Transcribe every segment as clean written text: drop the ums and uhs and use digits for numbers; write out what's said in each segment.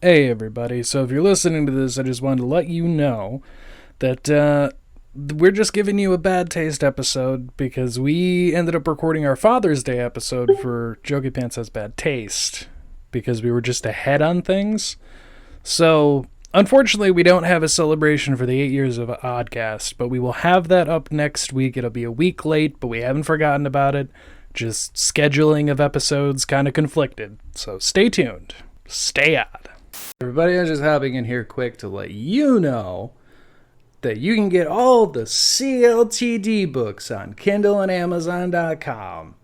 Hey everybody, so if you're listening to this, I just wanted to let you know that we're just giving you a bad taste episode because we ended up recording our Father's Day episode for Jokeypants Has Bad Taste because we were just ahead on things. So, unfortunately, we don't have a celebration for the 8 years of Oddcast, but we will have that up next week. It'll be a week late, but we haven't forgotten about it. Just scheduling of episodes kind of conflicted, so stay tuned. Stay odd. Everybody, I'm just hopping in here quick to let you know that you can get all the CLTD books on Kindle and Amazon.com.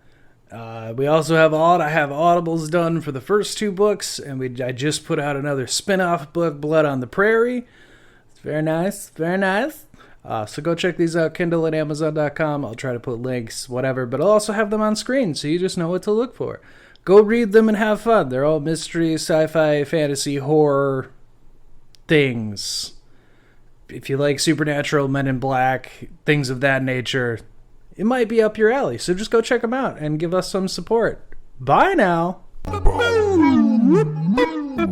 We also have I have Audibles done for the first two books, and I just put out another spin-off book, Blood on the Prairie. It's very nice, very nice. So go check these out, Kindle and Amazon.com. I'll try to put links, whatever, but I'll also have them on screen, so you just know what to look for. Go read them and have fun. They're all mystery, sci-fi, fantasy, horror things. If you like supernatural, Men in Black, things of that nature, it might be up your alley. So just go check them out and give us some support. Bye now.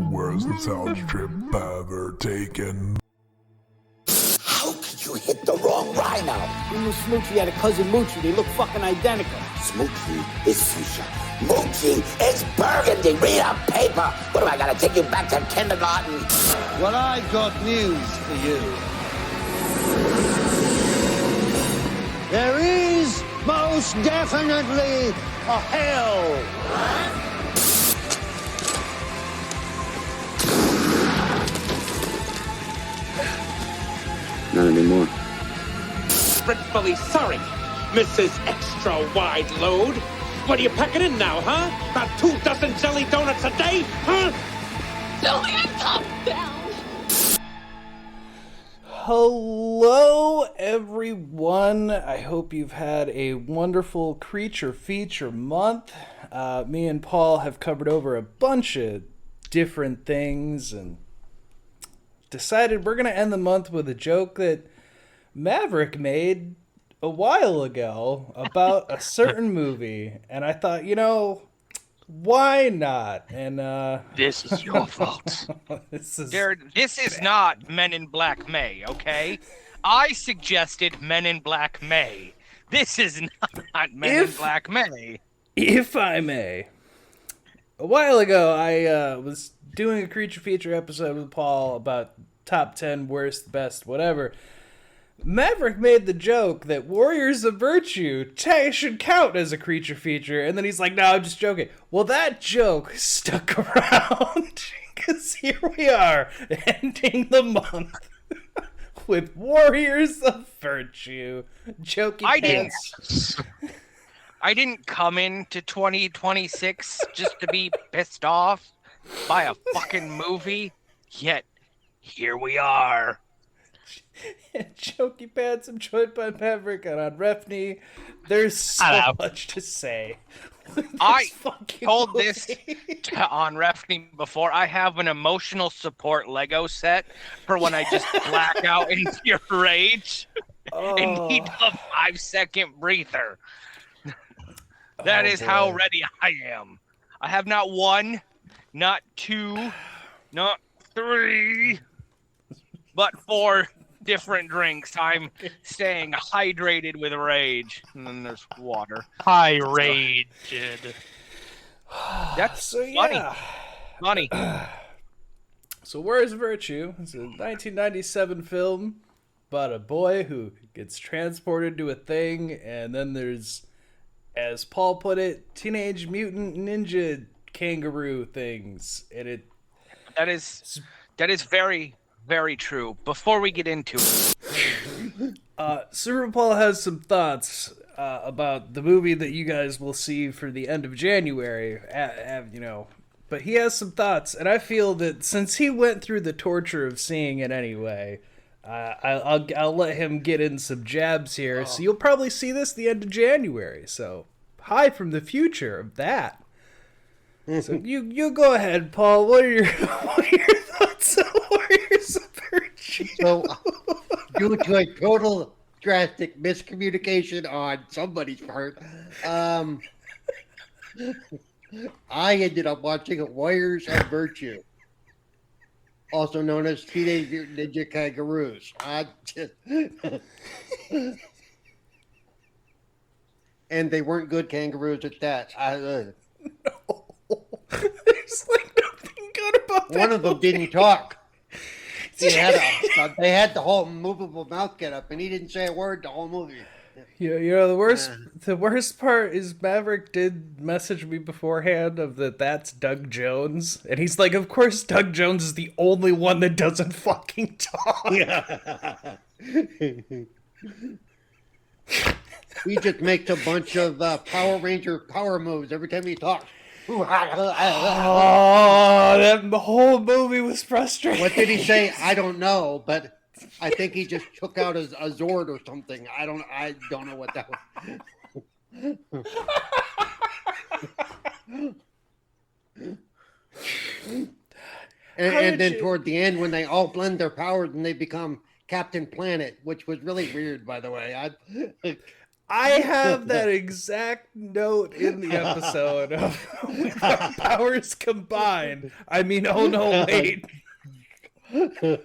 Where's the sound trip ever taken? How could you hit the wrong rhino? You knew Smoochie had a cousin Moochie. They look fucking identical. Smoochie is fuchsia. Moochie is burgundy. Read a paper. What do I gotta take you back to kindergarten? Well, I've got news for you. There is most definitely a hell. Not anymore. Dreadfully sorry, Mrs. Extra Wide Load. What are you packing in now, huh? About 2 dozen jelly donuts a day, huh? Julian, calm down. Hello, everyone. I hope you've had a wonderful creature feature month. Me and Paul have covered over a bunch of different things and decided we're going to end the month with a joke that Maverick made a while ago about a certain movie. And I thought, why not? And this is your fault. Jared, this is not Men in Black May, okay? I suggested Men in Black May. This is not Men in Black May. If I may. A while ago, I was doing a creature feature episode with Paul about top 10 worst, best, whatever. Maverick made the joke that Warriors of Virtue should count as a creature feature, and then he's like, no, I'm just joking. Well, that joke stuck around, because here we are, ending the month with Warriors of Virtue. Jokeypants. I didn't come into 2026 just to be pissed off by a fucking movie, yet here we are. Jokeypants, I'm joined by Maverick and on Refney. There's so much to say. I told this on Refney before. I have an emotional support Lego set for when I just black out in pure rage and need a 5-second breather. That is how ready I am. I have not 1, not 2, not 3, but 4 different drinks. I'm staying hydrated with rage. And then there's water. Hydrated. That's so funny. Yeah. Funny. So Where's Virtue? It's a 1997 film about a boy who gets transported to a thing, and then there's, as Paul put it, Teenage Mutant Ninja Kangaroo things. And that is very, very true. Before we get into it, Super Paul has some thoughts about the movie that you guys will see for the end of January. But he has some thoughts, and I feel that since he went through the torture of seeing it anyway, I'll let him get in some jabs here. So you'll probably see this the end of January. So hi from the future of that. So you go ahead, Paul. What are your thoughts on Warriors of Virtue? So, due to a total drastic miscommunication on somebody's part, I ended up watching Warriors of Virtue. also known as Teenage Mutant Ninja Kangaroos. And they weren't good kangaroos at that. There's like nothing good about that. One of them movie. didn't talk. They had the whole movable mouth get up, and he didn't say a word the whole movie. Yeah, the worst part is Maverick did message me beforehand of that's Doug Jones, and he's like, of course Doug Jones is the only one that doesn't fucking talk. Yeah. He just makes a bunch of Power Ranger power moves every time he talks. Oh, that whole movie was frustrating. What did he say? I don't know, but I think he just took out a Zord or something. I don't know what that was. And then toward the end, when they all blend their powers and they become Captain Planet, which was really weird, by the way. I have that exact note in the episode of with our powers combined. I mean, oh no, wait. It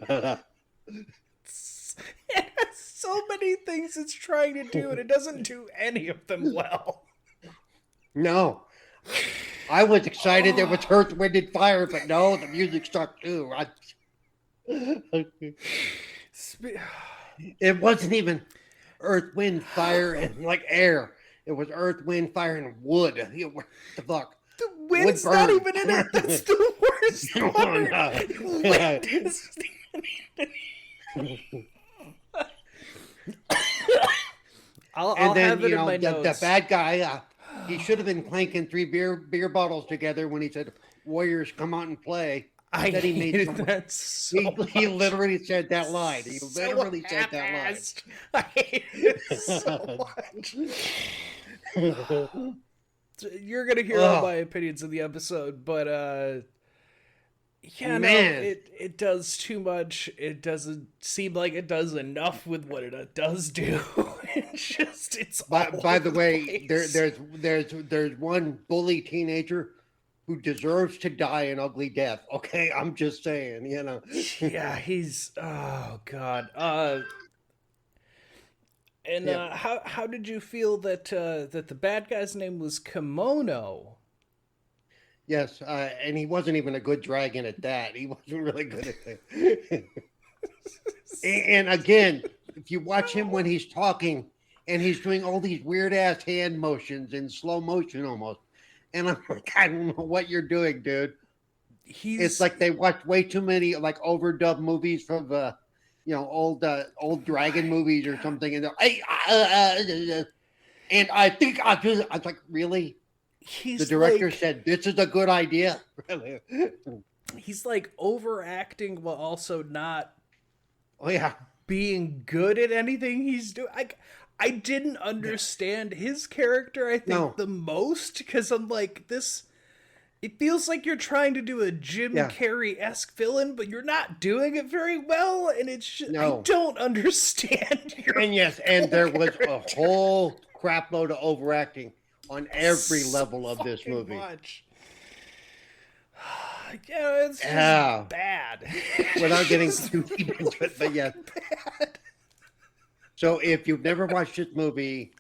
has so many things it's trying to do, and it doesn't do any of them well. No. I was excited there was Earth, Wind, and Fire, but no, the music stuck too. It wasn't even Earth, Wind, Fire, and like air. It was Earth, Wind, Fire, and wood. What the fuck? The wind's not even in it. That's the worst part. Wind is I'll have it in my notes. The bad guy, he should have been clanking 3 beer bottles together when he said, "Warriors, come out and play." I he made that so he literally said that line. He literally said that line. I hate it so much. You're gonna hear all my opinions in the episode, but yeah, man, no, it does too much. It doesn't seem like it does enough with what it does do. It's by the way, there's one bully teenager who deserves to die an ugly death. Okay, I'm just saying, Yeah, he's oh god. And how did you feel that that the bad guy's name was Kimono? Yes, and he wasn't even a good dragon at that. He wasn't really good at that. And again, if you watch him when he's talking, and he's doing all these weird ass hand motions in slow motion almost. And I'm like, I don't know what you're doing, dude. It's like they watched way too many like overdubbed movies from the, old dragon movies or something. And they're, and I think I was like, really? The director said this is a good idea. Really? He's like overacting while also not. Oh yeah, being good at anything he's doing. I didn't understand his character, I think, the most, because I'm like, it feels like you're trying to do a Jim Carrey-esque villain, but you're not doing it very well, and it's just, I don't understand your and there was a whole crap load of overacting on every level of this movie. Much. Yeah, it's just bad. Without getting too deep into it, but yeah. Bad. So if you've never watched this movie,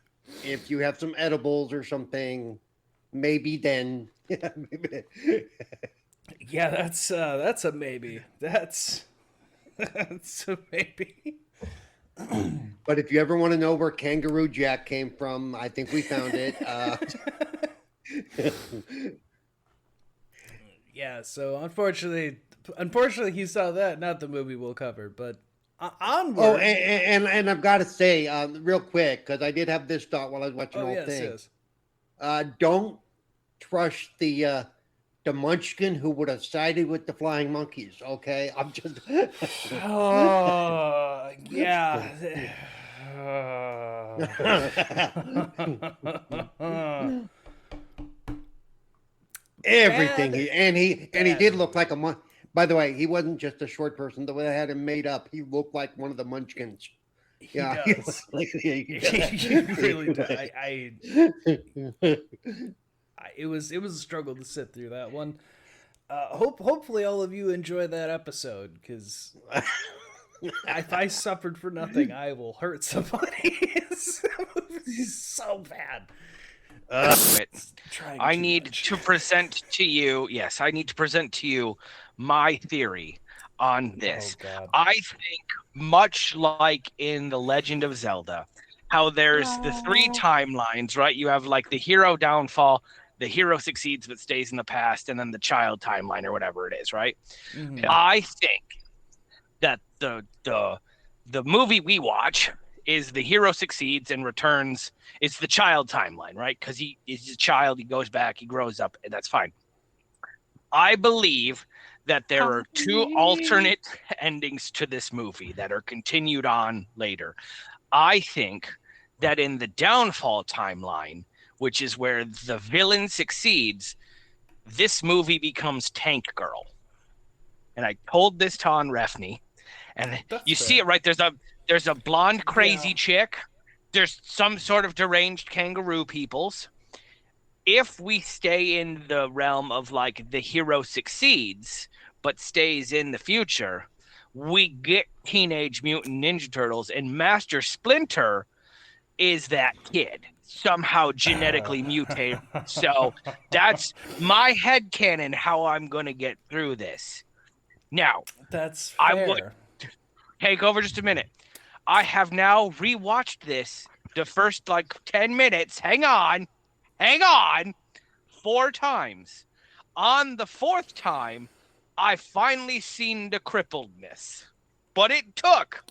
if you have some edibles or something, maybe then. Yeah, that's a maybe. That's a maybe. But if you ever want to know where Kangaroo Jack came from, I think we found it. Yeah, so unfortunately he saw that, not the movie we'll cover, but onward. Oh, and I've got to say, real quick, because I did have this thought while I was watching the whole thing. Yes. Don't trust the Munchkin who would have sided with the flying monkeys. Okay, I'm just. Oh yeah. Everything he did look like a By the way, he wasn't just a short person. The way I had him made up, he looked like one of the Munchkins. He does. He really does. It was a struggle to sit through that one. Hopefully all of you enjoy that episode, because if I suffered for nothing, I will hurt somebody. It's so bad. I need to present to you, my theory on this. I think, much like in The Legend of Zelda, how there's the 3 timelines, right? You have like the hero downfall, the hero succeeds but stays in the past, and then the child timeline or whatever it is, right? Mm-hmm. I think that the movie we watch is the hero succeeds and returns. It's the child timeline, right? Because he is a child, he goes back, he grows up, and that's fine. I believe that there are 2 alternate endings to this movie that are continued on later. I think that in the downfall timeline, which is where the villain succeeds, this movie becomes Tank Girl. And I told this to On Refney, and you see it, right? There's a blonde crazy chick. There's some sort of deranged kangaroo peoples. If we stay in the realm of like the hero succeeds but stays in the future, we get Teenage Mutant Ninja Turtles, and Master Splinter is that kid somehow genetically mutated. So that's my headcanon how I'm going to get through this. Now, that's fair. I would take over just a minute. I have now rewatched this the first like 10 minutes. Hang on, 4 times. On the 4th time, I finally seen the crippledness. But it took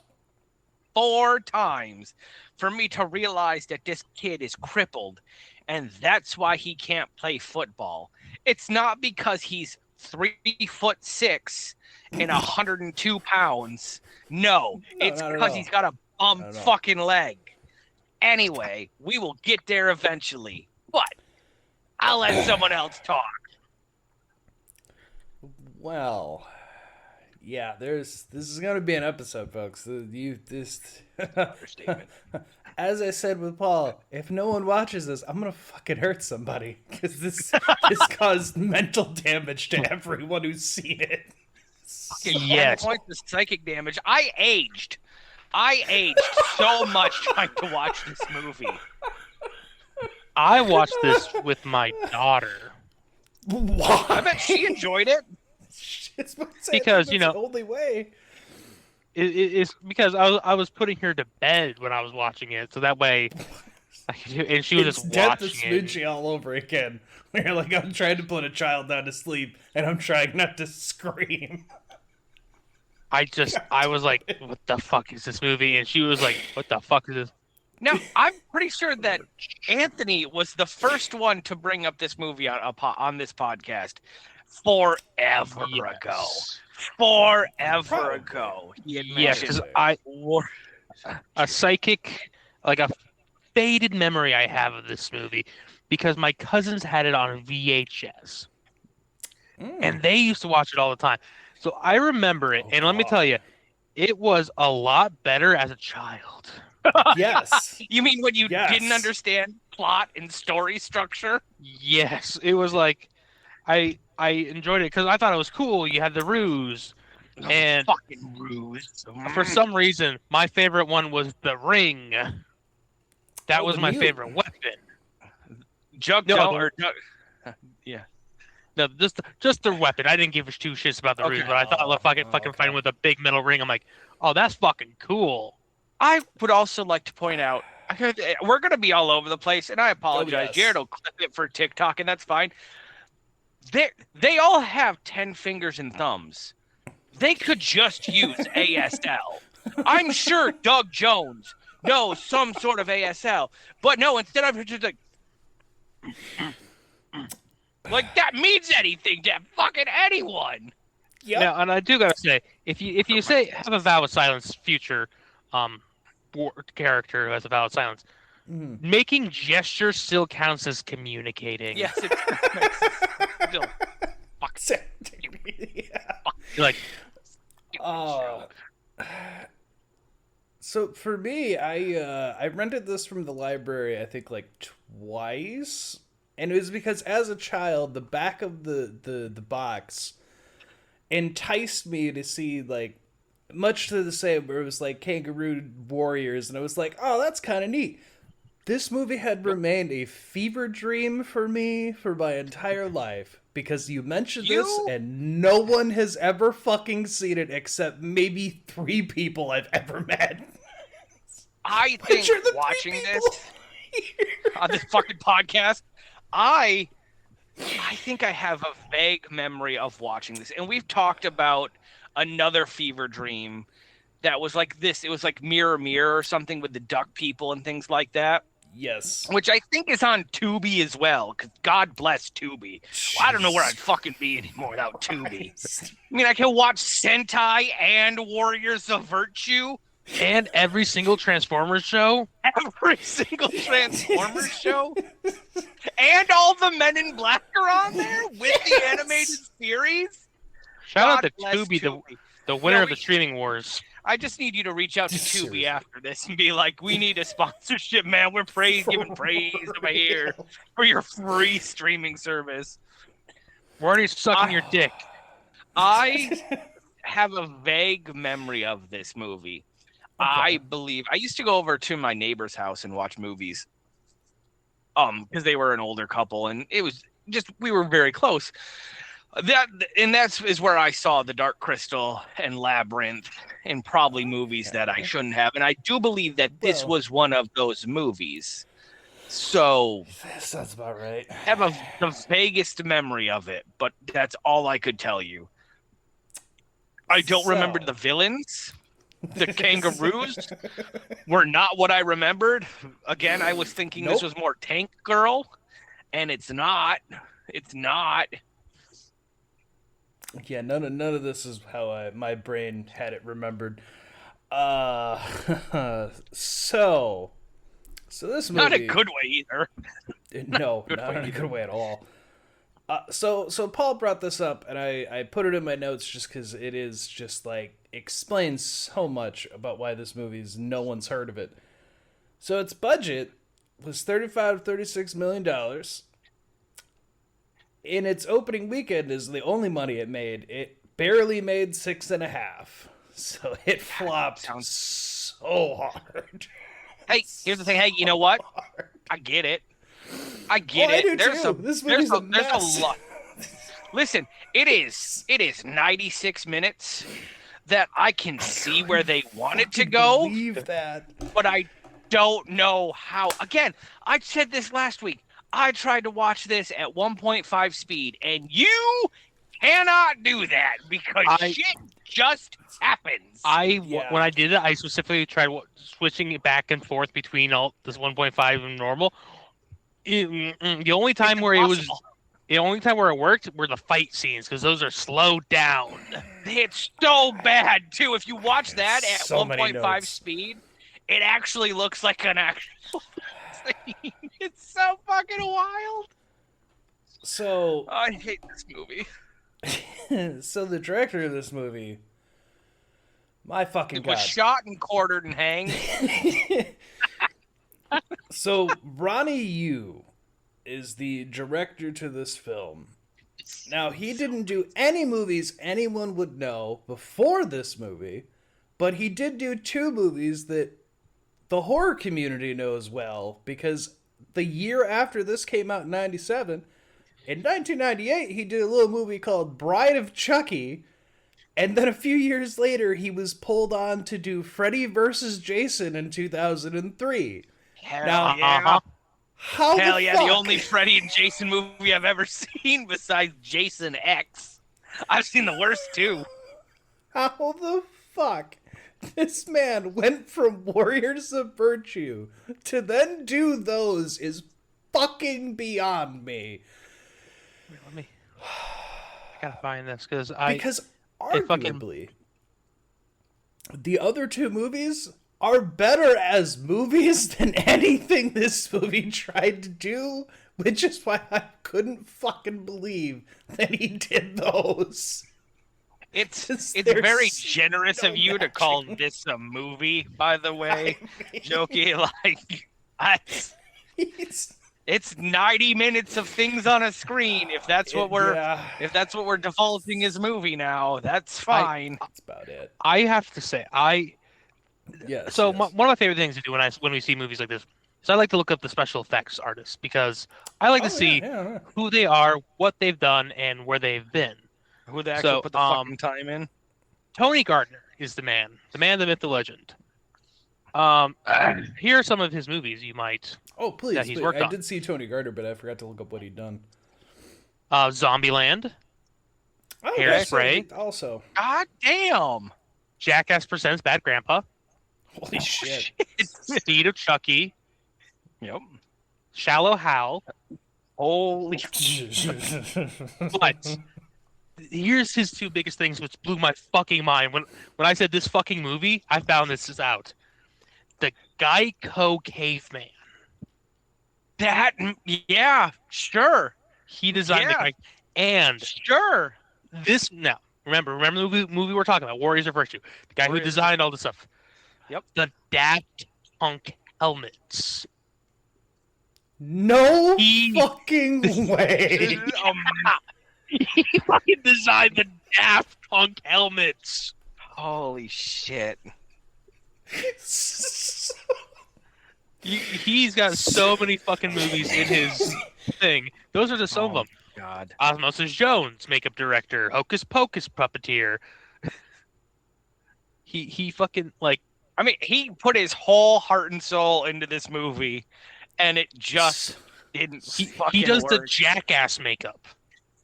4 times for me to realize that this kid is crippled, and that's why he can't play football. It's not because he's 3'6" and 102 pounds. No, it's because he's got a bum fucking leg. Anyway, we will get there eventually, but I'll let someone else talk. Well, yeah, this is going to be an episode, folks. Understatement. As I said with Paul, if no one watches this, I'm going to fucking hurt somebody, because this caused mental damage to everyone who's seen it. Yes. Points of psychic damage. I aged so much trying to watch this movie. I watched this with my daughter. Why? I bet she enjoyed it. Because, the only way. It's because I was putting her to bed when I was watching it, so that way I could do, and she was just watching it. It's all over again. Where like I'm trying to put a child down to sleep, and I'm trying not to scream. I was like, what the fuck is this movie? And she was like, what the fuck is this? Now, I'm pretty sure that Anthony was the first one to bring up this movie on this podcast forever ago. Forever ago. Yes, because a psychic, like a faded memory I have of this movie, because my cousins had it on VHS. And they used to watch it all the time. So I remember it, and let me tell you, it was a lot better as a child. Yes. You mean when you didn't understand plot and story structure? Yes. It was like, I enjoyed it because I thought it was cool. You had the Rooz. And fucking Rooz. For some reason, my favorite one was the ring. That was my favorite weapon. Yeah. No, just the weapon. I didn't give 2 shits about the Rooz, but I thought fucking fighting with a big metal ring. I'm like, oh, that's fucking cool. I would also like to point out, we're going to be all over the place, and I apologize. Oh, yes. Jared will clip it for TikTok, and that's fine. They all have 10 fingers and thumbs. They could just use ASL. I'm sure Doug Jones knows some sort of ASL, but no, instead I'm just like that means anything to fucking anyone. Yeah, now, and I do gotta say, if you say have a valid silence future, character who has a valid silence, making gestures still counts as communicating. Yes, it still. Fuck. You're like, so for me, I rented this from the library, I think like twice. And it was because as a child, the back of the box enticed me to see, like, much to the same where it was like kangaroo warriors, and I was like, oh, that's kind of neat. This movie had remained a fever dream for me for my entire life because you mentioned this and no one has ever fucking seen it except maybe 3 people I've ever met. I think watching this on this fucking podcast, I think I have a vague memory of watching this. And we've talked about another fever dream that was like this. It was like Mirror Mirror or something with the duck people and things like that. Yes. Which I think is on Tubi as well, because God bless Tubi. Well, I don't know where I'd fucking be anymore without Tubi. I mean, I can watch Sentai and Warriors of Virtue. And every single Transformers show. Every single Transformers show. And all the Men in Black are on there with the animated series. Shout out to Tubi, the winner of the streaming wars. I just need you to reach out to Tubi after this and be like, we need a sponsorship, man. We're giving praise over here for your free streaming service. We're already sucking your dick. I have a vague memory of this movie. Okay. I believe I used to go over to my neighbor's house and watch movies. Because they were an older couple, and it was just we were very close. That's where I saw The Dark Crystal and Labyrinth, and probably movies that I shouldn't have. And I do believe that this was one of those movies. So that's about right. I have the vaguest memory of it, but that's all I could tell you. I don't remember the villains. The kangaroos were not what I remembered. Again, I was thinking this was more Tank Girl, and it's not. It's not. Yeah, none of this is how my brain had it remembered. So this movie, not a good way either. No, not in a good way at all. So Paul brought this up, and I put it in my notes just because it is just like explains so much about why this movie's no one's heard of it. So its budget was $35-36 million. In its opening weekend is the only money it made. It barely made 6.5, so it flopped so hard. Hey, here's the thing. Hey, you know what? I get it. I get it. There's a lot. Listen, it is 96 minutes that I can see where they wanted to go. Believe that, but I don't know how. Again, I said this last week. I tried to watch this at 1.5 speed, and you cannot do that because shit just happens. When I did it, I specifically tried switching it back and forth between all this 1.5 and normal. The only time where it worked were the fight scenes because those are slowed down. It's so bad too. If you watch that at 1.5 speed, it actually looks like an actual scene. It's so fucking wild. So I hate this movie. So the director of this movie, my fucking God, was shot and quartered and hanged. So Ronnie Yu is the director to this film. Now, he didn't do any movies anyone would know before this movie, but he did do 2 movies that the horror community knows well, because the year after this came out in 97, in 1998, he did a little movie called Bride of Chucky, and then a few years later, he was pulled on to do Freddy vs. Jason in 2003. Hell yeah. The only Freddy and Jason movie I've ever seen besides Jason X. I've seen the worst too. How the fuck this man went from Warriors of Virtue to then do those is fucking beyond me. I gotta find this because arguably the other 2 movies are better as movies than anything this movie tried to do, which is why I couldn't fucking believe that he did those. It's very generous of you to call this a movie, by the way. Jokey, like, It's 90 minutes of things on a screen. If that's what we're defaulting as movie now, that's fine. That's about it. I have to say, Yes. one of my favorite things to do when we see movies like this is I like to look up the special effects artists because I like to see who they are, what they've done, and where they've been. Who they actually put the fucking time in. Tony Gardner is the man, the myth, the legend. Here are some of his movies you might. Oh, please! That he's worked on. I did see Tony Gardner, but I forgot to look up what he'd done. Zombieland. Oh, Hairspray. Also. God damn. Jackass Presents Bad Grandpa. Holy shit. Seed of Chucky. Yep. Shallow Hal. Holy But here's his two biggest things, which blew my fucking mind. When I said this fucking movie, I found this is out. The Geico Caveman. Yeah, sure. He designed the Geico. And sure. This now. Remember the movie we're talking about, Warriors of Virtue. The guy who designed all this stuff. Yep. The Daft Punk helmets. No fucking way. He fucking designed the Daft Punk helmets. Holy shit. He's got so many fucking movies in his thing. Those are just some of them. God. Osmosis Jones, makeup director. Hocus Pocus puppeteer. He fucking he put his whole heart and soul into this movie, and it just didn't. He does the Jackass makeup.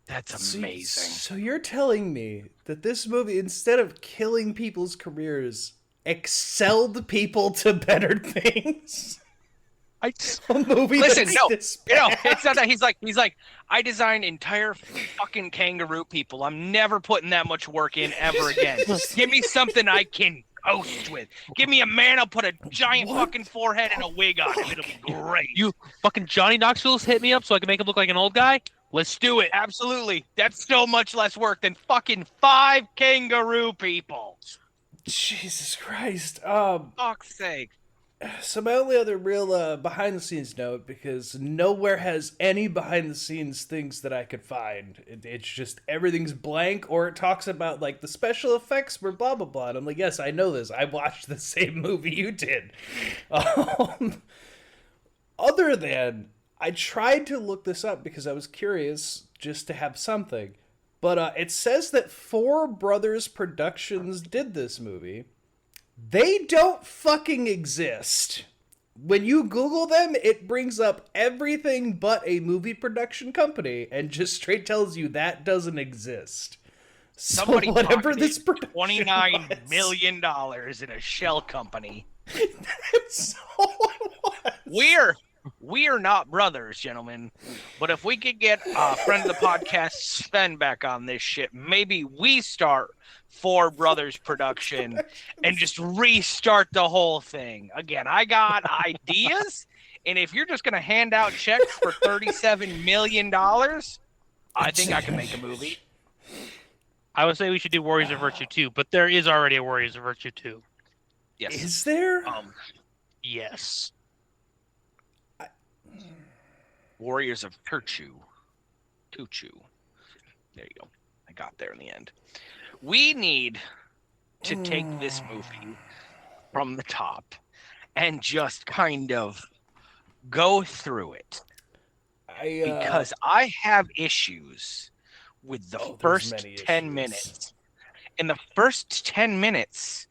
That's amazing. So you're telling me that this movie, instead of killing people's careers, excelled people to better things? Listen, no, it's not that. He's like, I design entire fucking kangaroo people. I'm never putting that much work in ever again. Give me something I can coast with. Give me a man. I'll put a giant fucking forehead and a wig on him. It'll be great. You fucking Johnny Knoxville's hit me up so I can make him look like an old guy. Let's do it. Absolutely. That's so much less work than fucking 5 kangaroo people. Jesus Christ. Fuck's sake. So my only other real behind-the-scenes note, because nowhere has any behind-the-scenes things that I could find. It's just everything's blank, or it talks about, like, the special effects were blah, blah, blah. And I'm like, yes, I know this. I watched the same movie you did. Other than, I tried to look this up because I was curious just to have something. But it says that 4 Brothers Productions did this movie. They don't fucking exist. When you Google them, it brings up everything but a movie production company and just straight tells you that doesn't exist. Somebody so whatever this $29 million in a shell company. That's all it was. We are not brothers, gentlemen. But if we could get a friend of the podcast, Sven, back on this shit, maybe we start 4 Brothers production and just restart the whole thing. Again, I got ideas, and if you're just going to hand out checks for $37 million, I think I can make a movie. I would say we should do Warriors of Virtue 2, but there is already a Warriors of Virtue 2. Yes. Is there? Yes. Warriors of Virtue. Tuchu. There you go. I got there in the end. We need to take this movie from the top and just kind of go through it. Because I have issues with the first 10 minutes. In the first 10 minutes,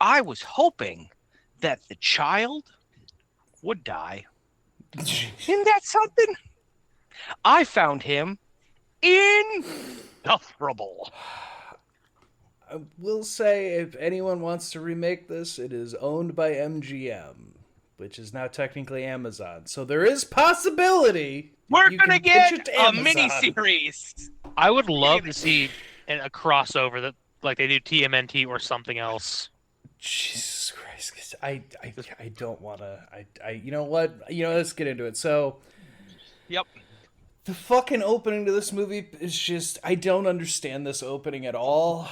I was hoping that the child would die. Isn't that something? I found him insufferable. I will say, if anyone wants to remake this, it is owned by MGM, which is now technically Amazon. So there is possibility we're gonna get a miniseries. I would love to see a crossover that, like they do TMNT or something else. Jesus Christ, I don't want to. You know what? Let's get into it. So, yep. The fucking opening to this movie is just, I don't understand this opening at all.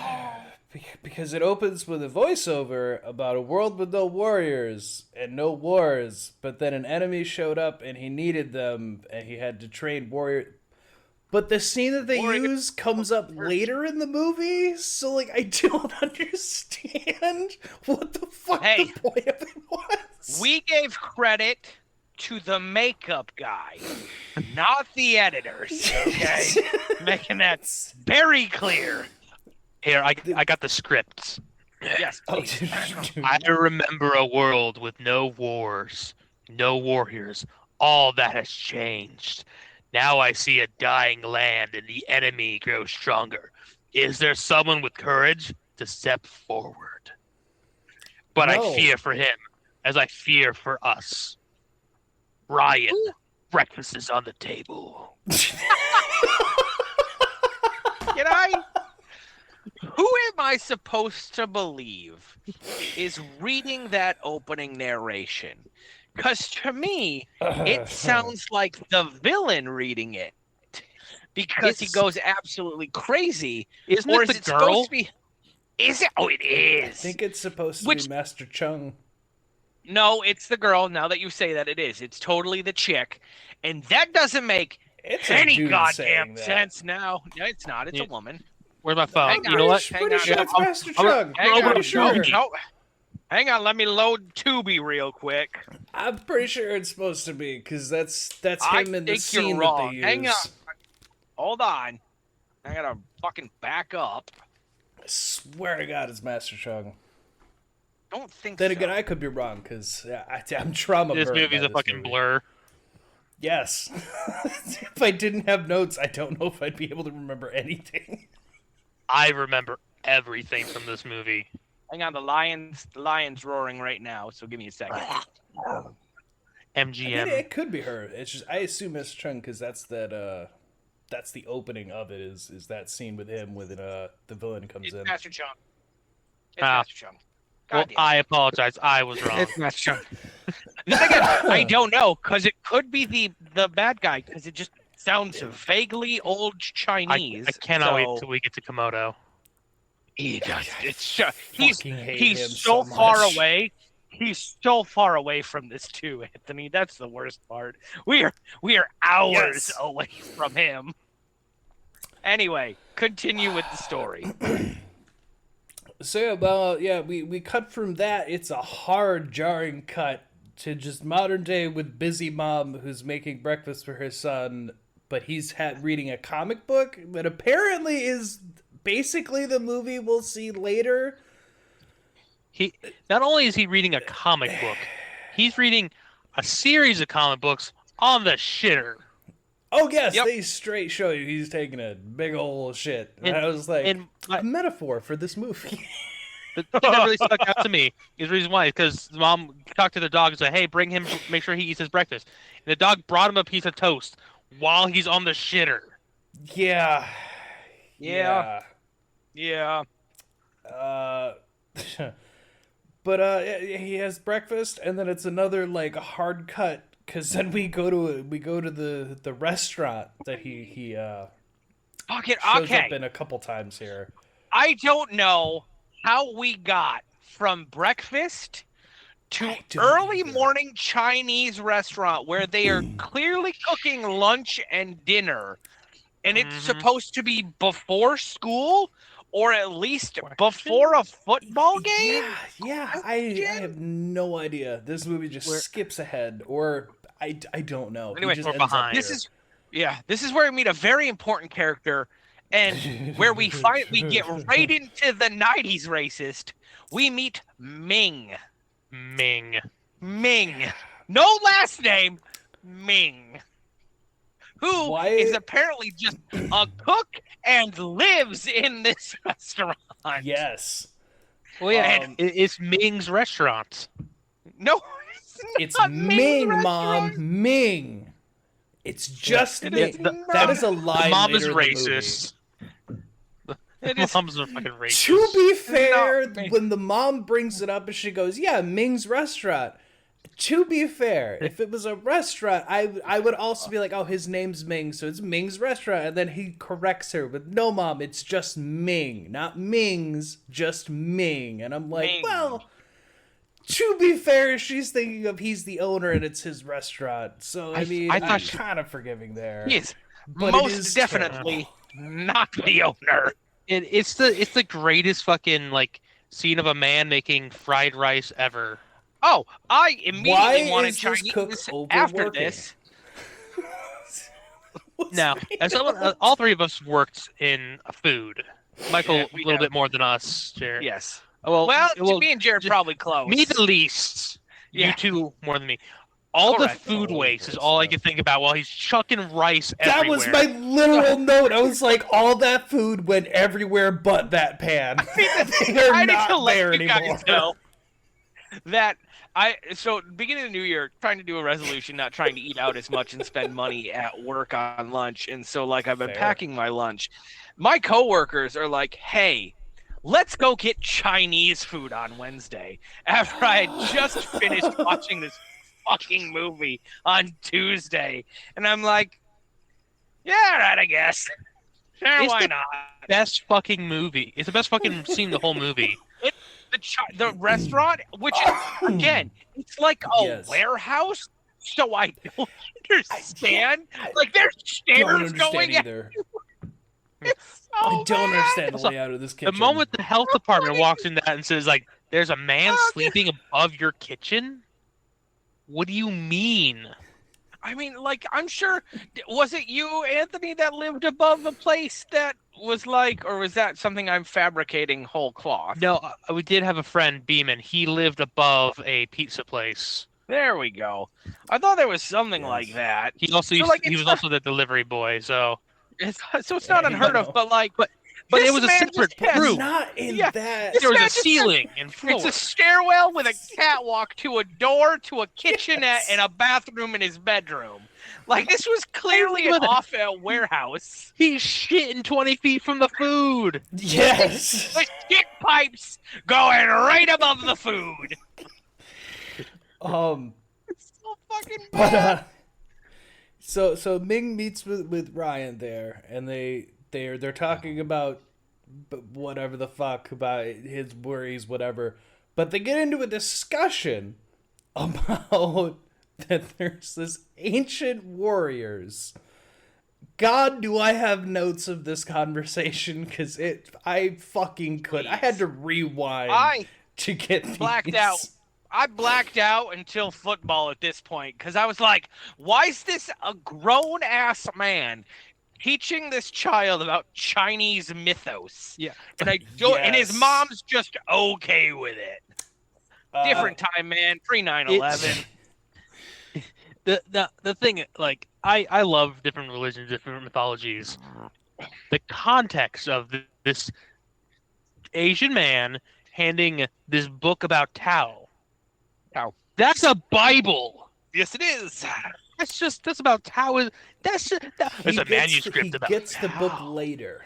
because it opens with a voiceover about a world with no warriors and no wars, but then an enemy showed up and he needed them and he had to train warrior. But the scene that they use comes up later in the movie, so like I don't understand what the fuck the point of it was. We gave credit to the makeup guy, not the editors. Okay, making that very clear. Here, I got the scripts. Yes, please. I remember a world with no wars, no warriors. All that has changed. Now I see a dying land and the enemy grows stronger. Is there someone with courage to step forward? But No. I fear for him as I fear for us. Ryan, breakfast is on the table. Can I? Who am I supposed to believe is reading that opening narration? Because to me, it sounds like the villain reading it. Because he goes absolutely crazy. Isn't or it is the it girl? supposed to be? Is it? Oh, it is. I think it's supposed to be Master Chung. No, it's the girl. Now that you say that, it is. It's totally the chick. And that doesn't make It's a any dude goddamn saying that. sense now. No, it's not. It's a woman. Where's my phone? Hang You on, know what? Pretty sure it's I'm- Master I'm- Chung. Hang Over on, to sure. no. Hang on, let me load Tubi real quick. I'm pretty sure it's supposed to be because that's I him in the think scene you're that wrong. they use. Hang on. Hold on. I gotta fucking back up. I swear to God, it's Master Chung. Don't think Then so. again, I could be wrong because I'm trauma. This burned movie's by a this fucking movie. blur. Yes. If I didn't have notes, I don't know if I'd be able to remember anything. I remember everything from this movie. Hang on, the lion's roaring right now, so give me a second. I MGM. mean, it could be her. It's just I assume Master Chung because that's the opening of it is that scene with him when the villain comes It's in. Master Chung. It's Ah. Master Chung. Well, Goddamn. I apologize. I was wrong. It's Master Chung. Then again, I don't know, because it could be the bad guy, because it just sounds vaguely old Chinese. I cannot wait so- till we get to Komodo. He does. It's fucking hate him he's so so far much. away. He's so far away from this too, Anthony. That's the worst part. We are hours Yes. away from him. Anyway, continue with the story. So yeah, well, yeah, we cut from that. It's a hard, jarring cut to just modern day with busy mom who's making breakfast for her son, but he's reading a comic book that apparently is basically the movie we'll see later. He not only is he reading a comic book, he's reading a series of comic books on the shitter. Oh yes, Yep. they straight show you he's taking a big old shit. And I was like, and a metaphor for this movie. The thing that really stuck out to me is the reason why, because the mom talked to the dog and said, "Hey, bring him, make sure he eats his breakfast." And the dog brought him a piece of toast while he's on the shitter. Yeah. Yeah. Yeah. But he has breakfast, and then it's another like hard cut because then we go to the restaurant that he Okay. shows up in a couple times here. I don't know how we got from breakfast to I don't early either. morning Chinese restaurant where they are clearly cooking lunch and dinner, and it's supposed to be before school or at least before a football game. Yeah, I have no idea. This movie just skips ahead, or I don't know. He Anyway, just we're ends up behind. here. This is where we meet a very important character, and where we get right into the '90s racist. We meet Ming. Ming. No last name, Ming. Who Why- is apparently just a cook and lives in this restaurant. Yes. Well, yeah, it's Ming's restaurant. No, It's not Ming, Ming's Mom. restaurant. Ming. It's just It Ming. is That not. is a lie. The mom is later in the racist. It The is- mom's a fucking racist. To be fair, Not Ming. when the mom brings it up and she goes, "Yeah, Ming's restaurant," To be fair, if it was a restaurant, I would also be like, oh, his name's Ming, so it's Ming's restaurant. And then he corrects her with, no, Mom, it's just Ming. Not Ming's, just Ming. And I'm like, Ming. well, to be fair, she's thinking of he's the owner and it's his restaurant. So, I mean, I'm kind of forgiving there. He is But most definitely not the owner. It's the greatest fucking, like, scene of a man making fried rice ever. Oh, I immediately wanted is this cook Chinese overworking? after this. Now, as all three of us worked in food. Michael a little bit more than us, Jared. Yes. Well, me and Jared probably close. Me the least. Yeah. You two more than me. All Correct. the food waste is all I can think about while he's chucking rice That everywhere. was my literal note. I was like, all that food went everywhere but that pan. They are I need not to let there you anymore. guys know that beginning of the new year, trying to do a resolution, not trying to eat out as much and spend money at work on lunch. And so, like, I've been packing my lunch. My coworkers are like, hey, let's go get Chinese food on Wednesday after I had just finished watching this fucking movie on Tuesday. And I'm like, yeah, all right, I guess. Sure, It's why the not? best fucking movie. It's the best fucking scene in the whole movie. The restaurant, which is, again, it's like a warehouse, so I don't understand. Like, there's stairs going either. It's so I don't bad. understand the layout of this kitchen. The moment the health department walks in that and says, like, there's a man sleeping above your kitchen? What do you mean? I mean, like, I'm sure, was it you, Anthony, that lived above the place that was like, or was that something I'm fabricating whole cloth? No, we did have a friend, Beeman. He lived above a pizza place. There we go. I thought there was something like that. He also he was also the delivery boy, so it's not unheard of, but like, but this it was a man separate just has- room. Not in Yeah, that. this There was man a just ceiling and floor. It's a stairwell with a catwalk to a door to a kitchenette and a bathroom in his bedroom. Like, this was clearly an off-air warehouse. He's shitting 20 feet from the food. Yes. The shit pipes going right above the food. It's so fucking bad. But so Ming meets with Ryan there, and they're talking about whatever the fuck, about his worries, whatever. But they get into a discussion about that there's this ancient warriors. God, do I have notes of this conversation? Because I fucking could. I had to rewind to get these. I blacked out until football at this point, because I was like, why is this a grown-ass man teaching this child about Chinese mythos? Yeah. And and his mom's just okay with it. Different time, man. Pre 9/11. The thing, like, I love different religions, different mythologies. The context of this Asian man handing this book about Tao. That's a Bible. Yes, it is. That's about Tao. There's a manuscript about He gets Tao. the book later.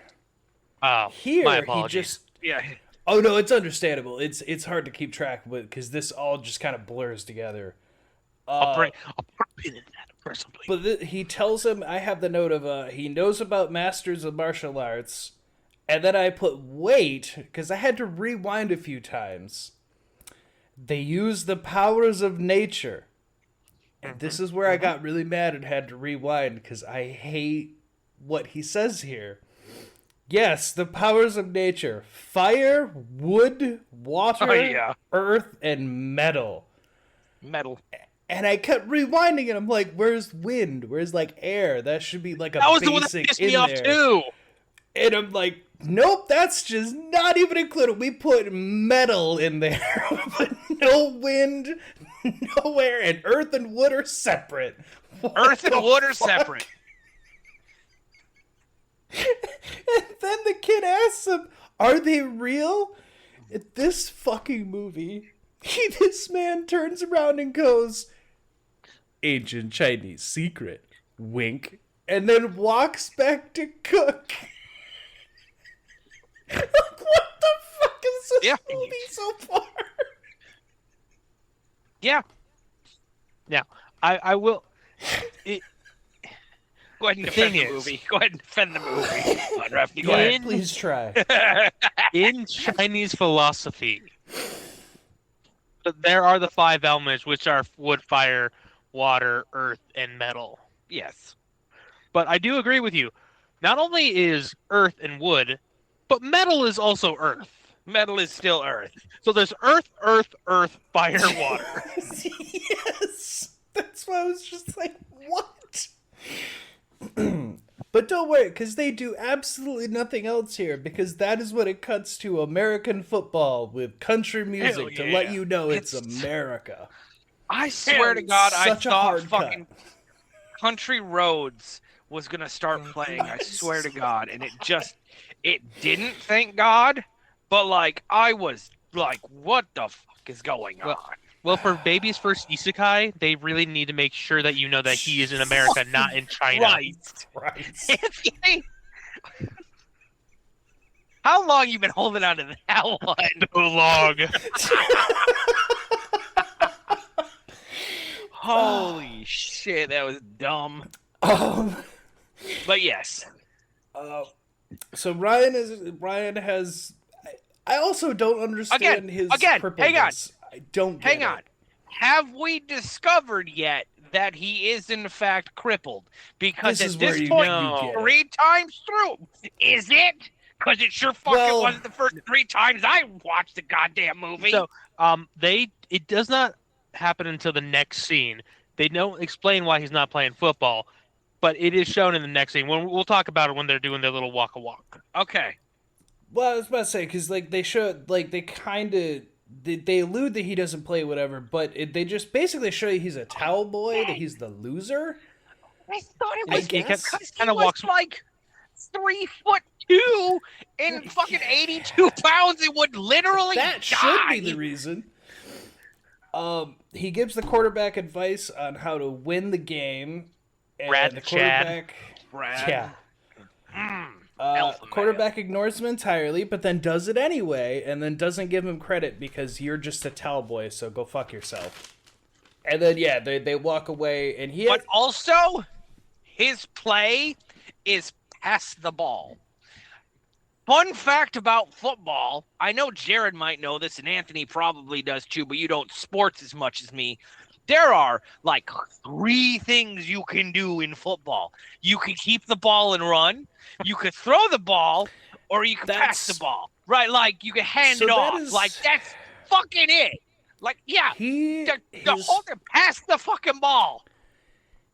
Oh, Here, my he apologies. just... Yeah. Oh, no, it's understandable. It's hard to keep track of it, because this all just kind of blurs together. I'll put a pin in that personally. But he tells him, I have the note of, he knows about masters of martial arts, and then I put wait, because I had to rewind a few times. They use the powers of nature. And this is where I got really mad and had to rewind, because I hate what he says here. Yes, the powers of nature. Fire, wood, water, earth, and metal. Metal. And I kept rewinding, and I'm like, where's wind? Where's, like, air? That should be, like, a That was basic the one that pissed me in off, there. too. And I'm like, nope, that's just not even included. We put metal in there. But no wind, no air, and earth and wood are separate. Earth and wood are separate. And then the kid asks him, are they real? In this fucking movie, this man turns around and goes, ancient Chinese secret, wink, and then walks back to cook. Like, what the fuck is this movie so far? Yeah. Now, I will. Go ahead and The defend thing the is- movie. Go ahead and defend the movie. Come on, Rafty, go ahead. Please try. In Chinese philosophy, there are the 5 elements, which are wood, fire, water, earth, and metal. Yes. But I do agree with you. Not only is earth and wood, but metal is also earth. Metal is still Earth. So there's earth, fire, water. Yes, that's why I was just like, what? But don't worry, because they do absolutely nothing else here, because that is what it cuts to American football with country music to let yeah. you know it's America. I swear to God, I Such a thought hard fucking cut. Country Roads was going to start playing. I swear to God. And it didn't, thank God. But, like, I was like, what the fuck is going on? Well, for baby's first isekai, they really need to make sure that you know that he is in America, not in China. Right. How long you been holding on to that one? So long. Holy shit, that was dumb. But yes. So Ryan has. I also don't understand his hang on. crippleness. I don't get Hang on. Have we discovered yet that he is in fact crippled? Because This is at where this you point, know you get it. 3 times through, is it? Because it sure fucking wasn't the first 3 times I watched the goddamn movie. So, it does not happen until the next scene. They don't explain why he's not playing football, but it is shown in the next scene. We'll talk about it when they're doing their little walk. Okay. Well, I was about to say, because like they show, like they kind of they allude that he doesn't play whatever, but they just basically show you he's a towel boy, that he's the loser. I thought it I was guess. because he Kinda was walks- like 3'2" and fucking 82 pounds. It would literally That should be the reason. He gives the quarterback advice on how to win the game. And Brad the Chad. quarterback, Brad. yeah. Alpha male. Quarterback ignores him entirely, but then does it anyway, and then doesn't give him credit because you're just a towel boy, so go fuck yourself. And then, yeah, they walk away, and he But also, his play is pass the ball. Fun fact about football, I know Jared might know this, and Anthony probably does too, but you don't sports as much as me. There are like 3 things you can do in football. You can keep the ball and run, you could throw the ball, or you can pass the ball. Right? Like, you can hand it off. Like, that's fucking it. Like, yeah, the whole thing, pass the fucking ball.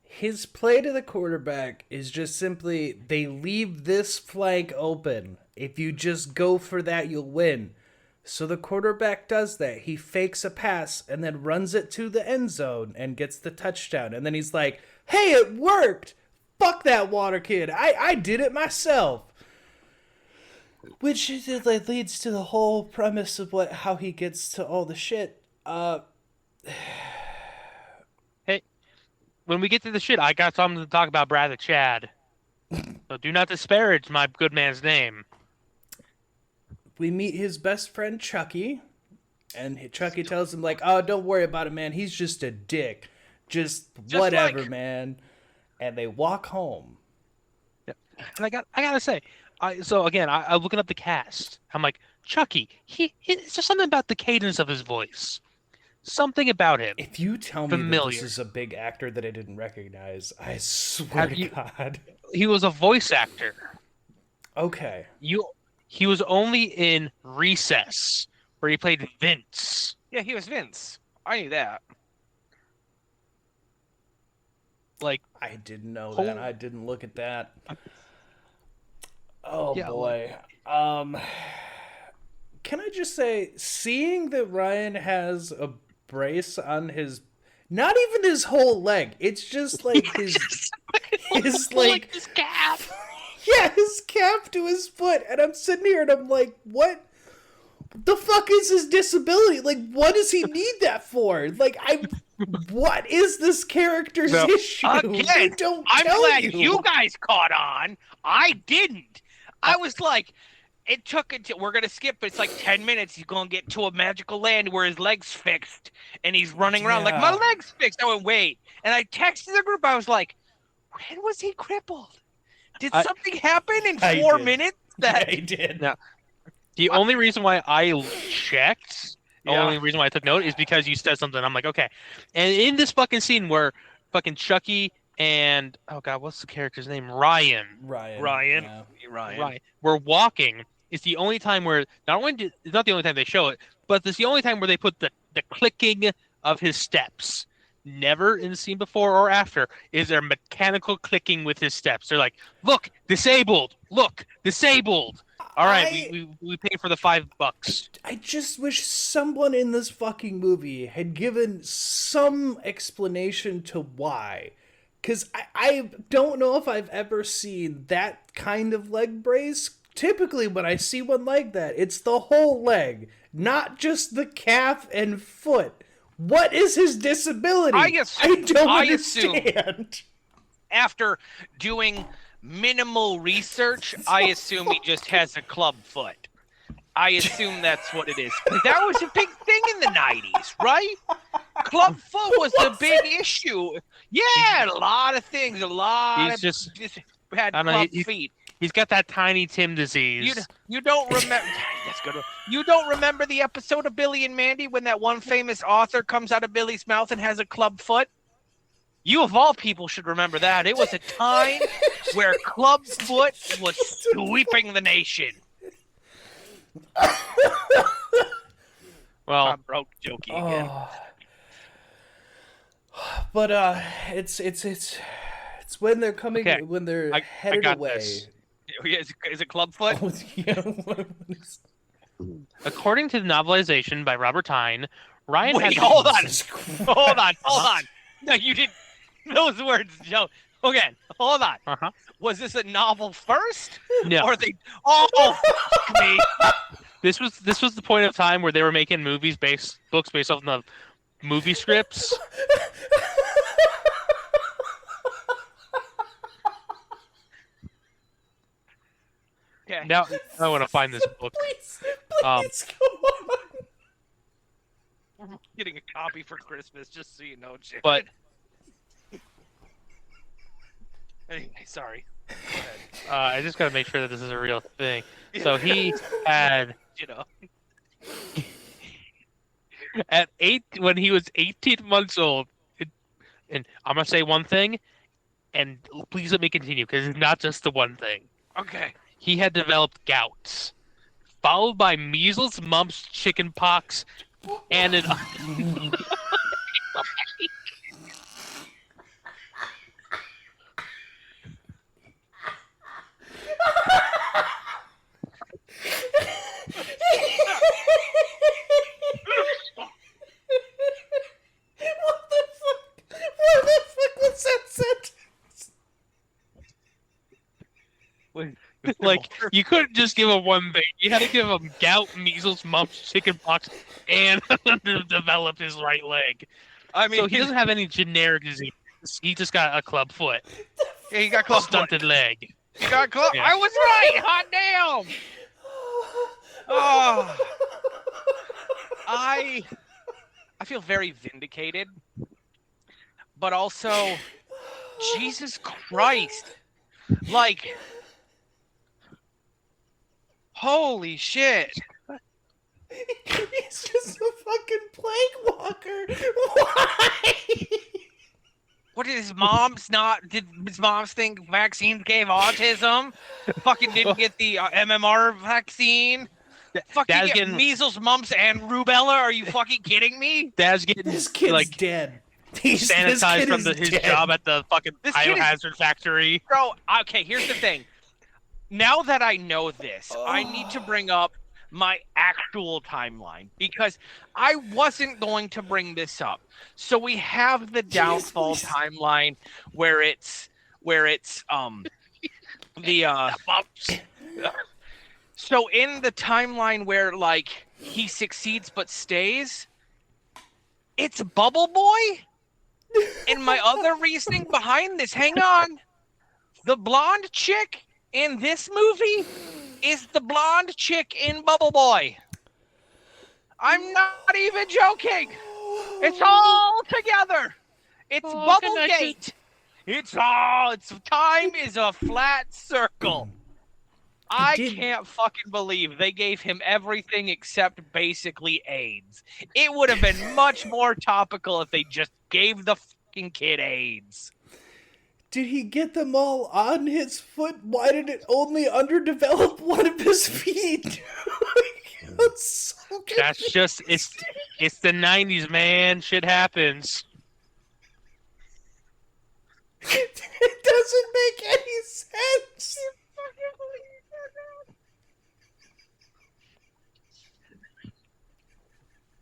His play to the quarterback is just simply, they leave this flank open. If you just go for that, you'll win. So the quarterback does that. He fakes a pass and then runs it to the end zone and gets the touchdown. And then he's like, hey, it worked. Fuck that water kid. I did it myself. Which leads to the whole premise of how he gets to all the shit. Hey, when we get to the shit, I got something to talk about Brad the Chad. So do not disparage my good man's name. We meet his best friend, Chucky. And Chucky tells him, like, oh, don't worry about it, man. He's just a dick. Just whatever, man. And they walk home. Yeah. And I gotta say, so again, I'm looking up the cast. I'm like, Chucky, it's just something about the cadence of his voice. Something about him. If you tell me that this is a big actor that I didn't recognize, I swear to God. He was a voice actor. Okay. He was only in Recess, where he played Vince. Yeah, he was Vince. I knew that. Like, I didn't know that. I didn't look at that. Oh, yeah, boy. Can I just say, seeing that Ryan has a brace on his, not even his whole leg, it's just like his like his calf. Yeah, his calf to his foot. And I'm sitting here and I'm like, what the fuck is his disability? Like, what does he need that for? Like, what is this character's issue? Again, don't I'm tell glad you. you guys caught on. I didn't. I was like, it took until we're gonna skip. It's like 10 minutes. He's gonna get to a magical land where his leg's fixed, and he's running around like my leg's fixed. I went wait, and I texted the group. I was like, when was he crippled? Did something happen in 4 minutes? Yeah, he did. No. The only reason why I checked, the only reason why I took note is because you said something. I'm like, okay. And in this fucking scene where fucking Chucky and oh god, what's the character's name? Ryan. We're walking. It's the only time where it's not the only time they show it, but it's the only time where they put the clicking of his steps. Never in the scene before or after is there mechanical clicking with his steps. They're like, look, disabled. Look, disabled. All right, we paid for the $5. I just wish someone in this fucking movie had given some explanation to why. Because I don't know if I've ever seen that kind of leg brace. Typically, when I see one like that, it's the whole leg, not just the calf and foot. What is his disability? I don't understand. After doing minimal research, I assume he just has a club foot. I assume that's what it is. That was a big thing in the 90s, right? Club foot was the big issue. Yeah, a lot of things. Just had club feet. He's got that Tiny Tim disease. You don't remember? That's good. You don't remember the episode of Billy and Mandy when that one famous author comes out of Billy's mouth and has a club foot? You of all people should remember that. It was a time where club foot was sweeping the nation. Well, I broke Jokey again. But it's when they're coming when they're headed away. This. Is it Clubfoot? According to the novelization by Robert Tyne, Ryan Wait, hold on. No, you didn't. Those words, Joe. Again, hold on. Uh-huh. Was this a novel first? No. Or they? Oh, fuck me. This was the point of time where they were making books based off the movie scripts. Okay. Now I want to find this book. Please go on. I'm getting a copy for Christmas, just so you know, Jim. But anyway, sorry. I just got to make sure that this is a real thing. So he had, when he was 18 months old, and I'm gonna say one thing, and please let me continue because it's not just the one thing. Okay. He had developed gout, followed by measles, mumps, chicken pox, and an. What the fuck was that sentence? Like, you couldn't just give him one thing. You had to give him gout, measles, mumps, chicken pox, and develop his right leg. I mean, so he doesn't have any generic disease. He just got a club foot. Yeah, he got club stunted foot. leg. He got club. Yeah. I was right. Hot damn. Oh. I feel very vindicated, but also, Jesus Christ, like. Holy shit! He's just a fucking plague walker. Why? What did his mom's not? Did his mom's think vaccines gave autism? Fucking didn't get the MMR vaccine. Fucking get measles, mumps, and rubella. Are you fucking kidding me? Dad's getting this kid's dead. He's sanitized from his job at the fucking biohazard factory. Bro, okay. Here's the thing. Now that I know this, I need to bring up my actual timeline because I wasn't going to bring this up. So we have the downfall timeline where it's so in the timeline where like he succeeds but stays, it's Bubble Boy. And my other reasoning behind this, hang on, the blonde chick in this movie is the blonde chick in Bubble Boy. I'm not even joking. It's all together. It's Bubblegate. It's time is a flat circle. I can't fucking believe they gave him everything except basically AIDS. It would have been much more topical if they just gave the fucking kid AIDS. Did he get them all on his foot? Why did it only underdevelop one of his feet? That's so That's just it's the 90s, man. Shit happens. It doesn't make any sense.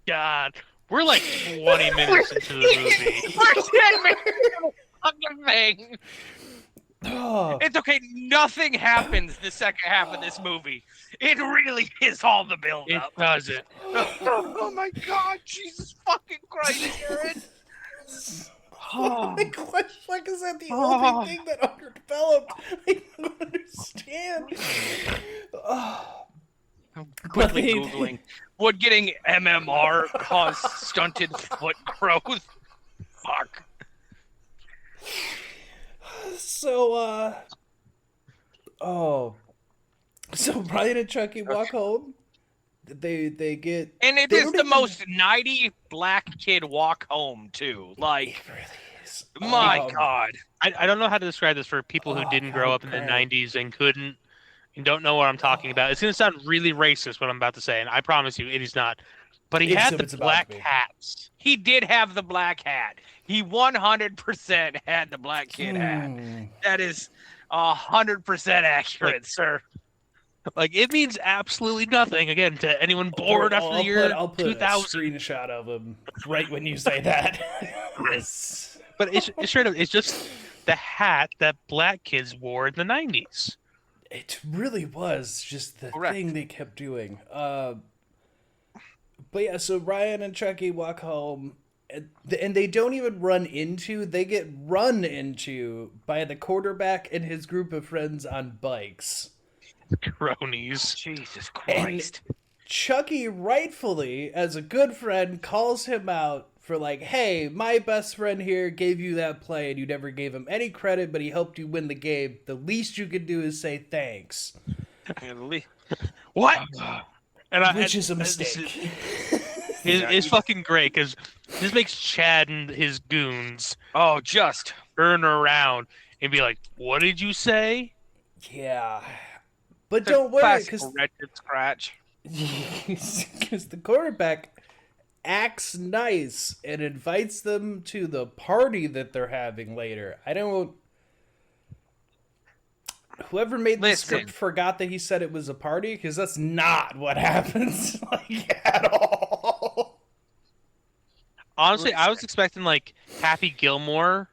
God, we're like 20 minutes into the movie. We're 10 minutes into the fucking thing. Oh. It's okay. Nothing happens the second half of this movie. It really is all the build-up. It doesn't. Oh my God, Jesus fucking Christ, Aaron. Like, like, is that the only thing that underdeveloped? I don't understand. I'm quickly Googling. Would getting MMR cause stunted foot growth? Fuck. So, so Brian and Chucky walk home. They get, and it is the most 90 black kid walk home too. Like, it really is. My God, I don't know how to describe this for people who didn't grow up in the 90s and couldn't and don't know what I'm talking about. It's gonna sound really racist what I'm about to say, and I promise you it is not. But he had the black hats. He did have the black hat. He 100% had the black kid hat. That is 100% accurate, sir. Like, it means absolutely nothing, again, to anyone bored after the year 2000. I'll put a screenshot of him right when you say that. But it's straight up, it's just the hat that black kids wore in the 90s. It really was just the thing they kept doing. But yeah, so Ryan and Chucky walk home, and they don't even run into, they get run into by the quarterback and his group of friends on bikes. Cronies. Jesus Christ. And Chucky, rightfully, as a good friend, calls him out for like, hey, my best friend here gave you that play and you never gave him any credit, but he helped you win the game. The least you could do is say thanks. What? Which is a mistake. It's fucking great, because this makes Chad and his goons just turn around and be like, what did you say? Yeah. But don't worry, because scratch. Because the quarterback acts nice and invites them to the party that they're having later. Whoever made the script forgot that he said it was a party, because that's not what happens at all. Honestly, I was expecting like Happy Gilmore.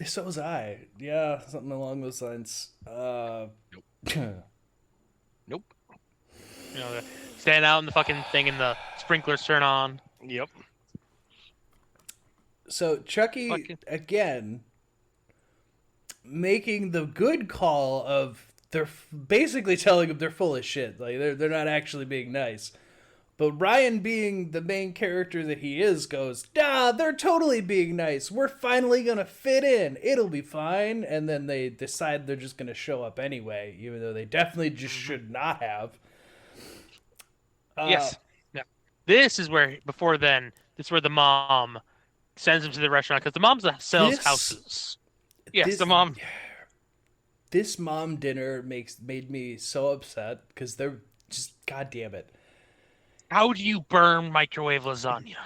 So was I. Yeah, something along those lines. Nope. You know, stand out in the fucking thing and the sprinklers turn on. Yep. So Chucky, again, making the good call of they're basically telling them they're full of shit. Like they're not actually being nice. But Ryan, being the main character that he is, goes, nah, they're totally being nice. We're finally going to fit in. It'll be fine. And then they decide they're just going to show up anyway, even though they definitely just should not have. Yes. Yeah. This is where the mom sends him to the restaurant, because the mom sells houses. Yes, the mom. This mom dinner made me so upset, because they're just, God damn it. How do you burn microwave lasagna?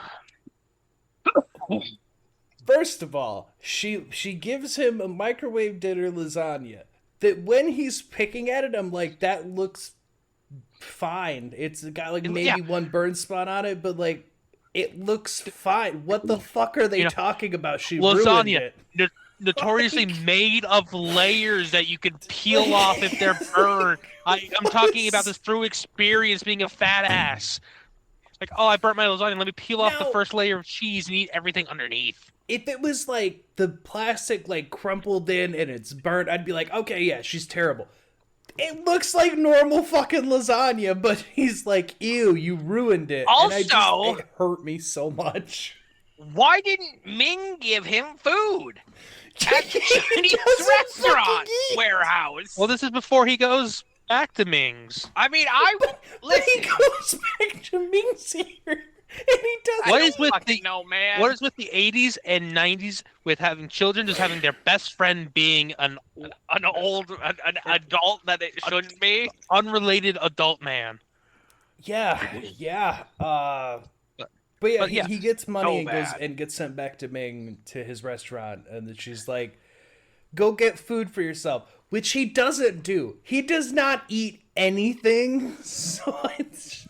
First of all, she gives him a microwave dinner lasagna that when he's picking at it, I'm like, that looks fine. It's got like maybe one burn spot on it, but like it looks fine. What the fuck are they talking about? She ruined it. Notoriously made of layers that you can peel off if they're burned. I'm talking about this through experience, being a fat ass. Like, I burnt my lasagna. Let me peel off the first layer of cheese and eat everything underneath. If it was like the plastic like crumpled in and it's burnt, I'd be like, okay, yeah, she's terrible. It looks like normal fucking lasagna, but he's like, ew, you ruined it. Also, it hurt me so much. Why didn't Ming give him food at the Chinese doesn't restaurant warehouse? Well, this is before he goes back to Ming's. I mean, But he goes back to Ming's here, and he doesn't. What is with man? What is with the 80s and 90s with having children just having their best friend being an adult that it shouldn't be? Unrelated adult man. Yeah. But yeah, he gets money and goes and gets sent back to Ming to his restaurant, and then she's like, "Go get food for yourself," which he doesn't do. He does not eat anything, so it's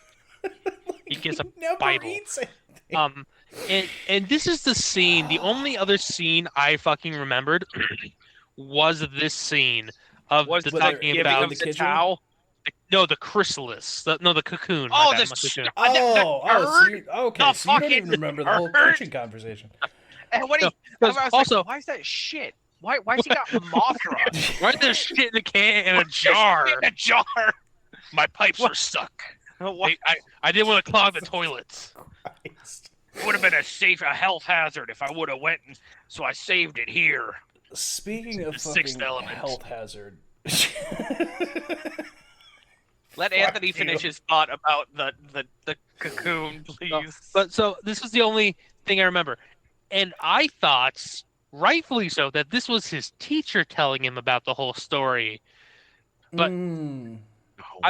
He gets a never Bible. eats anything. And this is the scene. The only other scene I fucking remembered was this scene of the talking about the towel. The chrysalis. The cocoon. Oh, My bad, the cocoon. So you don't even fucking remember the whole bird. kitchen conversation. And what I was also- like, why is that shit? Why's he got Mothra? Why is there shit in a can in a jar? In a jar. My pipes are stuck. I didn't want to clog the toilets. Christ. Would have been a health hazard if I would have went, so I saved it here. Speaking of The sixth fucking element. health hazard. Let Anthony finish his thought about the cocoon, please. So this was the only thing I remember, and I thought, rightfully so, that this was his teacher telling him about the whole story. But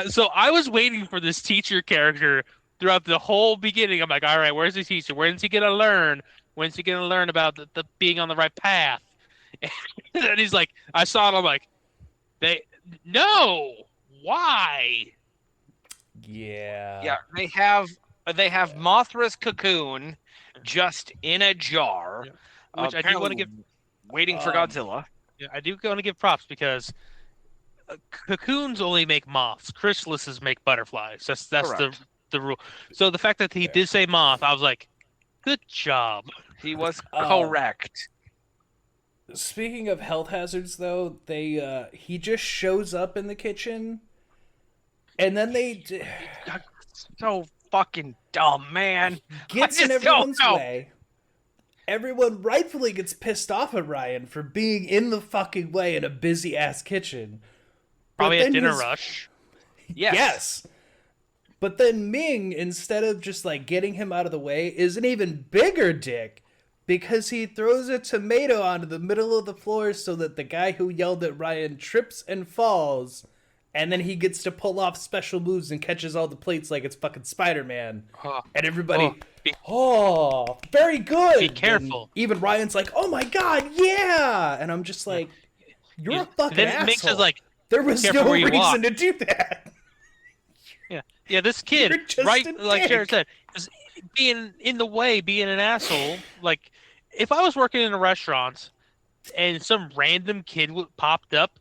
so I was waiting for this teacher character throughout the whole beginning. I'm like, all right, where's the teacher? When's he gonna learn? When's he gonna learn about the being on the right path? And he's like, I saw it. I'm like, why? Yeah. They have Mothra's cocoon just in a jar, Which I do want to give. waiting for Godzilla. Yeah, I do want to give props because cocoons only make moths. Chrysalises make butterflies. That's Correct. the rule. So the fact that he did say moth, I was like, good job. He was correct. Speaking of health hazards, though, he just shows up in the kitchen, and then So fucking dumb, man. gets I in just don't everyone's know. way. Everyone rightfully gets pissed off at Ryan for being in the fucking way in a busy ass kitchen. But Probably a then dinner his- rush. Yes. But then Ming, instead of just like getting him out of the way, is an even bigger dick because he throws a tomato onto the middle of the floor so that the guy who yelled at Ryan trips and falls, and then he gets to pull off special moves and catches all the plates like it's fucking Spider-Man. And everybody, very good. Be careful. And even Ryan's like, oh my god, yeah. And I'm just like, you're a fucking Then asshole. Ming says like, there was careful no where you reason walk. to do that. yeah, this kid, You're just right? a Like Jared dick. said, is being in the way, being an asshole. Like, if I was working in a restaurant and some random kid popped up,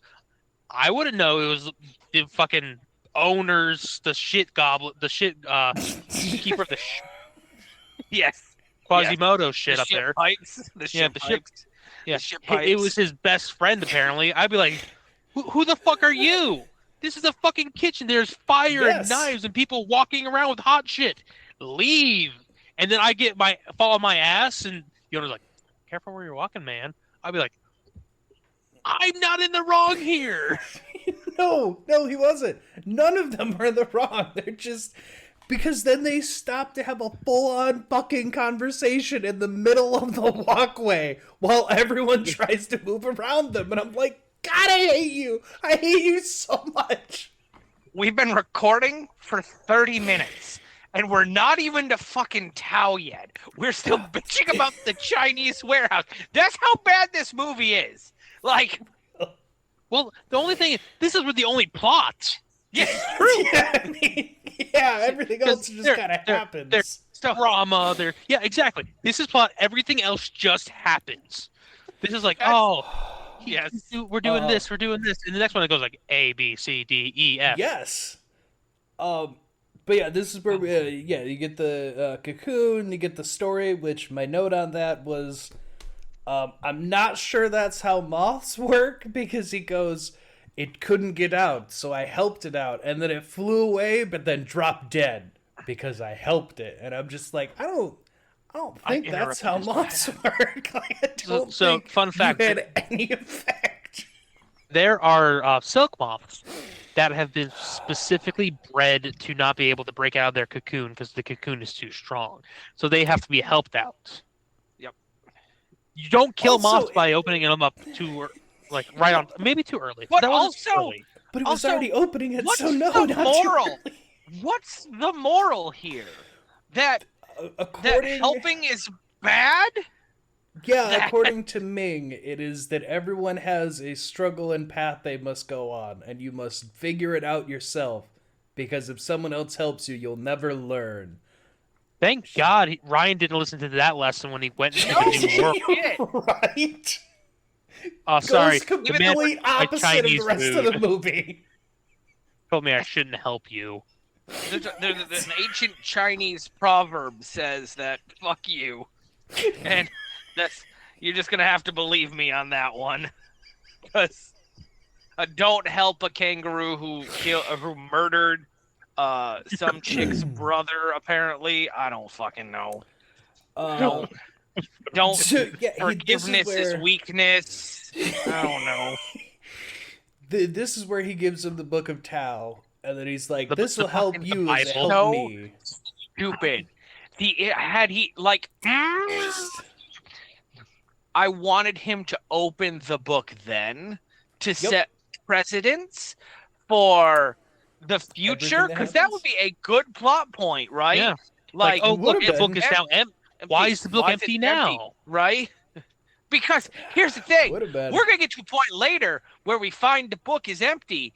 I wouldn't know it was the fucking owners, the shit goblet, the shit keeper of the Yes. Quasimodo shit The up shit there. pipes. The Yeah, shit the shit- pipes. Yeah, The shit it pipes. was his best friend apparently. I'd be like, who the fuck are you? This is a fucking kitchen. There's fire and Yes. knives and people walking around with hot shit. Leave. And then I fall on my ass, and the owner's like, careful where you're walking, man. I'd be like, I'm not in the wrong here. No, he wasn't. None of them are in the wrong. They're just because then they stop to have a full-on fucking conversation in the middle of the walkway while everyone tries to move around them, and I'm like, God, I hate you. I hate you so much. We've been recording for 30 minutes, and we're not even to fucking Tao yet. We're still bitching about the Chinese warehouse. That's how bad this movie is. Like, Well, the only thing, this is the only plot. yeah, it's true. Yeah, I mean, everything else just kind of happens. There's drama. Yeah, exactly. This is plot. Everything else just happens. This is like, yes, we're doing this, we're doing this, and the next one it goes like A, B, C, D, E, F. Yes. But yeah, this is where you get the cocoon, you get the story, which my note on that was, I'm not sure that's how moths work, because he goes, it couldn't get out, so I helped it out, and then it flew away, but then dropped dead because I helped it. And I'm just like, I don't think that's how moths work. Like, I don't think fun fact, you had any effect. There are silk moths that have been specifically bred to not be able to break out of their cocoon because the cocoon is too strong. So they have to be helped out. Yep. You don't kill Also, moths by opening them up too, like right on, maybe too early. But that also, early. But it was Also, already opening it, what's so no, the not moral? too early. What's the moral here? That According, helping is bad? yeah, according to Ming, it is that everyone has a struggle and path they must go on, and you must figure it out yourself, because if someone else helps you, you'll never learn. Thank God Ryan didn't listen to that lesson when he went into the new world. Right? Oh, sorry. Goes complete opposite of the rest of the movie. Told me I shouldn't help you. There's an ancient Chinese proverb says that "fuck you," and you're just gonna have to believe me on that one, because don't help a kangaroo who murdered some chick's brother. Apparently, I don't fucking know. Don't. Forgiveness is weakness. I don't know. This is where he gives him the Book of Tao, and then he's like, "This will help you as it So helped me." Stupid. I wanted him to open the book then to set precedents for the future, because that would be a good plot point, right? Yeah. Like, oh, look, the been. book is now empty. Why is the book empty now? Right? Because here's the thing. We're been. going to get to a point later where we find the book is empty.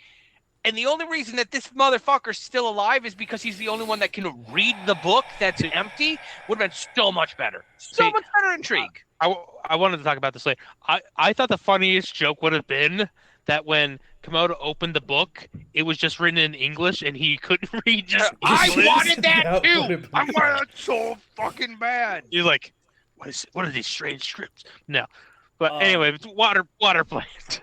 And the only reason that this motherfucker's still alive is because he's the only one that can read the book that's empty. Would have been so much better. So much better intrigue. I wanted to talk about this later. I thought the funniest joke would have been that when Komodo opened the book, it was just written in English and he couldn't read just I English. wanted that too. I wanted that it so fucking bad. You're like, what are these strange scripts? No. But anyway, it's water plant.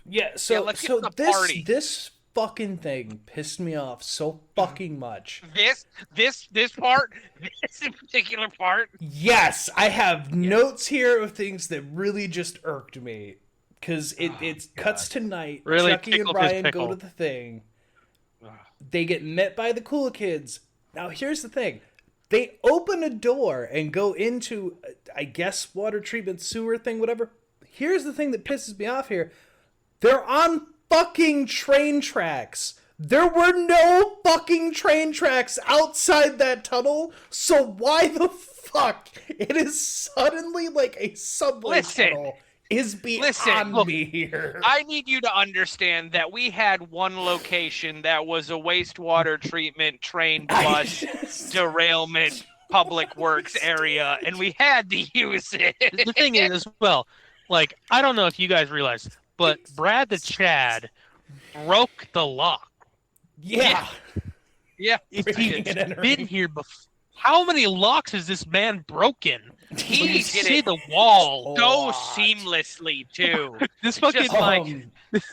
Yeah, let's get to the party. this fucking thing pissed me off so fucking much. This particular part. Yes, I have notes here of things that really just irked me. Because it cuts to night. Really Chucky and tickled his Ryan pickle. go to the thing. They get met by the cool kids. Now, here's the thing. They open a door and go into, I guess, water treatment sewer thing, whatever. Here's the thing that pisses me off here. They're on fucking train tracks. There were no fucking train tracks outside that tunnel, so why the fuck it is suddenly like a subway tunnel is beyond me here. I need you to understand that we had one location that was a wastewater treatment train bus derailment public works area, and we had to use it. The thing is, as well, like, I don't know if you guys realize, but Brad the Chad broke the lock. Yeah. If he's been here before, how many locks has this man broken? He did see it the wall so seamlessly too. This fucking Just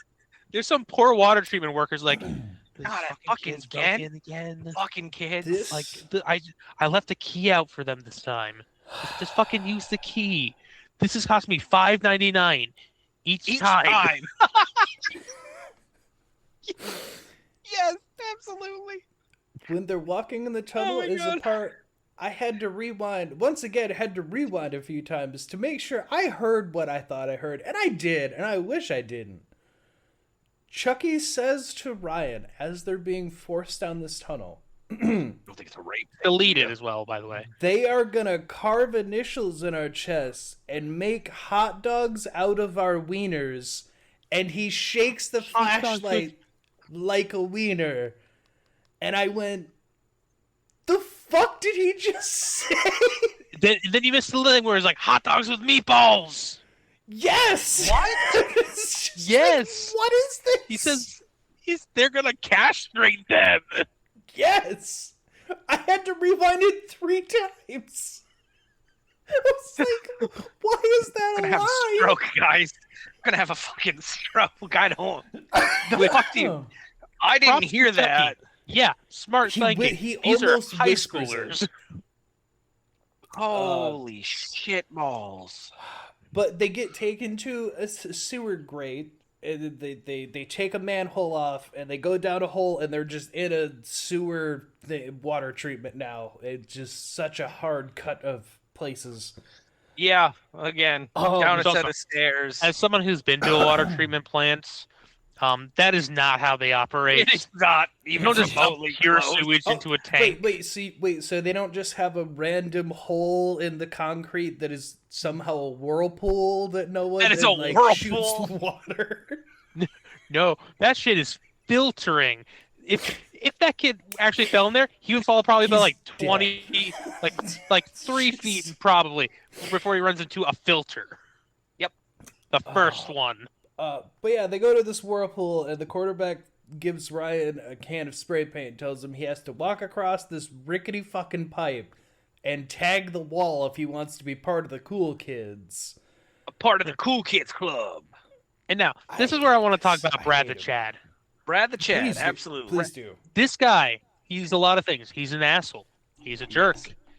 there's some poor water treatment workers like, God, fucking again. Fucking kids. I left the key out for them this time. Just fucking use the key. This has cost me $5.99 each time. Yes, absolutely. When they're walking in the tunnel is a part I had to rewind. Once again, I had to rewind a few times to make sure I heard what I thought I heard. And I did, and I wish I didn't. Chucky says to Ryan as they're being forced down this tunnel. I don't think it's a rape. Deleted as well, by the way. They are gonna carve initials in our chests and make hot dogs out of our wieners. And he shakes the flashlight like a wiener. And I went, the fuck did he just say? Then you missed the thing where it's like, hot dogs with meatballs. Yes! What? Yes! Like, what is this? He says they're gonna castrate them. Yes! I had to rewind it 3 times. I was like, why is that a I'm gonna have a lie? stroke, guys. gonna have a fucking stroke. I don't. The fuck do you? I didn't Props hear to Chucky. that. Yeah, smart thinking. he These are almost high whispers schoolers. it. Holy shit balls! But they get taken to a sewer grate, and they take a manhole off, and they go down a hole, and they're just in a sewer water treatment now. It's just such a hard cut of places. Yeah, again, down a set of stairs. As someone who's been to a water treatment plant, that is not how they operate. It is not You even don't just dump remotely pure close. sewage into a tank. Wait, so they don't just have a random hole in the concrete that is somehow a whirlpool that no one That is a shoots whirlpool. water? No, that shit is filtering. If that kid actually fell in there, he would fall probably about like 20, like 3 feet probably before he runs into a filter. Yep, the first one. But yeah, they go to this whirlpool, and the quarterback gives Ryan a can of spray paint, tells him he has to walk across this rickety fucking pipe and tag the wall if he wants to be part of the cool kids. A part of the cool kids club. And now, this is where I want to talk about Brad the Chad. Brad the Chad, Please do. absolutely. Please do. This guy, he's a lot of things. He's an asshole. He's a jerk.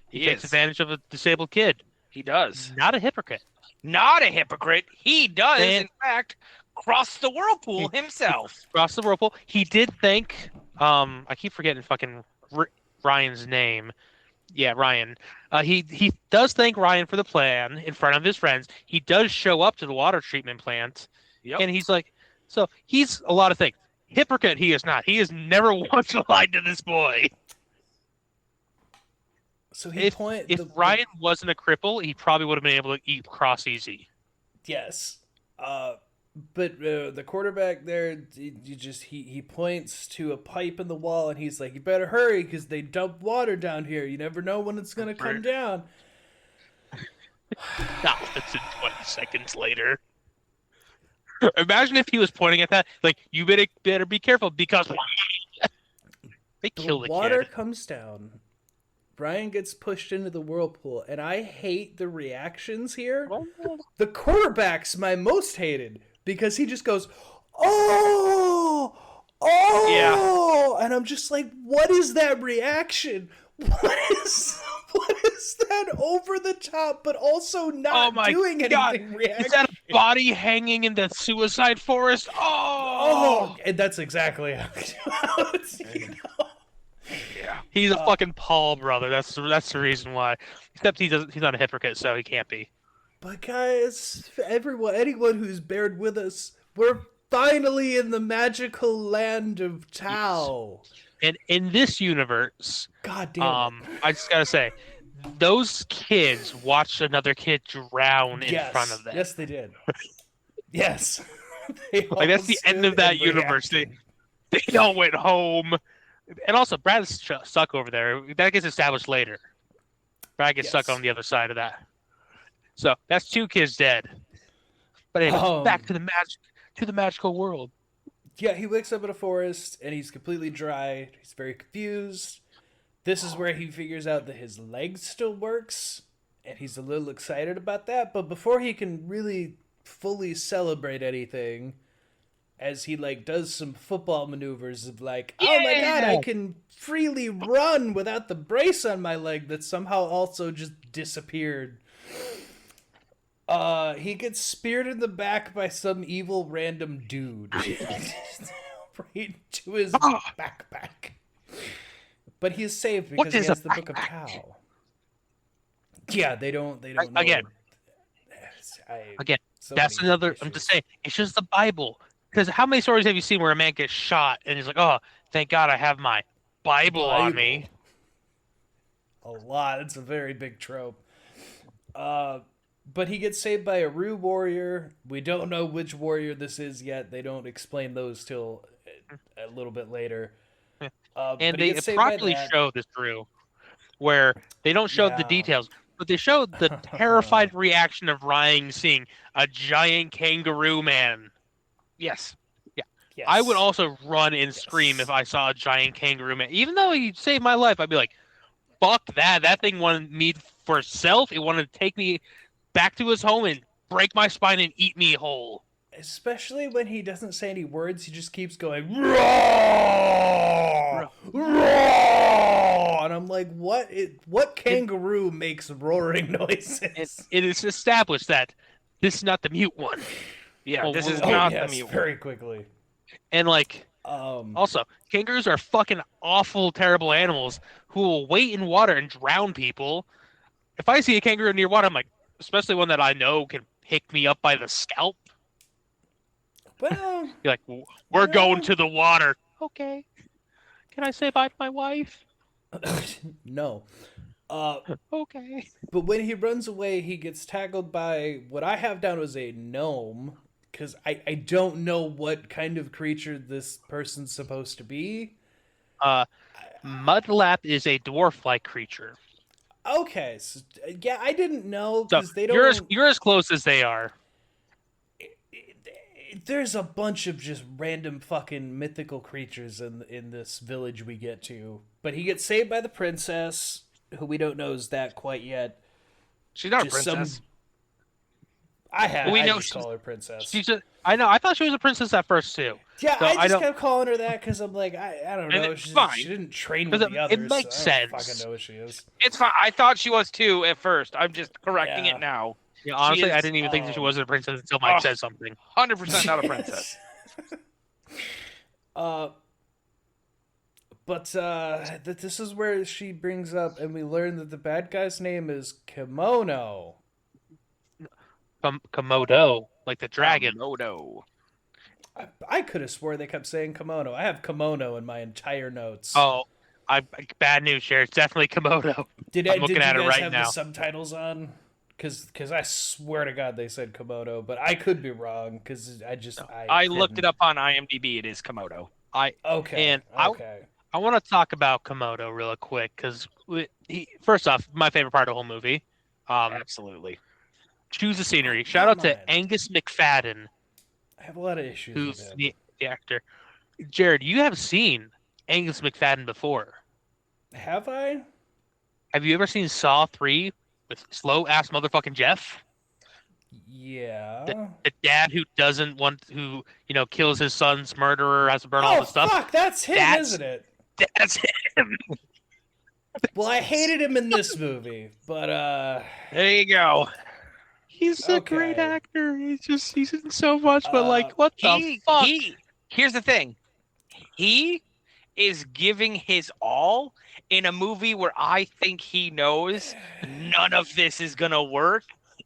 He takes is. advantage of a disabled kid. He does. Not a hypocrite. Not a hypocrite. He does, And- in fact, cross the whirlpool himself. Across the whirlpool. He did thank, I keep forgetting fucking Ryan's name. Yeah, Ryan. He does thank Ryan for the plan in front of his friends. He does show up to the water treatment plant. Yep. And he's like, so he's a lot of things. Hypocrite he is not. He has never once lied to this boy. So If Ryan wasn't a cripple, he probably would have been able to eat cross easy. Yes. But the quarterback there, he points to a pipe in the wall, and he's like, "You better hurry, because they dump water down here. You never know when it's gonna come down." It's in 20 seconds later. Imagine if he was pointing at that, like, you better be careful, because they kill the water kid. comes down. Brian gets pushed into the whirlpool, and I hate the reactions here. The quarterback's my most hated, because he just goes, "Oh, yeah," and I'm just like, "What is that reaction? What is that over the top, but also not doing anything?" Reaction? Is that a body hanging in the suicide forest? Oh, and that's exactly how it's, Yeah. He's a fucking Paul brother. That's the reason why. Except he's not a hypocrite, so he can't be. But guys, anyone who's bared with us, we're finally in the magical land of Tao. And in this universe, God damn I just gotta say, those kids watched another kid drown in front of them. Yes, they did. Yes. Like, that's the end of that universe. They all went home. And also, Brad's stuck over there. That gets established later. Brad gets stuck on the other side of that. So that's 2 kids dead. But anyway, back to the magical world. Yeah, he wakes up in a forest and he's completely dry. He's very confused. This is where he figures out that his leg still works, and he's a little excited about that. But before he can really fully celebrate anything, as he does some football maneuvers of like, "Oh my god, I can freely run without the brace on my leg that somehow also just disappeared." He gets speared in the back by some evil random dude. Right to his backpack. But he is saved because he has the Book of Tao. Yeah, they don't know. Again, so that's many another. issues. I'm just saying, it's just the Bible. Because how many stories have you seen where a man gets shot and he's like, "Oh, thank God I have my Bible on me." A lot. It's a very big trope. But he gets saved by a Roo warrior. We don't know which warrior this is yet. They don't explain those till a little bit later. And they properly show this Roo, where they don't show the details, but they show the terrified reaction of Ryan seeing a giant kangaroo man. Yes. Yeah. Yes. I would also run and scream if I saw a giant kangaroo man. Even though he saved my life, I'd be like, "Fuck that. That thing wanted me for itself. It wanted to take me back to his home and break my spine and eat me whole." Especially when he doesn't say any words, he just keeps going, roar, roar, and I'm like, what kangaroo makes roaring noises? It is established that this is not the mute one. Yeah, this is not the mute one. Very quickly. And also, kangaroos are fucking awful, terrible animals who will wait in water and drown people. If I see a kangaroo near water, I'm like, especially one that I know can pick me up by the scalp. Well, you're like, we're going to the water. Okay. Can I say bye to my wife? No. Okay. But when he runs away, he gets tackled by what I have down as a gnome, because I don't know what kind of creature this person's supposed to be. Mudlap is a dwarf-like creature. Okay, so, yeah, I didn't know, because they don't... You're as close as they are. There's a bunch of just random fucking mythical creatures in this village we get to. But he gets saved by the princess, who we don't know is that quite yet. She's not a princess. I just call her princess. I know. I thought she was a princess at first, too. Yeah, so I just kept calling her that because I'm like, I don't know. She didn't train with the others. It makes sense. I don't fucking know what she is. It's fine. I thought she was too at first. I'm just correcting it now. Yeah, honestly, I didn't even think that she wasn't a princess until Mike said something. 100% not a princess. But this is where she brings up, and we learn that the bad guy's name is Kimono. Komodo, like the dragon. Komodo. I could have swore they kept saying kimono. I have kimono in my entire notes. Oh, bad news, Jared. It's definitely Komodo. I'm looking at it right now. Did you guys have the subtitles on? Because I swear to God they said Komodo, but I could be wrong because I looked it up on IMDb. It is Komodo. I want to talk about Komodo real quick because first off, my favorite part of the whole movie. Absolutely. Choose the scenery. Shout out to Angus McFadden. I have a lot of issues who's with him. the actor. Jared, you have seen Angus McFadden before. Have I? Have you ever seen Saw 3 with slow ass motherfucking Jeff? Yeah. The dad who kills his son's murderer, has to burn all the stuff. Fuck, that's him, isn't it? That's him. Well, I hated him in this movie, but there you go. He's a great actor. He's in so much, but what the fuck? Here's the thing. He is giving his all in a movie where I think he knows none of this is gonna work,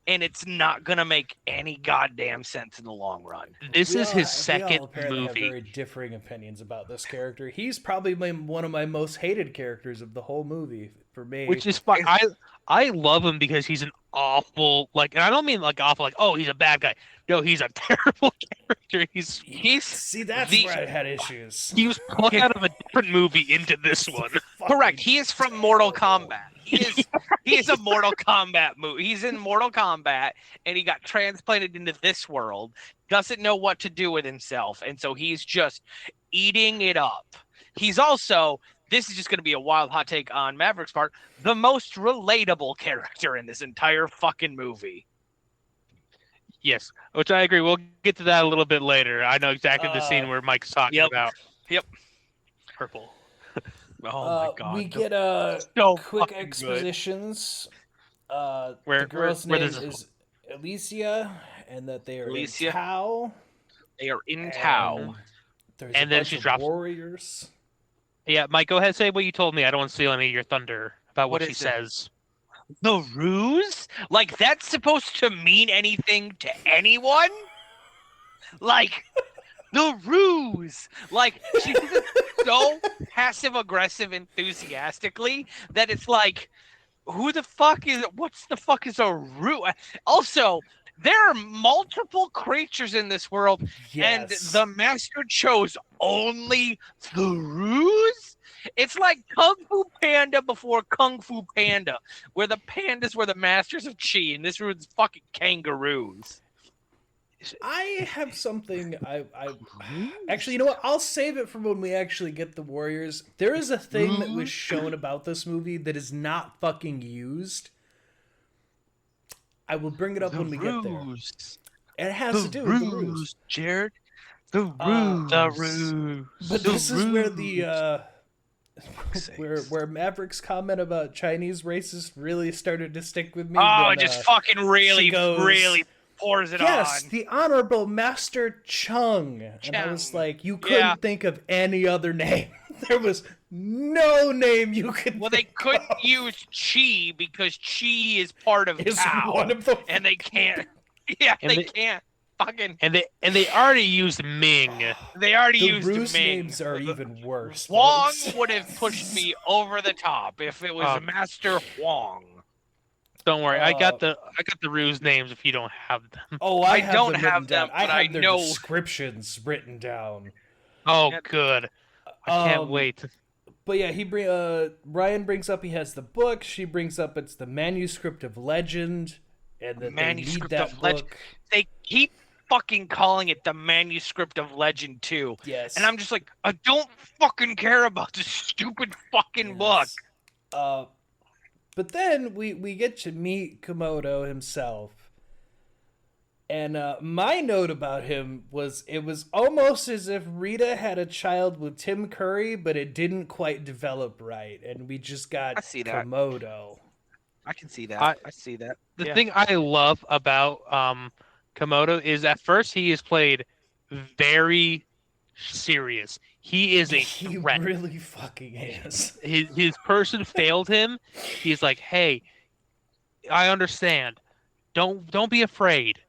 and it's not gonna make any goddamn sense in the long run. This is his second we apparently movie. Have very differing opinions about this character. He's probably one of my most hated characters of the whole movie for me. Which is fine. I love him because he's an awful, and I don't mean awful, oh, he's a bad guy. No, he's a terrible character. See, that's where I had issues. He was plucked out of a different movie into this one. Correct. He is from Mortal Kombat. He is a Mortal Kombat movie. He's in Mortal Kombat, and he got transplanted into this world. Doesn't know what to do with himself, and so he's just eating it up. He's also, this is just going to be a wild hot take on Maverick's part, the most relatable character in this entire fucking movie. Yes, which I agree. We'll get to that a little bit later. I know exactly the scene where Mike's talking about. Yep. Purple. Oh my god. We get quick expositions. The girl's name is Alicia, and that they are in Tao. They are in Tao. And then she drops warriors. Yeah, Mike, go ahead and say what you told me. I don't want to steal any of your thunder about what she says. The Rooz? That's supposed to mean anything to anyone? The Rooz! She says it so passive-aggressive enthusiastically that it's what the fuck is a Rooz? Also, there are multiple creatures in this world, and the master chose only the Rooz? It's like Kung Fu Panda before Kung Fu Panda, where the pandas were the masters of Chi, and this was fucking kangaroos. I have something I actually, you know what? I'll save it for when we actually get the warriors. There is a thing that was shown about this movie that is not fucking used. I will bring it up when we get there. And it has to do with the Rooz. Jared. The Rooz. The Rooz. But this is where the where Maverick's comment about Chinese racist really started to stick with me. Oh, when, it just fucking really pours it on. Yes, the Honorable Master Chung. And I was like, you couldn't think of any other name. There was no name you could they couldn't use Chi because Chi is part of Tao. One of the and they can't. Yeah, and they can't. Fucking. And they already used Ming. They already used Rooz Ming. names are even worse. Huang folks. would have pushed me over the top if it was Master Huang. Don't worry, I got the Rooz names if you don't have them. Oh, I don't have them, I but have I their know descriptions written down. Oh, good. I can't wait. But yeah, Ryan brings up he has the book. She brings up it's the manuscript of legend, and that manuscript they need that of book. legend. They keep fucking calling it the manuscript of legend too. Yes, and I'm just like, I don't fucking care about this stupid fucking book. But then we get to meet Komodo himself. And my note about him was it was almost as if Rita had a child with Tim Curry, but it didn't quite develop right. And we just got Komodo. I can see that. I see that. The thing I love about Komodo is at first he is played very serious. He is a threat. He really fucking is. His person failed him. He's like, hey, I understand. Don't be afraid.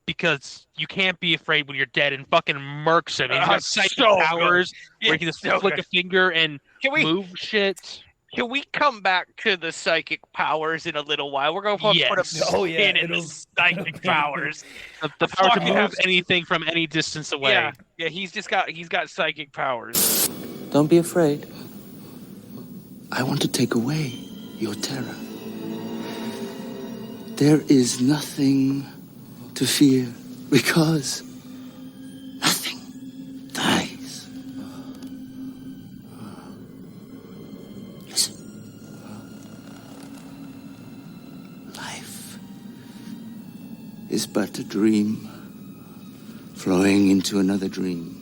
Because you can't be afraid when you're dead, and fucking murks him. He's got psychic powers where he can just flick a finger and move shit. Can we come back to the psychic powers in a little while? We're going to put a pin in the psychic powers. The power to move anything from any distance away. Yeah, he's got psychic powers. Don't be afraid. I want to take away your terror. There is nothing to fear, because nothing dies. Listen. Life is but a dream flowing into another dream.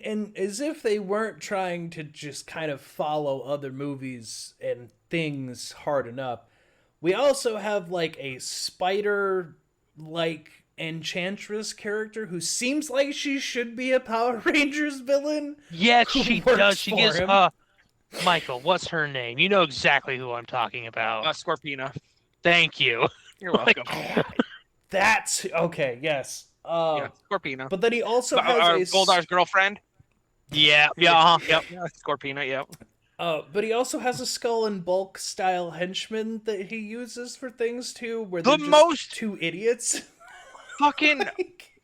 And as if they weren't trying to just kind of follow other movies and things hard enough, we also have like a spider-like enchantress character who seems like she should be a Power Rangers villain. Yes, she does. She gives Michael, what's her name? You know exactly who I'm talking about. Scorpina. Thank you. You're welcome. That's okay. Yes. Scorpina. But then he also has Goldar's girlfriend. Yep. Scorpina. Yep. But he also has a Skull and Bulk style henchman that he uses for things too, where the they're most two idiots. Fucking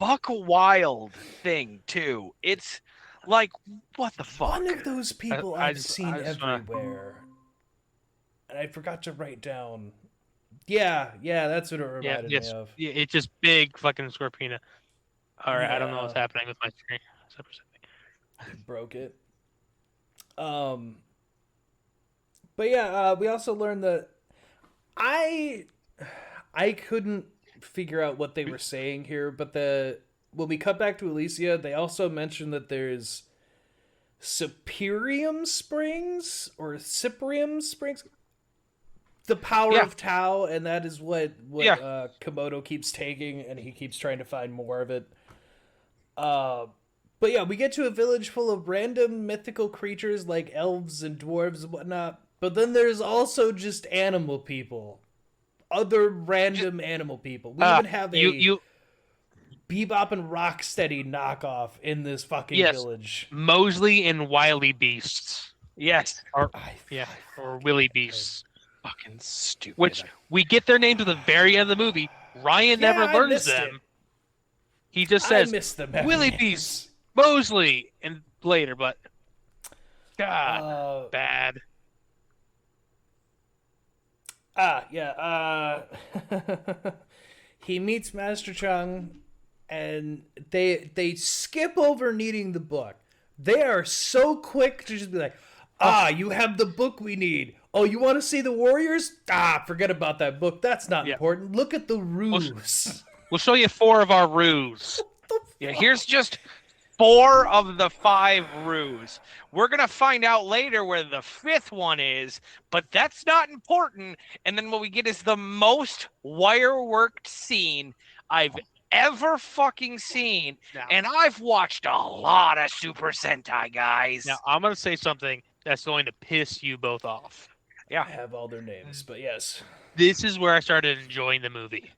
buck wild thing too. It's like, what the fuck? One of those people I've seen everywhere, and I forgot to write down. Yeah, that's what it reminded me of. Yeah, it's just big fucking Scorpina. All right, I don't know what's happening with my screen. Broke it. But yeah, we also learned that I couldn't figure out what they were saying here, but when we cut back to Alicia, they also mentioned that there's Cyprium Springs or Cyprium Springs. The power of Tao, and that is what Komodo keeps taking, and he keeps trying to find more of it. But yeah, we get to a village full of random mythical creatures like elves and dwarves and whatnot, but then there's also just animal people. Other random animal people. We even have a Bebop and Rocksteady knockoff in this fucking village. Mosley and Wily Beasts. Yes. Or Willy Beasts. Fucking stupid. Which we get their names at the very end of the movie. Ryan never learns them. He just says Willy Beasts, Mosley, and later, but God, bad. He meets Master Chung, and they skip over needing the book. They are so quick to just be like, you have the book we need. Oh, you want to see the Warriors? Forget about that book. That's not important. Look at the Rooz. We'll show you 4 of our Rooz. Yeah, here's just 4 of the 5 Rooz. We're going to find out later where the 5th one is, but that's not important. And then what we get is the most wire-worked scene I've ever fucking seen. Now, and I've watched a lot of Super Sentai, guys. Now, I'm going to say something that's going to piss you both off. Yeah. I have all their names, but yes. This is where I started enjoying the movie.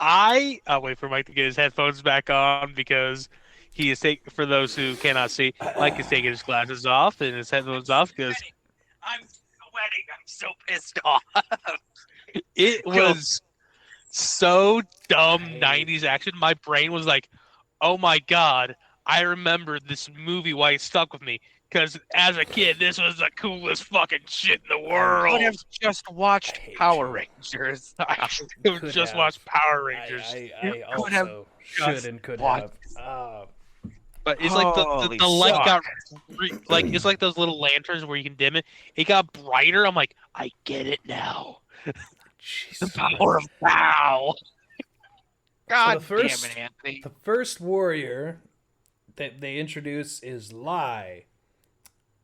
I'll wait for Mike to get his headphones back on because he is taking, for those who cannot see, Mike is taking his glasses off and his headphones off because I'm sweating. I'm so pissed off. It was so dumb 90s action. My brain was like, oh my God, I remember this movie, why it stuck with me. Because as a kid, this was the coolest fucking shit in the world. I would have just watched Power Rangers. I should have just watched Power Rangers. I also should and could have. But it's like the light got like it's like those little lanterns where you can dim it. It got brighter. I'm like, I get it now. Jesus the power of Pow. God so damn it, Anthony. The first warrior that they introduce is Lai.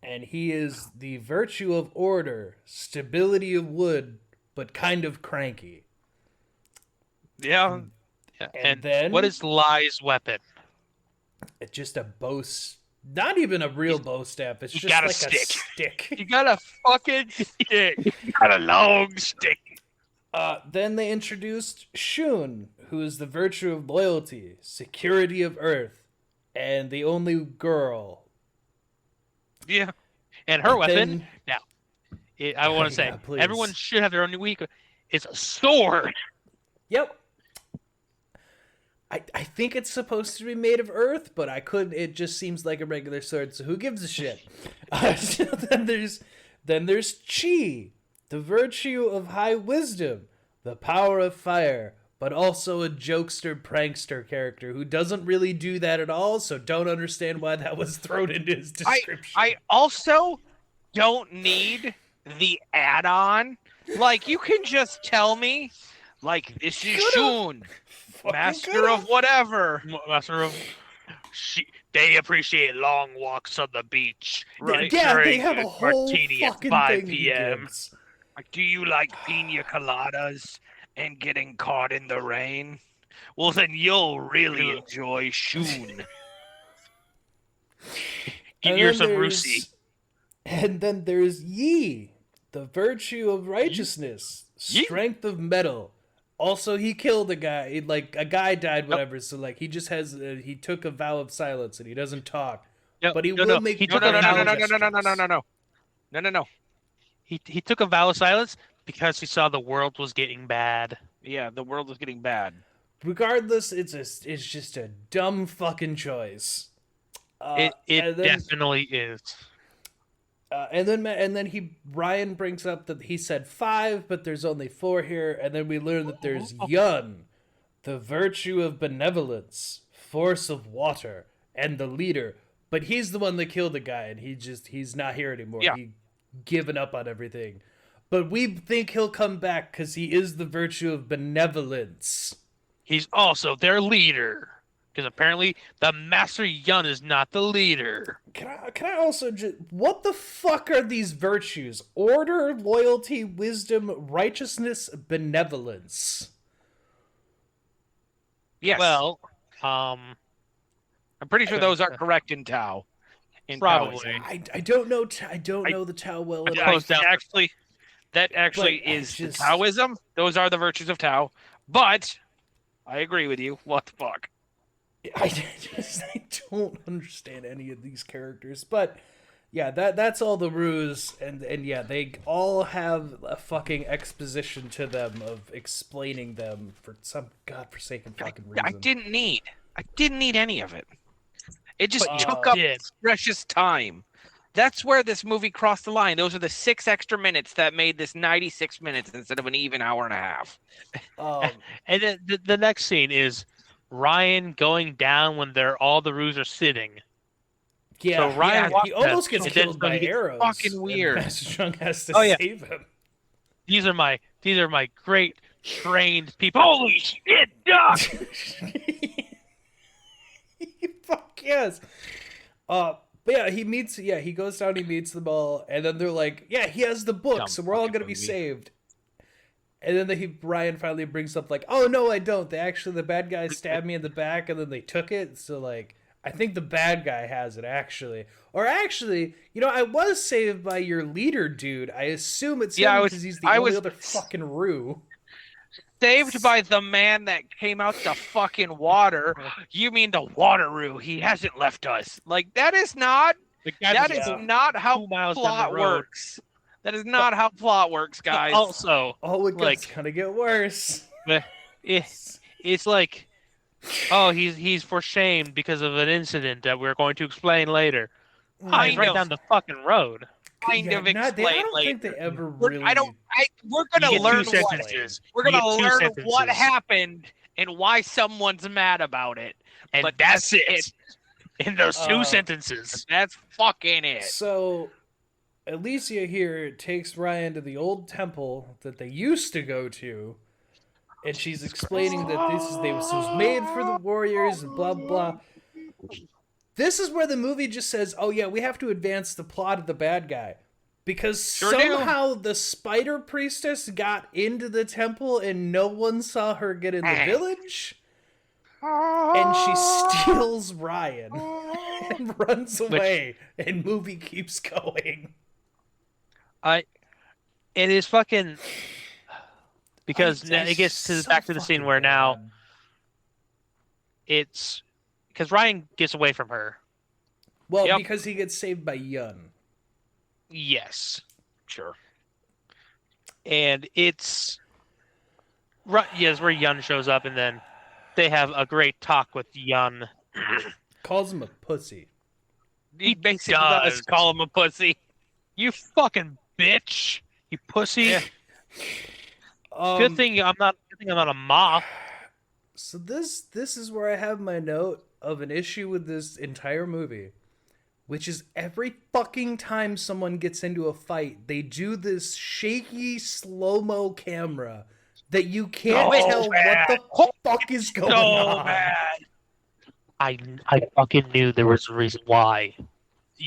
And he is the virtue of order, stability of wood, but kind of cranky. Yeah. And then what is Lai's weapon? It's just a bow. Not even a real bow staff. It's just like a stick. You got a fucking stick. You got a long stick. Then they introduced Shun, who is the virtue of loyalty, security of earth, and the only girl. Yeah, and her weapon. Now, I want to say everyone should have their own weak. It's a sword. Yep. I think it's supposed to be made of earth, but it just seems like a regular sword, so who gives a shit? Then there's Chi, the virtue of high wisdom, the power of fire, but also a jokester prankster character who doesn't really do that at all, so don't understand why that was thrown into his description. I also don't need the add-on. Like, you can just tell me, like, this is Shun, master of whatever. Master of... They appreciate long walks on the beach. Right? Yeah, they have a whole martini at fucking 5 thing p.m. Like, do you like pina coladas and getting caught in the rain? Well, then you'll really enjoy Shun. Here's some Rusi. And then there's Yi, the virtue of righteousness, strength of metal. Also, he killed a guy. Like, a guy died, whatever. So, like, he just has... he took a vow of silence, and he doesn't talk. But he will make... No. He took a vow of silence because he saw the world was getting bad. Yeah, the world was getting bad. Regardless, it's just a dumb fucking choice. It definitely is. And then Ryan brings up that he said 5, but there's only 4 here, and then we learn that there's Yun, the virtue of benevolence, force of water, and the leader. But he's the one that killed the guy, and he's not here anymore. Yeah. He given up on everything. But we think he'll come back because he is the virtue of benevolence. He's also their leader. Because apparently the Master Yun is not the leader. Can I also just... What the fuck are these virtues? Order, loyalty, wisdom, righteousness, benevolence. Yes. Well, I'm pretty sure those are correct in Tao. Probably. I don't know. I don't know the Tao well enough. That actually is the Taoism. Those are the virtues of Tao. But I agree with you. What the fuck? I don't understand any of these characters, but yeah, that's all the Rooz, and yeah, they all have a fucking exposition to them of explaining them for some godforsaken fucking reason. I didn't need any of it. It just took up precious time. That's where this movie crossed the line. Those are the 6 extra minutes that made this 96 minutes instead of an even hour and a half. And then the next scene is Ryan going down when all the Rooz are sitting. Yeah, so Ryan he almost gets killed by arrows. Fucking weird. Master Chung has to save him. These are my great trained people. Holy shit, Doc! Fuck yes. But yeah, he goes down, he meets them all, and then they're like, yeah, he has the book, so we're all gonna be saved. And then Ryan finally brings up like, oh no, I don't. The bad guy stabbed me in the back, and then they took it. So like, I think the bad guy has it actually. Or actually, I was saved by your leader, dude. I assume it's him because he's the only other fucking Roo. Saved by the man that came out the fucking water. You mean the water Roo? He hasn't left us. Like that is not how plot works. That is not how plot works, guys. Also, it gets gonna get worse. It's like, oh, he's for shame because of an incident that we're going to explain later. He's right down the fucking road. I don't think they ever really. We're gonna learn what happened and why someone's mad about it. And but that's it. In those 2 sentences. That's fucking it. So Alicia here takes Ryan to the old temple that they used to go to, and she's explaining that this was made for the warriors and blah blah. This is where the movie just says, "Oh yeah, we have to advance the plot of the bad guy," because somehow the spider priestess got into the temple and no one saw her get in the village, and she steals Ryan and runs away, and movie keeps going. It is fucking because it gets back to the scene where now it's because Ryan gets away from her. Well, because he gets saved by Yun. Yes, sure. And it's where Yun shows up, and then they have a great talk with Yun. Calls him a pussy. He basically does call him a pussy. You fucking bitch, you pussy. Yeah. Good thing I'm not a moth. So this is where I have my note of an issue with this entire movie, which is every fucking time someone gets into a fight, they do this shaky slow-mo camera that you can't tell what the fuck is going on. Bad. I fucking knew there was a reason why.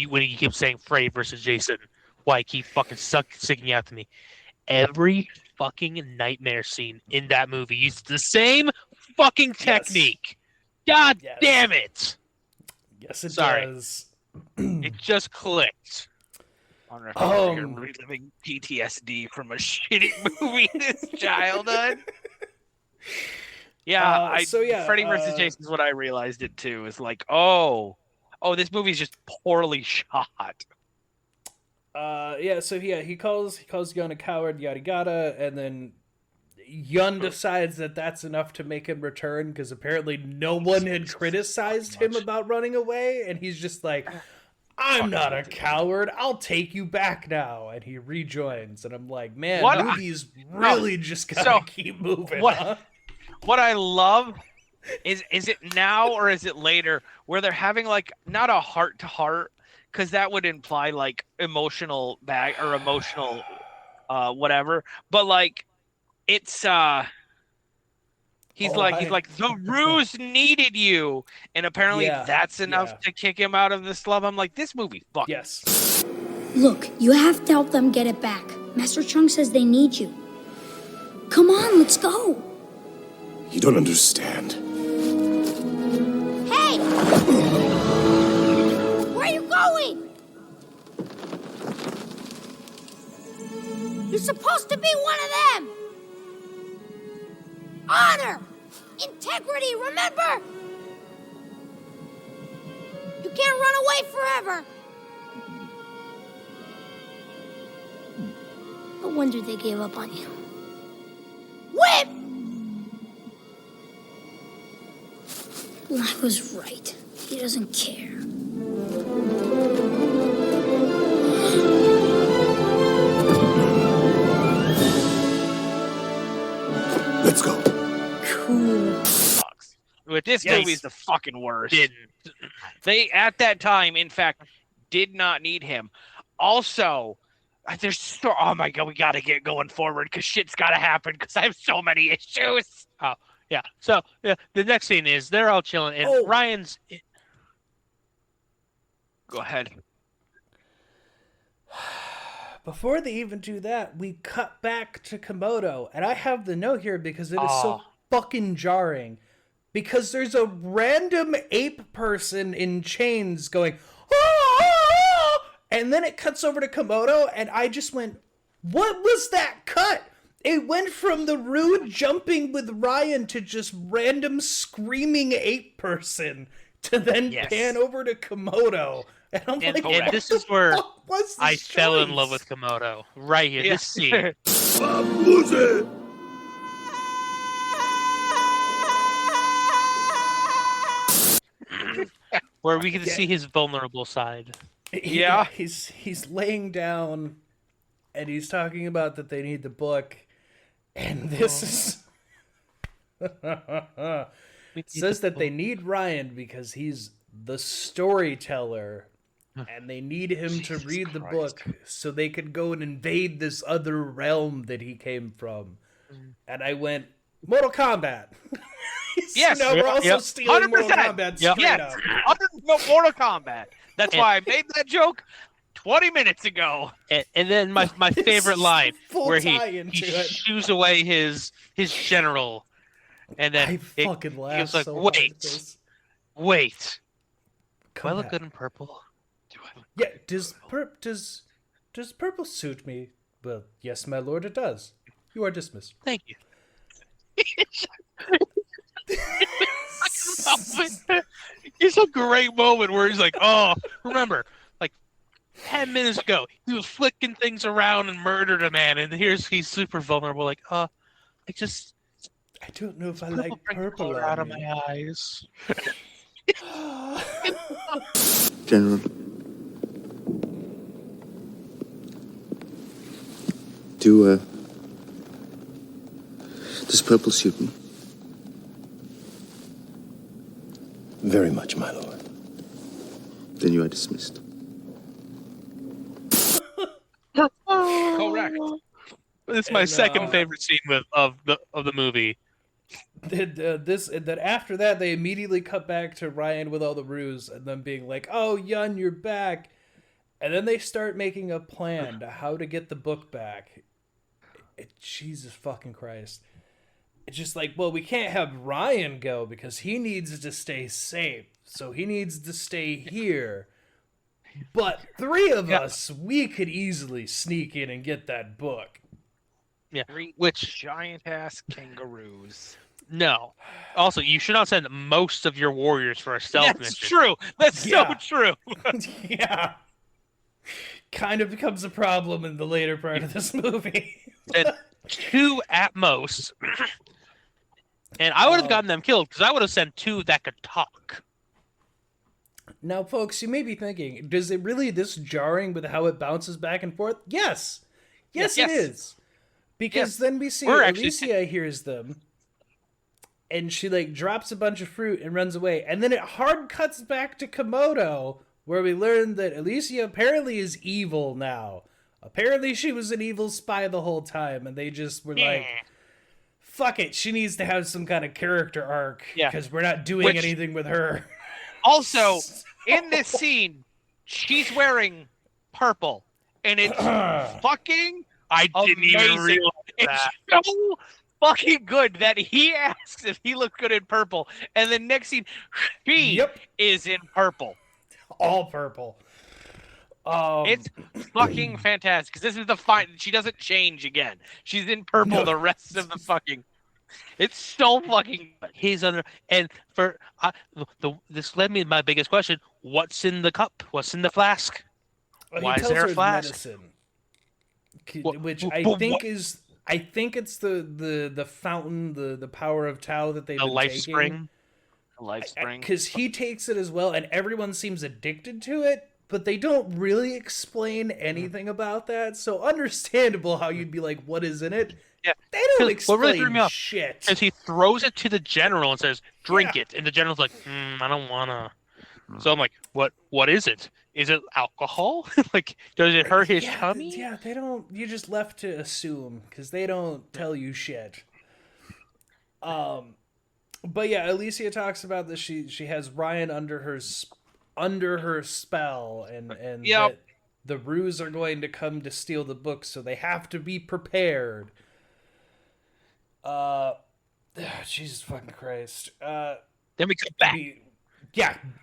When you keep saying Frey versus Jason, why he keep fucking sticking out to me. Every fucking nightmare scene in that movie used the same fucking technique. God damn it! Yes, it does. It just clicked. You're reliving PTSD from a shitty movie in his childhood. Freddy vs. Jason is what I realized it too. Is like, oh, this movie's just poorly shot. He calls Yun a coward, yada yada, and then Yun decides that that's enough to make him return because apparently no one had criticized him about running away, and he's just like, I'm not a coward, I'll take you back now, and he rejoins, and I'm like, man, movies really just gotta keep moving. What I love is it now or is it later where they're having like not a heart to heart, because that would imply like emotional whatever, but like it's he's like the Rooz needed you, and apparently that's enough to kick him out of the slum. I'm like, this movie fucks. Yes. Look, you have to help them get it back. Master Chung says they need you. Come on, let's go. You don't understand. Hey! Where are you going? You're supposed to be one of them. Honor! Integrity, remember? You can't run away forever. No wonder they gave up on you. Whip! I was right. He doesn't care. Let's go. Cool. This movie's the fucking worst. They, at that time, in fact, did not need him. Also, oh my God, we got to get going forward because shit's got to happen because I have so many issues. Oh, yeah. So, the next scene is they're all chilling, and Ryan's... Go ahead. Before they even do that, we cut back to Komodo, and I have the note here because it is so fucking jarring. Because there's a random ape person in chains going, and then it cuts over to Komodo, and I just went, what was that cut? It went from the rude jumping with Ryan to just random screaming ape person to then pan over to Komodo. And I'm like, and this is where I fell in love with Komodo. Right here, this scene. Where we can see his vulnerable side. Yeah. He's laying down and he's talking about that they need the book. And this is it says that they need Ryan because he's the storyteller. And they need him to read the book so they could go and invade this other realm that he came from. And I went, Mortal Kombat. Yes. No, we're also stealing 100%. Mortal Kombat straight up. Mortal Kombat. That's why I made that joke 20 minutes ago. And then my favorite line where he shoos away his general. And then I fucking laughed. He was like, so wait. Do I look good in purple? Yeah, does purple suit me? Well, yes, my lord, it does. You are dismissed. Thank you. It's a great moment where he's like, oh, remember, like 10 minutes ago, he was flicking things around and murdered a man, and he's super vulnerable, like, I don't know if I like purple out of my eyes. General. Does purple suit me? Very much, my lord. Then you are dismissed. Correct. This is my second favorite scene of the movie. That after that they immediately cut back to Ryan with all the ruse and them being like, "Oh, Yun, you're back," and then they start making a plan to how to get the book back. Jesus fucking Christ! It's just like, well, we can't have Ryan go because he needs to stay safe, so he needs to stay here. But three of us, we could easily sneak in and get that book. Yeah, which giant ass kangaroos. No. Also, you should not send most of your warriors for a stealth mission. That's true. That's so true. Yeah. Kind of becomes a problem in the later part of this movie. And 2 at most. And I would have gotten them killed because I would have sent 2 that could talk. Now, folks, you may be thinking, is it really this jarring with how it bounces back and forth? Yes. Yes, it is. Because then we see Alicia hears them, and she drops a bunch of fruit and runs away. And then it hard cuts back to Komodo, where we learn that Alicia apparently is evil now. Apparently she was an evil spy the whole time, and they just were like, fuck it, she needs to have some kind of character arc, because we're not doing anything with her. Also, in this scene, she's wearing purple, and it's fucking I didn't even realize that. It's so fucking good that he asks if he looks good in purple, and the next scene, she is in purple. All purple. It's fucking fantastic, because this is the she doesn't change again. She's in purple the rest of the fucking... It's so fucking... He's under... And for... this led me to my biggest question. What's in the cup? What's in the flask? Well, why is there a flask? Medicine. Which I think is... I think it's the fountain, the power of Tao that they've been life taking. Spring. The life spring. Because he takes it as well, and everyone seems addicted to it, but they don't really explain anything about that. So understandable how you'd be like, what is in it? Yeah, They don't what really threw explain me off shit. is he throws it to the general and says, "Drink it," and the general's like, "I don't wanna." So I'm like, "What is it? Is it alcohol? Like, does it hurt his tummy?" Yeah, they don't. You're just left to assume because they don't tell you shit. But yeah, Alicia talks about that she has Ryan under her spell, and that the Rooz are going to come to steal the book, so they have to be prepared. Jesus fucking Christ. Then we come back.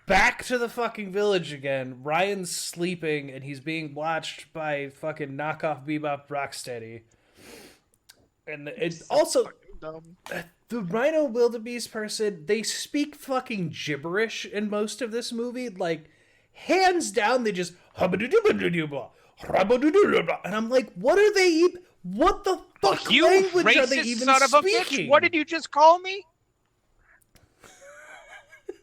Back to the fucking village again. Ryan's sleeping, and he's being watched by fucking knockoff Bebop Rocksteady. And it also... The Rhino Wildebeest person, they speak fucking gibberish in most of this movie. Like, hands down, they just... And I'm like, what are they even... What the fuck language are they even son speaking? Of a bitch, what did you just call me?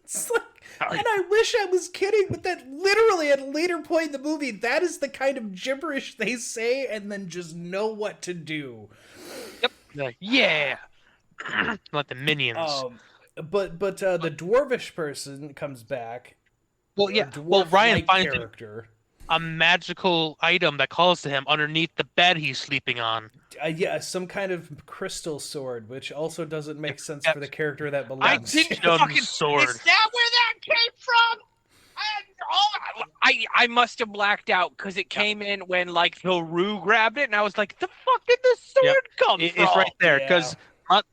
It's like... And I wish I was kidding, but that literally at a later point in the movie, that is the kind of gibberish they say and then just know what to do. Yep. Like, yeah. Like the minions. But the dwarvish person comes back. Well, yeah. Well, Ryan finds a magical item that calls to him underneath the bed he's sleeping on. Yeah, some kind of crystal sword, which also doesn't make sense for the character that belongs. I didn't fucking sword. Is that where that came from? I must have blacked out because it came in when like the Roo grabbed it, and I was like, "The fuck did the sword come from?" It's right there because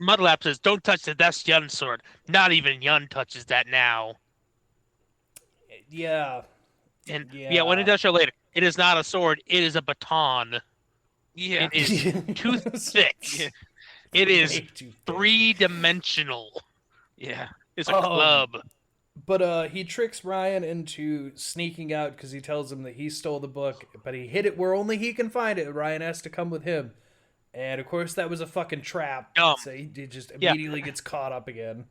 Mudlap says, "Don't touch it. That's Yun's sword." Not even Yun touches that now. Yeah. And when it does show later, it is not a sword. It is a baton. Yeah, it is too thick. It is 3-dimensional. Yeah, it's a club. But he tricks Ryan into sneaking out because he tells him that he stole the book, but he hid it where only he can find it. Ryan has to come with him, and of course that was a fucking trap. So he just immediately gets caught up again.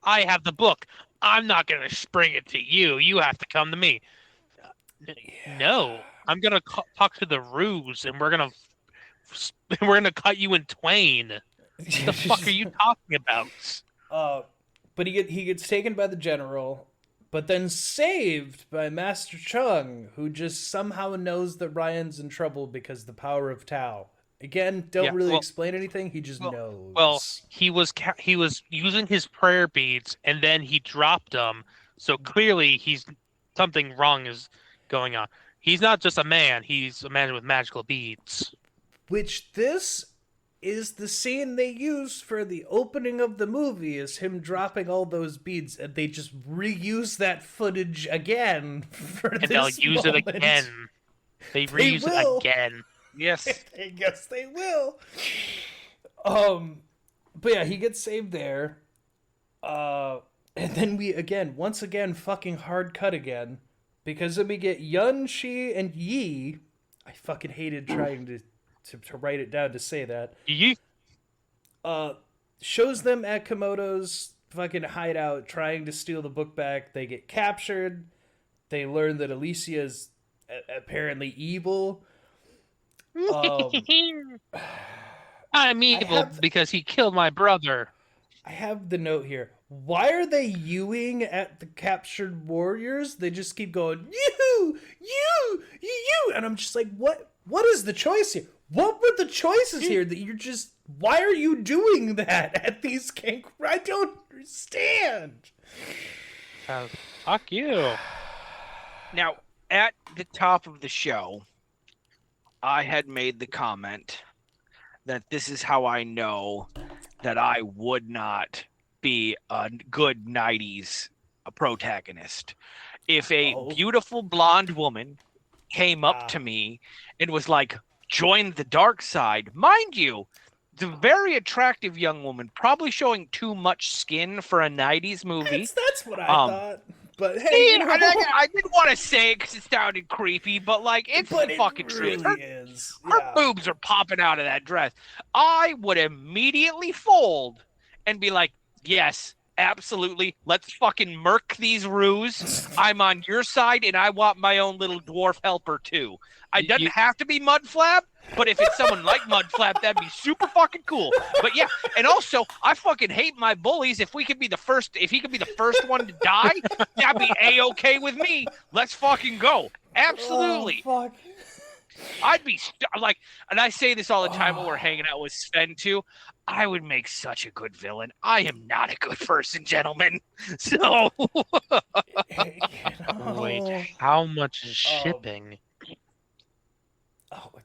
I have the book. I'm not gonna spring it to you. You have to come to me. No, I'm gonna talk to the Rooz, and we're gonna cut you in twain. What the fuck are you talking about? But he gets taken by the general, but then saved by Master Chung, who just somehow knows that Ryan's in trouble because the power of Tao. Again, don't really explain anything. He just knows. Well, he was using his prayer beads, and then he dropped them. So clearly, something wrong is going on. He's not just a man; he's a man with magical beads. Which this is the scene they use for the opening of the movie, is him dropping all those beads, and they just reuse that footage again for this they'll use it again. They reuse it again. Yes. I guess they will. But yeah, he gets saved there. And then once again, fucking hard cut again. Because then we get Yun, Shi, and Yi. I fucking hated trying to write it down to say that. Yi. Shows them at Komodo's fucking hideout trying to steal the book back. They get captured. They learn that Alicia is apparently evil. I'm evil because he killed my brother. I have the note here. Why are they yewing at the captured warriors? They just keep going, you, and I'm just like, what is the choice here? What were the choices here that you're just, why are you doing that at these I don't understand. Fuck you. Now, at the top of the show, I had made the comment that this is how I know that I would not be a good 90s protagonist. If a beautiful blonde woman came up to me and was like, join the dark side, mind you, the very attractive young woman, probably showing too much skin for a 90s movie. That's what I thought. But hey, I didn't want to say it because it sounded creepy, but like it's fucking really true. Is. Her boobs are popping out of that dress. I would immediately fold and be like, yes, absolutely. Let's fucking murk these Rooz. I'm on your side, and I want my own little dwarf helper too. I doesn't have to be Mudflap, But if it's someone like Mudflap, that'd be super fucking cool. But yeah, and also I fucking hate my bullies. If he could be the first one to die, that'd be A-okay with me. Let's fucking go. Absolutely. Oh, fuck. I'd be like, and I say this all the time when we're hanging out with Sven too. I would make such a good villain. I am not a good person, gentlemen. So wait, how much is shipping?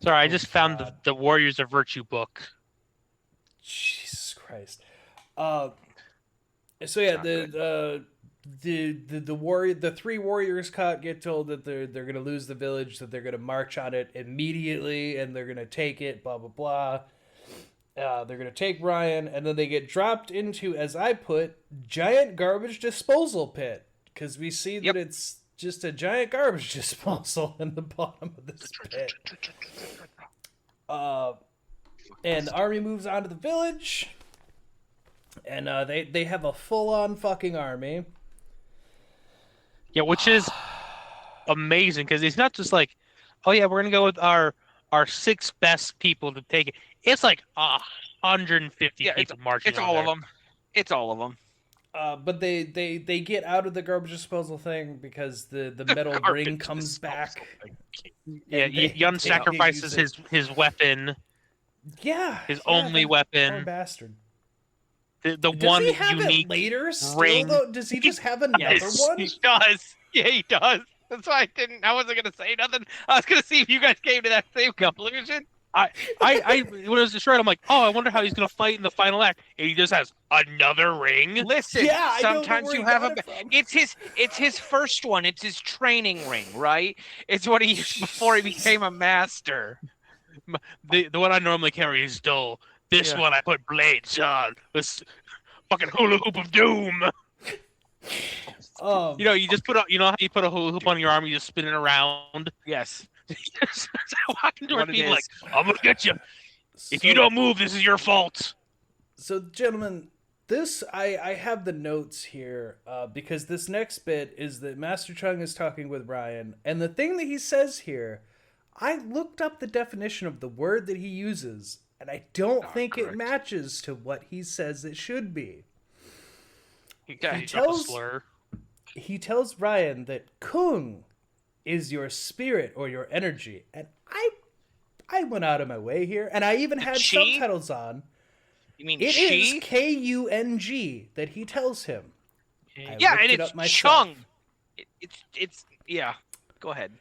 Sorry, I just found the Warriors of Virtue book. Jesus Christ. So yeah, the three warriors get told that they're gonna lose the village, that they're gonna march on it immediately, and they're gonna take it. Blah blah blah. They're gonna take Ryan, and then they get dropped into, as I put, giant garbage disposal pit, because we see that it's just a giant garbage disposal in the bottom of this pit. And the army moves on to the village, and they have a full-on fucking army. Yeah, which is amazing, because it's not just like, oh yeah, we're gonna go with our 6 best people to take it. It's like 150 people marching. It's all of them. It's all of them. But they get out of the garbage disposal thing because the metal ring comes back. Yeah, Yun sacrifices his weapon. Yeah, his only weapon. Poor bastard. The one he have unique it later still, ring. Though? Does he just have another one? He does. Yeah, he does. That's why I wasn't gonna say nothing. I was gonna see if you guys came to that same conclusion. When I was destroyed, I'm like, oh, I wonder how he's gonna fight in the final act, and he just has another ring. Listen, sometimes you have it's his first one. It's his training ring, right? It's what he used before he became a master. The one I normally carry is dull. This one I put blades on. This fucking hula hoop of doom. You just put how you put a hula hoop on your arm, you just spin it around. Yes. Walking towards people like, I'm gonna get you. If you don't move, this is your fault. So, gentlemen, this I have the notes here because this next bit is that Master Chung is talking with Ryan, and the thing that he says here, I looked up the definition of the word that he uses, and I don't think it matches to what he says it should be. He tells Ryan that Kung is your spirit or your energy, and I went out of my way here, and I even had subtitles on. You mean it chi? is Kung that he tells him. Yeah, and it's Chung. It's yeah. Go ahead.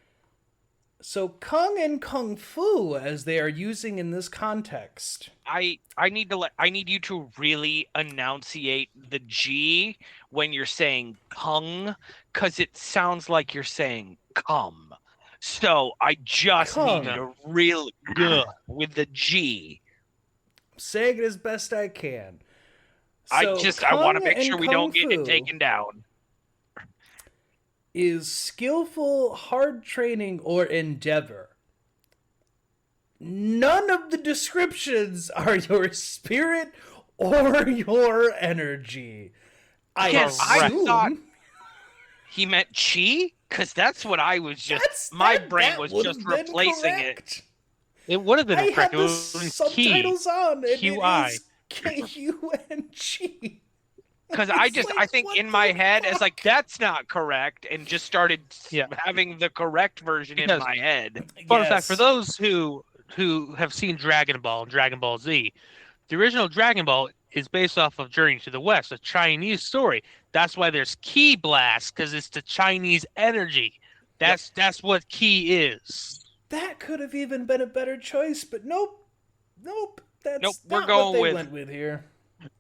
So Kung and Kung Fu, as they are using in this context. I need you to really enunciate the G when you're saying Kung, because it sounds like you're saying come. So I just need to really with the G. I'm saying it as best I can. So I want to make sure we don't get it taken down. Is skillful, hard training, or endeavor. None of the descriptions are your spirit or your energy. I thought he meant chi, because that's what I was just. My brain was just replacing it. It would have been correct. I had the subtitles on. And QI. It is K-U-N-G. Because I think in my head, it's like, that's not correct, and just started having the correct version in my head. Fun fact, for those who have seen Dragon Ball and Dragon Ball Z, the original Dragon Ball is based off of Journey to the West, a Chinese story. That's why there's Ki Blast, because it's the Chinese energy. That's what Ki is. That could have even been a better choice, but nope. That's we're not going what they with, went with here.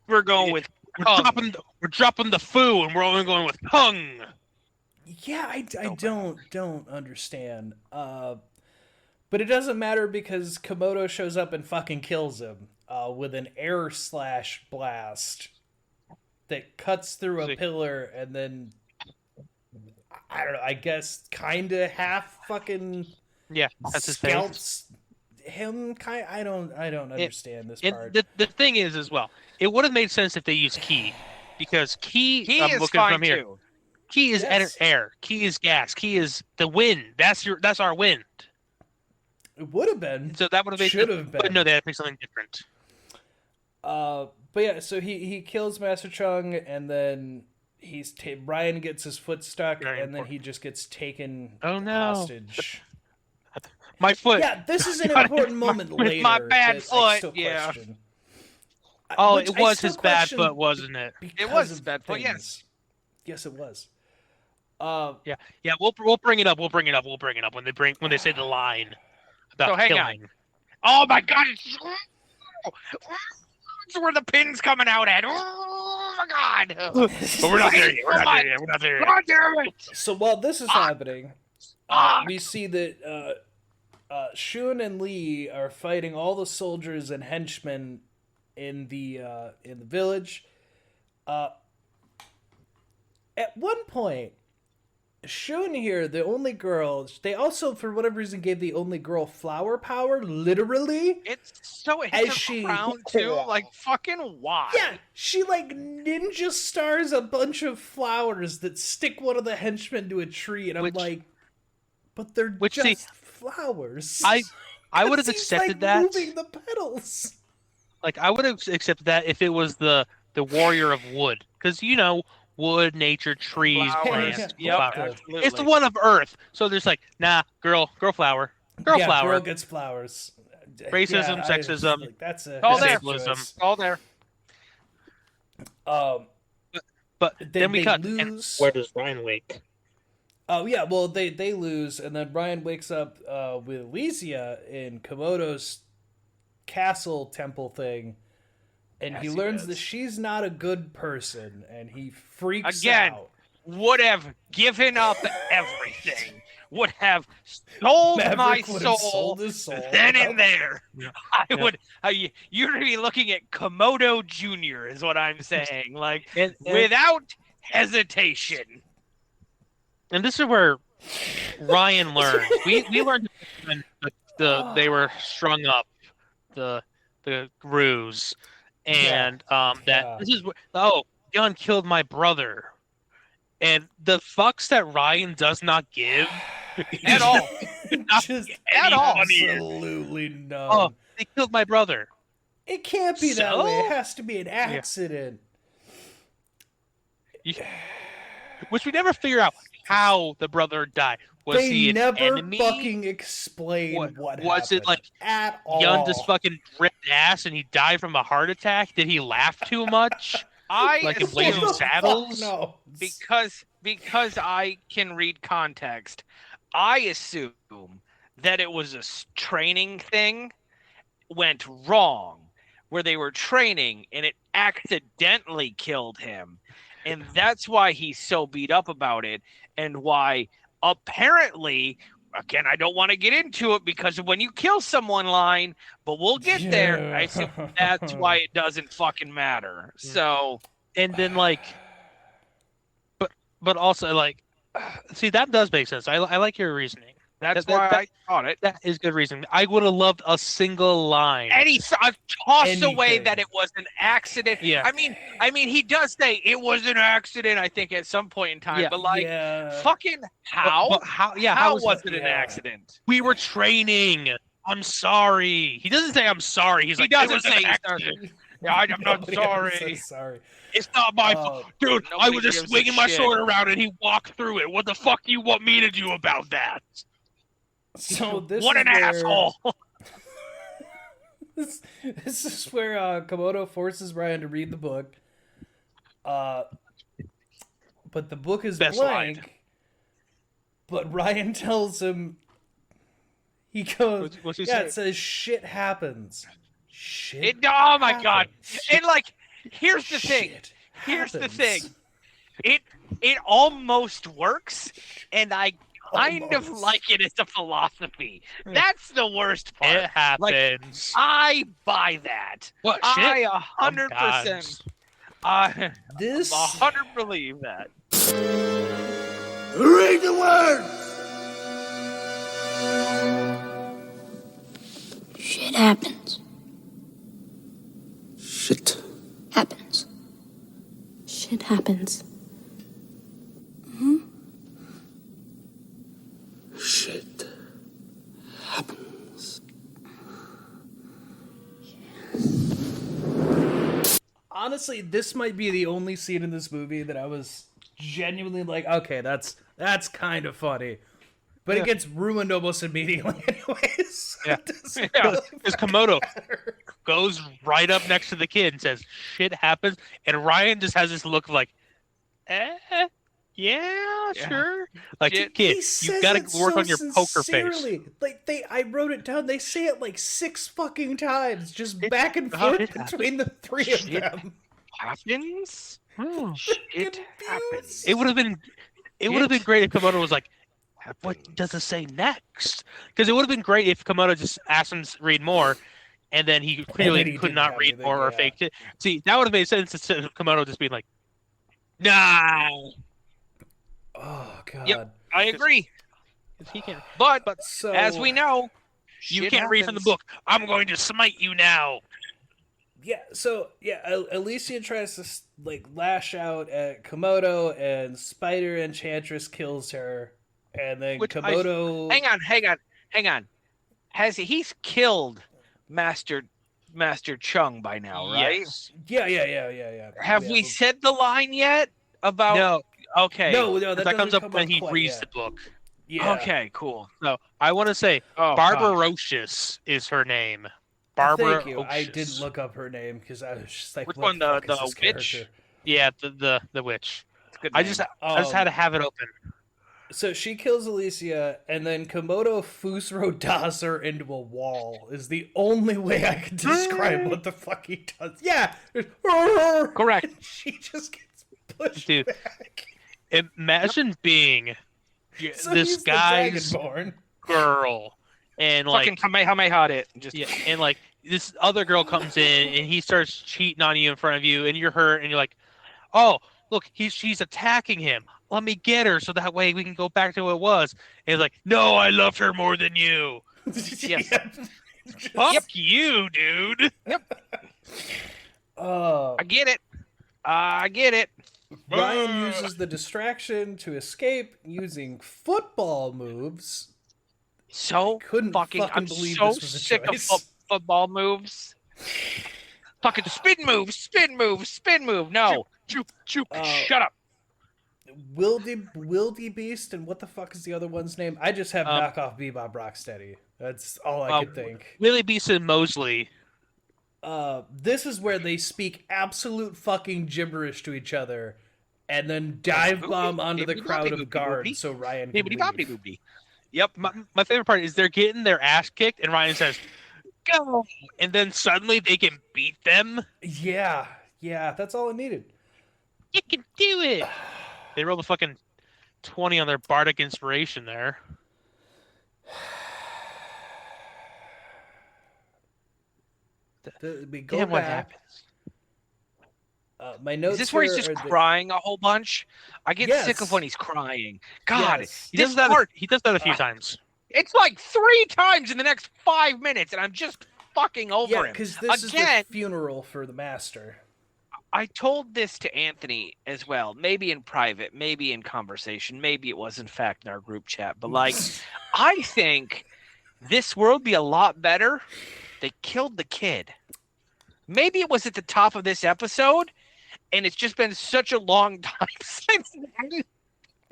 We're going with We're dropping the foo, and we're only going with Kung. Yeah, I don't understand. But it doesn't matter because Komodo shows up and fucking kills him with an air slash blast that cuts through a pillar and then I don't know. I guess kind of half fucking that's his scalps him. I don't understand this part. The thing is, as well, it would have made sense if they used Ki, because Ki I'm is looking fine from here. too. Ki is air. Ki is gas. Ki is the wind. That's our wind. It would have been. So that would have been. Should have been. But no, they had to pick something different. But yeah, so he kills Master Chung, and then Ryan gets his foot stuck, and then he just gets taken hostage. My foot. Yeah, this is an important moment later. With my bad foot, yeah. Oh, it was his bad foot, wasn't it? It was his bad foot, yes. Yes, it was. Yeah. We'll bring it up. We'll bring it up when they say the line about So hang killing. on. Oh my God! It's where the pin's coming out at. Oh my God! But we're not there yet. We're not there yet. God damn it! So while this is happening, we see that Shun and Lee are fighting all the soldiers and henchmen in the village. At one point, Shun here, the only girl, they also for whatever reason gave the only girl flower power, literally. It's her crown too. Like fucking why? Yeah, she like ninja stars a bunch of flowers that stick one of the henchmen to a tree, and I'm like, but they're just flowers. I would have accepted that. Moving the petals. Like I would have accepted that if it was the warrior of wood, because wood, nature, trees, plants. Flowers. It's the one of earth. So there's like, nah, girl flower, flower. Girl gets flowers. Racism, sexism. Like, that's a all there. All there. But then we cut. Lose. Where does Ryan wake? Oh yeah, well they lose, and then Ryan wakes up with Elysia in Komodo's castle temple thing. And he learns that she's not a good person, and he freaks out. Would have given up everything. Would have sold my soul, then and there. You're going to be looking at Komodo Jr. is what I'm saying. Like, without hesitation. And this is where Ryan learned. We learned when they were strung up, the Rooz. And this is Gun killed my brother, and the fucks that Ryan does not give at all, just at all. Absolutely none. Oh, they killed my brother. It can't be that way. It has to be an accident. Which we never figure out how the brother died. Was he an enemy? Fucking explain what was happened it like at all. Yun just fucking ripped ass and he died from a heart attack? Did he laugh too much? Like in Blazing Saddles? No. Because I can read context, I assume that it was a training thing went wrong, where they were training and it accidentally killed him. And that's why he's so beat up about it, and why apparently, again, I don't want to get into it because of when you kill someone line, but we'll get there. I assume that's why it doesn't fucking matter. So, and then like, but also like, see, that does make sense. I like your reasoning. That's why I thought it. That is good reason. I would have loved a single line. And he tossed away that it was an accident. Yeah. I mean, he does say it was an accident, I think, at some point in time. Yeah. But fucking how? But how? Yeah. How was it an accident? We were training. I'm sorry. He doesn't say I'm sorry. He doesn't say accident. I'm not sorry. Sorry. It's not my fault. Dude, I was just swinging my sword around and he walked through it. What the fuck do you want me to do about that? So this what is an asshole! This is where Komodo forces Ryan to read the book. But the book is Best blank. line. But Ryan tells him, he goes, What's he yeah, say? it says shit happens. Shit. Oh my god! happens. And like, here's the thing. Shit Here's the happens. thing. It almost works, and I kind of like it as a philosophy. That's the worst part. It happens. Like, I buy that. What, I shit? 100%. I This 100 believe that. Read the words! Shit happens. Shit. Happens. Shit happens. Shit happens. honestly, this might be the only scene in this movie that I was genuinely like, okay, that's kind of funny. But it gets ruined almost immediately anyways. Yeah. Because Komodo goes right up next to the kid and says, shit happens. And Ryan just has this look of like, yeah, sure. Like, kid, you gotta work on your poker face. Like, I wrote it down. They say it like 6 fucking times, just back and forth between the 3 of them. Happens? Shit happens. It would have been great if Komodo was like, what does it say next? Because it would have been great if Komodo just asked him to read more, and then he clearly could not read more or faked it. See, that would have made sense instead of Komodo just being like, nah. Oh, God. Yep, I agree. He can, but so, as we know, you can't read from the book. I'm going to smite you now. Yeah, so, Alicia tries to, like, lash out at Komodo, and Spider Enchantress kills her, and then Komodo... Hang on. He's killed Master Chung by now, right? Yes. Yeah. Have we said the line yet about... No. Okay. No, that comes up when he reads the book. Yeah. Okay, cool. So I want to say Barbarocious is her name. Barbara. Thank you. I didn't look up her name because I was just like, which one? The witch? Character? Yeah, the witch. I just had to have it open. So she kills Alicia, and then Komodo Fusro das her into a wall. Is the only way I can describe what the fuck he does. Yeah, correct. She just gets pushed back. Imagine being this guy's girl, and like fucking Kamehameha it. And like this other girl comes in, and he starts cheating on you in front of you, and you're hurt, and you're like, oh, look, she's attacking him. Let me get her so that way we can go back to what it was. And he's like, no, I loved her more than you. Yes. Fuck you, dude. Yep. I get it. Ryan uses the distraction to escape using football moves. So couldn't fucking I'm believe so this was a sick choice. of football moves. Fucking spin move. No. Shut up. Wildy Beast, and what the fuck is the other one's name? I just have knockoff Bebop Rocksteady. That's all I could think. Willie Beast and Mosley. This is where they speak absolute fucking gibberish to each other, and then dive bomb onto the crowd of guards so Ryan can leave. Yep. My favorite part is they're getting their ass kicked, and Ryan says, "Go!" And then suddenly they can beat them. Yeah, that's all I needed. You can do it. They rolled a fucking 20 on their bardic inspiration there. We go back. What happens? My notes. Is this where he's just crying a whole bunch? I get sick of when he's crying. God, he does that. He does that a few times. It's like 3 times in the next 5 minutes, and I'm just fucking over him. Because this is the funeral for the master. I told this to Anthony as well, maybe in private, maybe in conversation, maybe it was in fact in our group chat, but like, I think this world would be a lot better. They killed the kid. Maybe it was at the top of this episode, and it's just been such a long time since then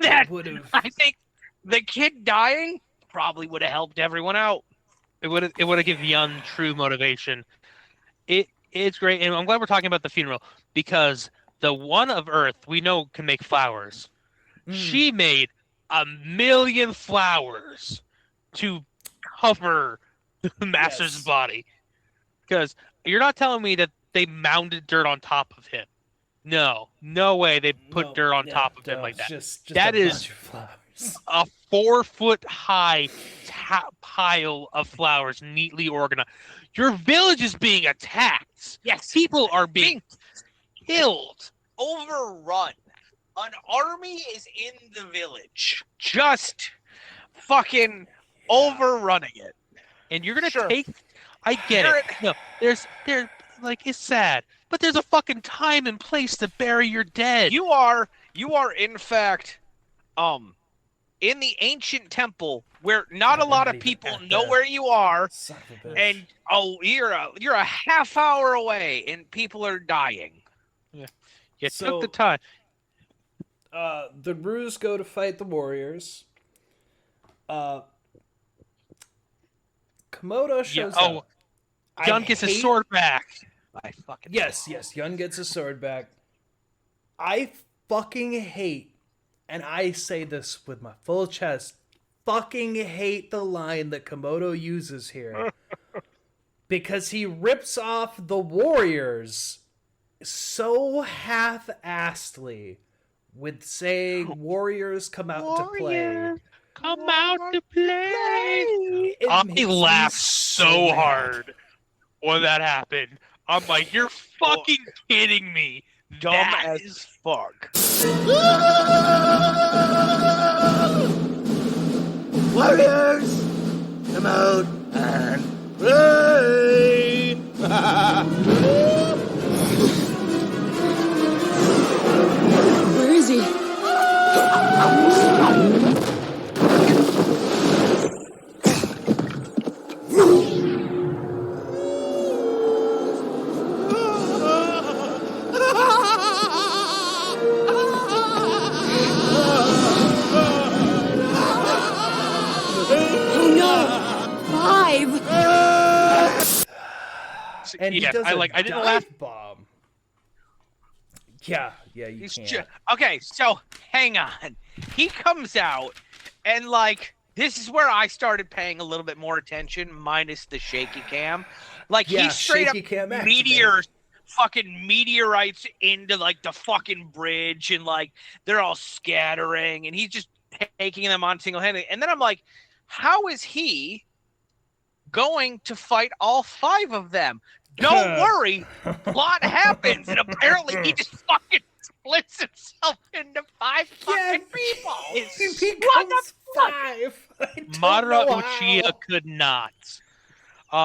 that I think the kid dying probably would have helped everyone out. It would have given Yun true motivation. It's great, and I'm glad we're talking about the funeral because the one of Earth we know can make flowers. She made 1,000,000 flowers to cover the master's body. Because you're not telling me that they mounded dirt on top of him. No way they put dirt on top of him like that. Just that is a 4-foot high pile of flowers neatly organized. Your village is being attacked. Yes. People are being killed. Overrun. An army is in the village. Just fucking overrunning it. And you're going to take... I get it. No, there's like, it's sad. But there's a fucking time and place to bury your dead. You are in fact, in the ancient temple where not a lot of people know where you are, and you're a half hour away and people are dying. Yeah. You So- took the time. The Rooz go to fight the warriors. Komodo shows up. Yun gets his sword back. I fucking Yes, Yun gets his sword back. I fucking hate, and I say this with my full chest, fucking hate the line that Komodo uses here. Because he rips off the warriors so half-assedly with saying warriors come out to play. Come out to play. I laughed so hard when that happened. I'm like, you're fucking kidding me. Dumb That as fuck. Warriors, come out and play. Where is he? And he Yeah, does I didn't dive laugh. bomb. Yeah, you can't. Okay, so hang on. He comes out, and like this is where I started paying a little bit more attention, minus the shaky cam. Like Yeah, he straight up shaky cam activated. fucking meteorites into like the fucking bridge, and like they're all scattering, and he's just taking them on single-handed. And then I'm like, how is he going to fight all 5 of them? Don't worry, plot happens, and apparently he just fucking splits himself into 5 fucking people. He What the fuck? 5. Madara Uchiha could not.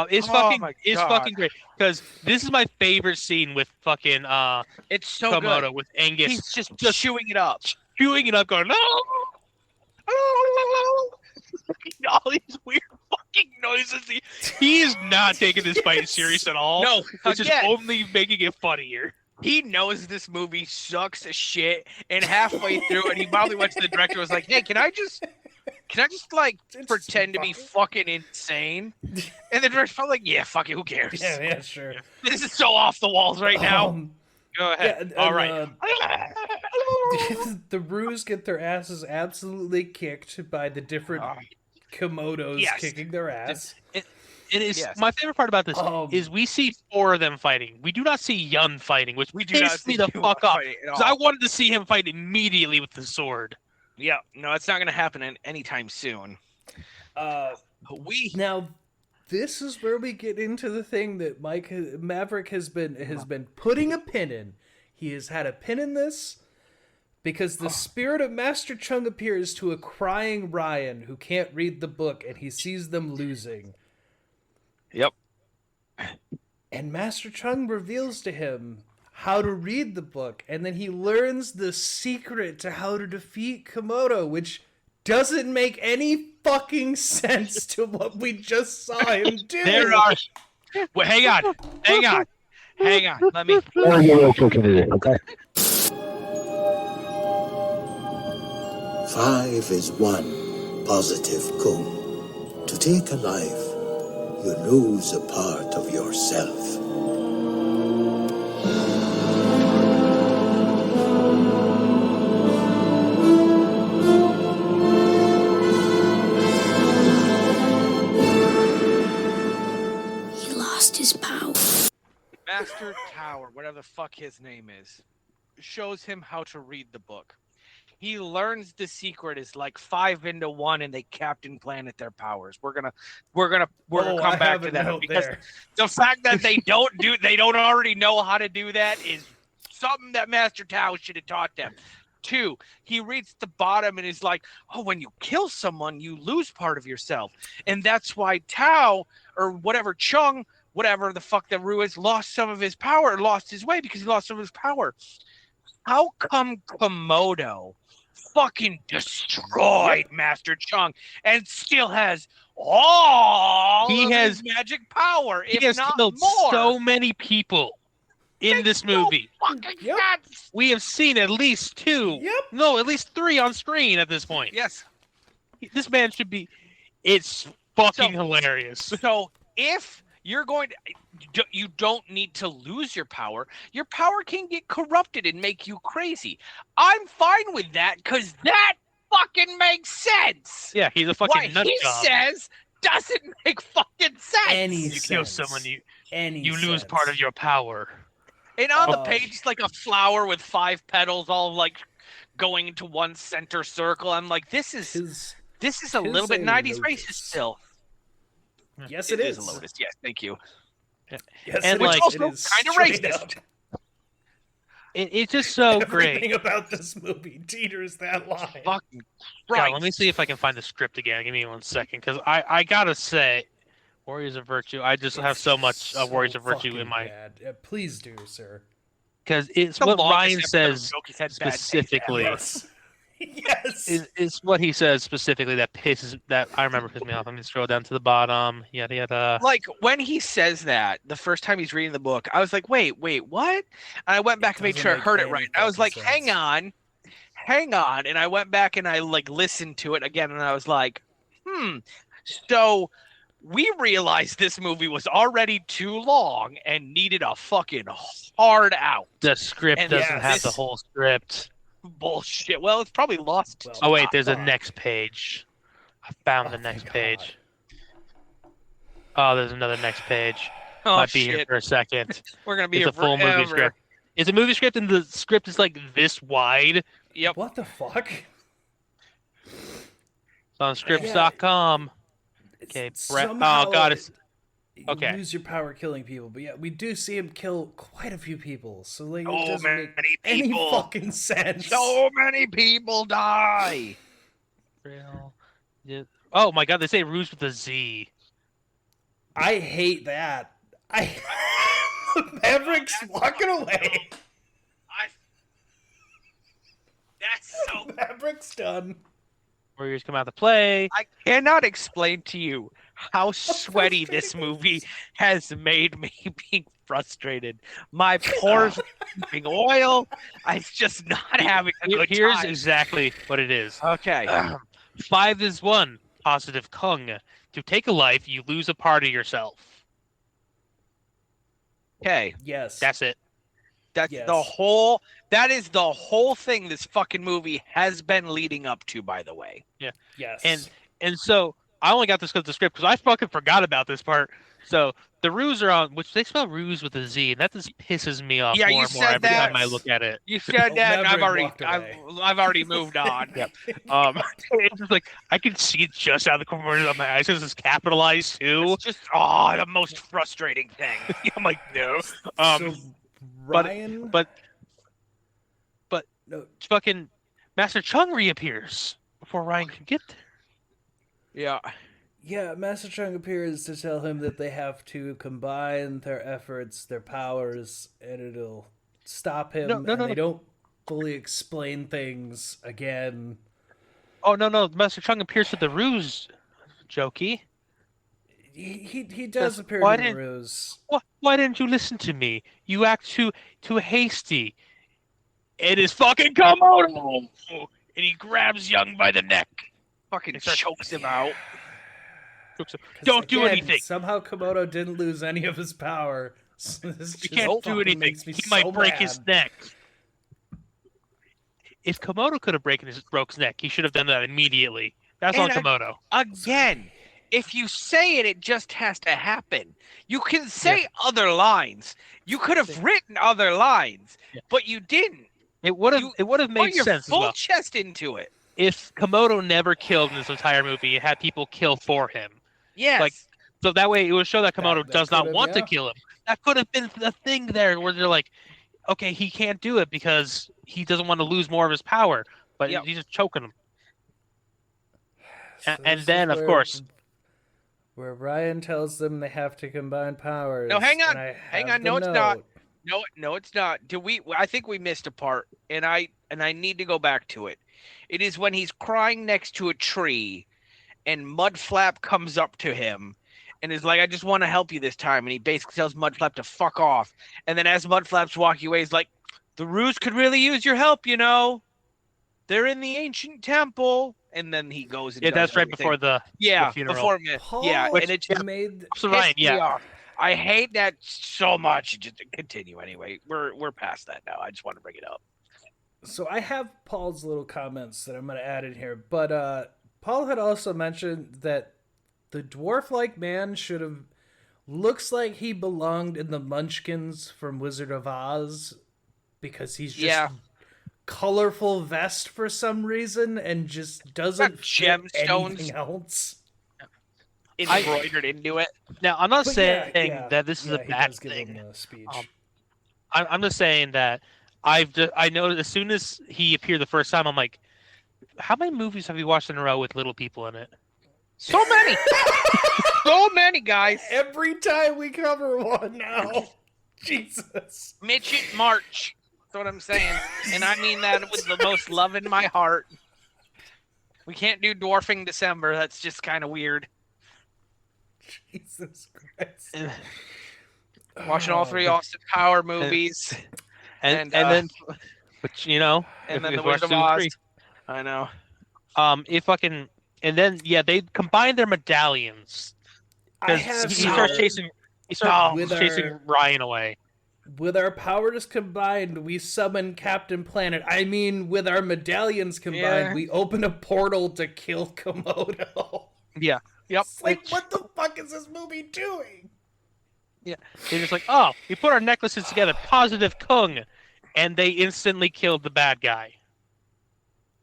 It's Oh my God. fucking great because this is my favorite scene with fucking It's so Komodo good. with Angus. He's just chewing it up. Chewing it up, going no. All these weird fucking noises. He is not taking this fight serious at all. No, it's just again. only making it funnier. He knows this movie sucks as shit, and halfway through it, he probably went to the director and was like, "Hey, can I just like pretend to be fucking insane?" And the director's probably like, "Yeah, fuck it, who cares? Yeah, sure. This is so off the walls right now." Go ahead. Yeah, All right. The Rooz get their asses absolutely kicked by the different Komodos Yes. kicking their ass. It is Yes. my favorite part about this is we see 4 of them fighting. We do not see Yun fighting, which We do not pissed me see the Yun fuck off fighting at because all. I wanted to see him fight immediately with the sword. Yeah, no, it's not going to happen anytime soon. Now, this is where we get into the thing that Maverick has been putting a pin in. He has had a pin in this because the spirit of Master Chung appears to a crying Ryan who can't read the book, and he sees them losing. Yep. And Master Chung reveals to him how to read the book, and then he learns the secret to how to defeat Komodo, which doesn't make any fucking sense to what we just saw him do. There are. Well, hang on. Let me. Okay. 5 is 1 positive goal. To take a life, you lose a part of yourself. He lost his power. Master Tower, whatever the fuck his name is, shows him how to read the book. He learns the secret is like 5 into 1, and they Captain Planet their powers. We're gonna come back to that because the fact that they don't already know how to do that is something that Master Tao should have taught them. 2, he reads the bottom and is like, oh, when you kill someone, you lose part of yourself, and that's why Tao or whatever Chung, whatever the fuck that Rooz lost some of his power, lost his way because he lost some of his power. How come Komodo fucking destroyed Master Chung and still has all of his magic power, He if has not killed more? so many people. in this movie. Fucking Yep. sense. We have seen at least 2. Yep. No, at least 3 on screen at this point. Yes. This man should be. It's fucking hilarious. So if you're going to, you don't need to lose your power. Your power can get corrupted and make you crazy. I'm fine with that because that fucking makes sense. Yeah, he's a fucking What nut he job. says doesn't make fucking sense. Any You kill sense. someone, you Any lose sense. part of your power. And on the Oh. page, it's like a flower with 5 petals, all like going into one center circle. I'm like, this is a little bit 90s racist still. Yes, it it is a is. lotus. Yes, thank you. Yes, And it Which is. like, also It is kind of straight racist. up. It's just so Everything great. about this movie teeters that line. Fucking God, right. let me see if I can find the script again. Give me 1 second, because I gotta say, Warriors of Virtue. I just have so much Warriors of Virtue in my. Bad. Please do, sir. Because it's The what longest Ryan episode says of Jokey's had bad taste specifically. ever. Yes. Yes. It's what he says specifically that I remember pissed me off. Let me scroll down to the bottom. Yada yada. Like when he says that the first time he's reading the book, I was like, wait, what? And I went back and made doesn't sure I make heard it any right. I was like, fucking sense. hang on. And I went back and I like listened to it again and I was like, so we realized this movie was already too long and needed a fucking hard out. The script And doesn't yeah, have the this- whole script. Bullshit. Well, it's probably lost. Well, Oh wait, there's a fuck. next page. I found Oh, the next thank page. Oh, there's another next page. Oh, Might be here shit. for a second. We're going to be It's here a full movie forever. script. It's a movie script, and the script is like this wide. Yep. What the fuck? It's on scripts.com. Okay, Brett. Somehow Oh god, it's you okay. lose your power killing people, but yeah, we do see him kill quite a few people. So like, it So doesn't many make any people. fucking sense. So many people die. real. Yeah. Oh my god, they say Rooz with a Z. I hate that. Maverick's walking away. That's so. Maverick's done. Warriors come out to play. I cannot explain to you how sweaty this movie has made me being frustrated. My pores are dripping oil. I'm just not having a good Here's time. exactly what it is. Okay. 5 is 1. Positive Kung. To take a life, you lose a part of yourself. Okay. Yes. That's it. That's Yes. that is the whole thing this fucking movie has been leading up to, by the way. Yeah. Yes. And so I only got this because of the script because I fucking forgot about this part. So the Rooz are on, which they spell Rooz with a Z, and that just pisses me off Yeah, more you and more said every that. time I look at it. You said that, and Maverick walked I've already moved on. Yep. It's just like I can see it just out of the corner of my eyes because it's capitalized too. It's just the most frustrating thing. I'm like, no. So Ryan, but no, fucking Master Chung reappears before Ryan can get there. Yeah. yeah, Master Chung appears to tell him that they have to combine their efforts, their powers, and it'll stop him. No, They don't fully explain things again. Oh no, Master Chung appears with the Rooz, Jokey. He does appear Why in the didn't- Rooz. Why didn't you listen to me? You act too hasty. It is fucking Komodo, and he grabs Young by the neck. Fucking It's a- chokes him out. Don't do Again, anything. Somehow Komodo didn't lose any of his power. So this He just can't do fucking anything. makes me He so might break his mad. neck. If Komodo could have broke his neck, he should have done that immediately. That's on And Komodo. Again, if you say it, it just has to happen. You can say other lines. You could have written other lines, but you didn't. It would have made Put your sense as full well. chest into it. If Komodo never killed in this entire movie, it had people kill for him. Yes. Like, so that way it would show that Komodo That does could not have, want to yeah. kill him. That could have been the thing there where they're like, okay, he can't do it because he doesn't want to lose more of his power, but Yep. he's just choking him. So And this then, is of course, where Ryan tells them they have to combine powers. No, hang on. and I Hang have on. the No, it's not. note. No, it's not. I think we missed a part, and I need to go back to it. It is when he's crying next to a tree, and Mudflap comes up to him, and is like, I just want to help you this time. And he basically tells Mudflap to fuck off. And then as Mudflap's walking away, he's like, the Rooz could really use your help, you know. They're in the ancient temple. And then he goes and Yeah, does that's right everything. before the funeral. And it just made pissed me off. I hate that so much. Just continue anyway. We're past that now. I just want to bring it up. So I have Paul's little comments that I'm going to add in here, but Paul had also mentioned that the dwarf-like man looks like he belonged in the Munchkins from Wizard of Oz, because he's just colorful vest for some reason and just doesn't fit anything else. Embroidered into it. Now, I'm not saying that this is a bad thing. I'm just saying that I know as soon as he appeared the first time, I'm like, how many movies have you watched in a row with little people in it? So many. So many, guys. Every time we cover one now. Jesus. Midget March. That's what I'm saying. And I mean that with the most love in my heart. We can't do Dwarfing December. That's just kind of weird. Jesus Christ. Watching all 3 Austin Power movies. And then, but you know, and then the Wizard of Oz. I know. And then they combine their medallions. He starts chasing Ryan away. With our powers combined, we summon Captain Planet. I mean, with our medallions combined, we open a portal to kill Komodo. Yeah. Yep. It's like, what the fuck is this movie doing? Yeah. They're just like, oh, we put our necklaces together, positive Kung, and they instantly killed the bad guy.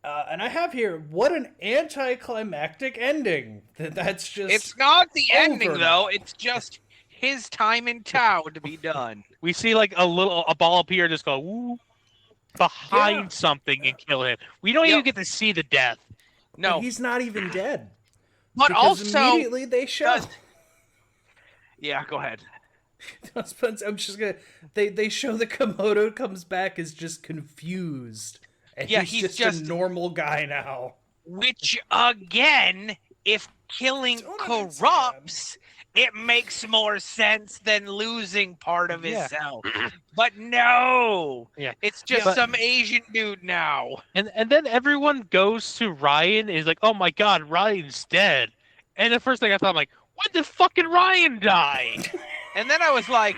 And I have here, what an anticlimactic ending. That's just... It's not the ending, though. It's just his time in Tao to be done. We see like a ball appear, just go woo, behind something and kill him. We don't even get to see the death. No. But he's not even dead. But because also... immediately they show... Yeah, go ahead. I'm just gonna... They show the Komodo comes back as just confused. And he's just a normal guy now. Which, again, if killing corrupts, it makes more sense than losing part of himself. But no! It's just some Asian dude now. And then everyone goes to Ryan and is like, oh my god, Ryan's dead. And the first thing I thought, I'm like, when did fucking Ryan die? And then I was like,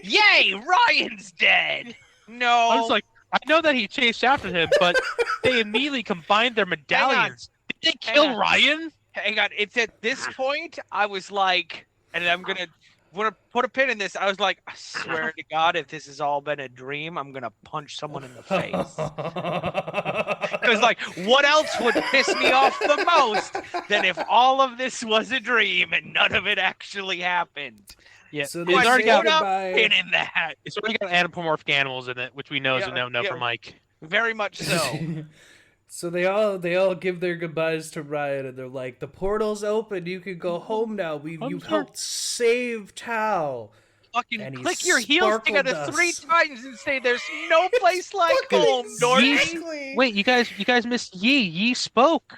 yay, Ryan's dead! No. I was like, I know that he chased after him, but they immediately combined their medallions. Did they kill Ryan? Hang on. It's at this point I was like, and I'm gonna put a pin in this. I was like, I swear to God, if this has all been a dream, I'm gonna punch someone in the face. Because like, what else would piss me off the most than if all of this was a dream and none of it actually happened? Yeah, so it's already got pin in that. It's already got anthropomorphic animals in it, which we know is a no-no for Mike. Very much so. So they all give their goodbyes to Ryan, and they're like, "The portal's open. You can go home now. You've helped save Tao." Fucking click your heels together 3 times and say, "There's no place like home." Wait, you guys missed Yi. Yi spoke.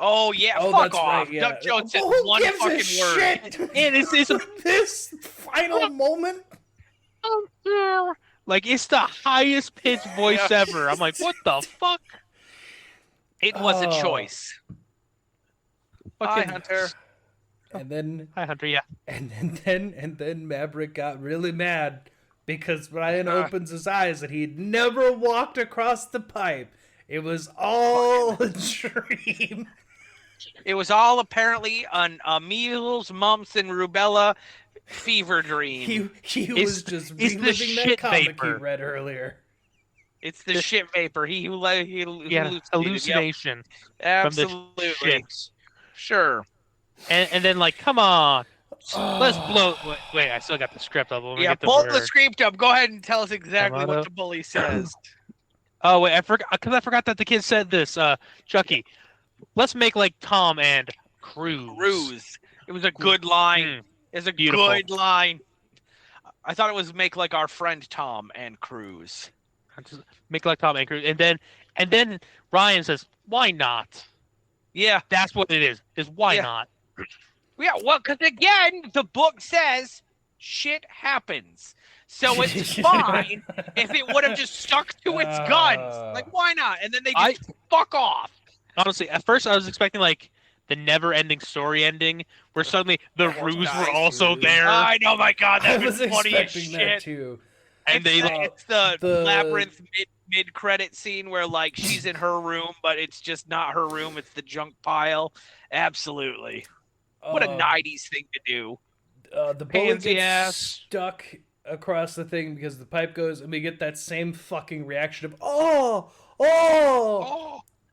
Oh yeah, fuck off. Right, yeah. Doug Jones said Who one gives fucking a word. shit? And it's this final moment. Like it's the highest pitched voice ever. I'm like, what the fuck? It was a choice. Hi, Hunter. And then hi, Hunter. Yeah. And then Maverick got really mad because Ryan opens his eyes and he'd never walked across the pipe. It was all a dream. It was all apparently a measles, mumps, and rubella fever dream. He was just reliving that comic he read earlier. It's the shit vapor. He hallucination. Yep. Absolutely. From the shit. Sure. And then like, come on, let's blow. Wait, I still got the script up. Pull the script up. Go ahead and tell us exactly what the bully says. Oh wait, I forgot that the kid said this. Chucky, let's make like Tom and Rooz. It was a good line. It's a good line. I thought it was make like our friend Tom and Cruise. Make like Tom and Cruise, and then Ryan says, "Why not?" Yeah, that's what it is. Is why not? Yeah, well, because again, the book says shit happens. So it's fine if it would have just stuck to its guns. Like, why not? And then they just fuck off. Honestly, at first I was expecting like the never-ending story ending, where suddenly the Rooz were also there. I know, my God, that was was funny as expecting shit. that too. And it's the labyrinth mid-credit scene where like she's in her room, but it's just not her room; it's the junk pile. Absolutely, what a '90s thing to do. The bullet gets stuck across the thing because the pipe goes, and we get that same fucking reaction of oh.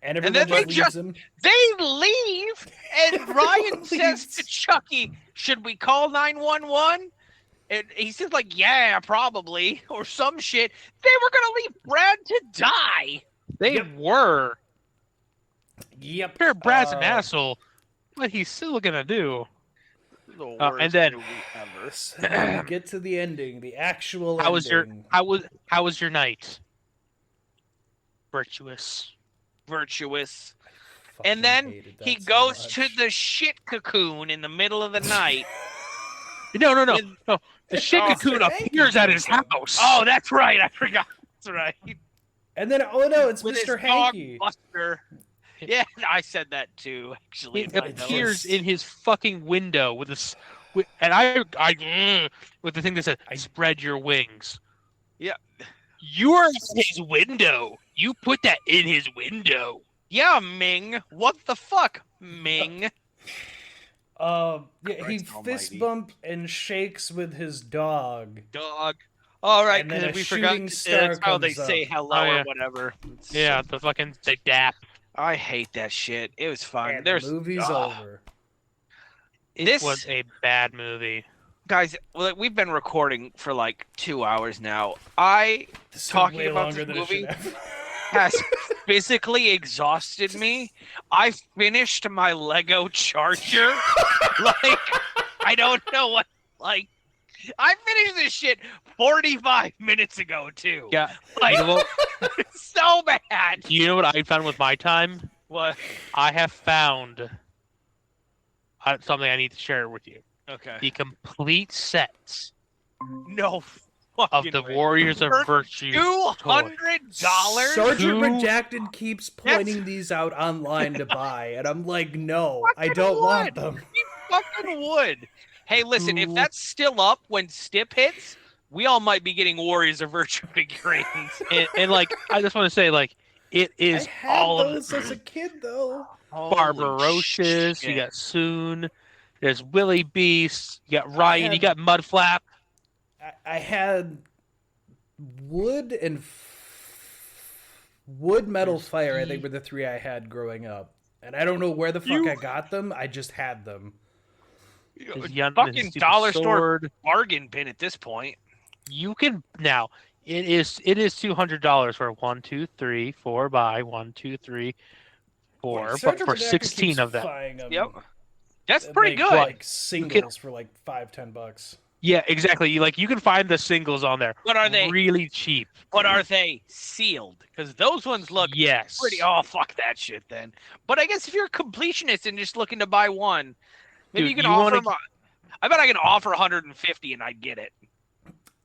And everyone then just leaves him. They leave, and Ryan says to Chucky, "Should we call 911?" And he says, like, "Yeah, probably," or some shit. They were gonna leave Brad to die. They were. Yep. Sure, Brad's an asshole, but he's still gonna do. And then we get to the ending, the actual how ending. How was your night? Virtuous. And then he goes to the shit cocoon in the middle of the night. No. The shit cocoon appears at his house. Oh, that's right. I forgot. That's right. And then, it's with Mr. his Hanky. Dog Buster. Yeah, I said that too. Actually, It appears in his fucking window with this, and I with the thing that said "spread your wings." Yeah, you're in his window. You put that in his window. Yeah, Ming. What the fuck, Ming? He fist bump and shakes with his dog. All right, and then because a we forgot. shooting star That's how they comes say up. hello or whatever. Yeah, they dap. I hate that shit. It was fun. And the movie's over. It was a bad movie. Guys, we've been recording for like 2 hours now. Talking about this movie has physically exhausted me. I finished my Lego charger. I don't know what, I finished this shit 45 minutes ago, too. Yeah. So bad. You know what I found with my time? What? I have found something I need to share with you. Okay. The complete sets. No of the Warriors of Virtue. $200? Sergeant Redacted keeps pointing these out online to buy, and I'm like, no, I don't want them. He fucking would. Hey, listen, if that's still up when Stip hits, we all might be getting Warriors of Virtue figurines. and I just want to say, it is all of those as a kid, though. Barbaroshas, you got Soon, there's Willie Beast, you got Ryan, you got Mudflap. I had Wood and Wood, Metal, Fire, I think were the three I had growing up. And I don't know where the fuck I got them, I just had them. Fucking dollar store bargain bin at this point. You can now. It is $200 for 1, 2, 3, 4 by 1, 2, 3, 4, but for 16 of them. Yep, that's pretty good. Like singles for like $5-10. Yeah, exactly. You can find the singles on there. But are they really cheap? But are they sealed? Because those ones look pretty. Oh, fuck that shit then. But I guess if you're a completionist and just looking to buy one. Maybe you can offer. I bet I can offer 150 and I'd get it.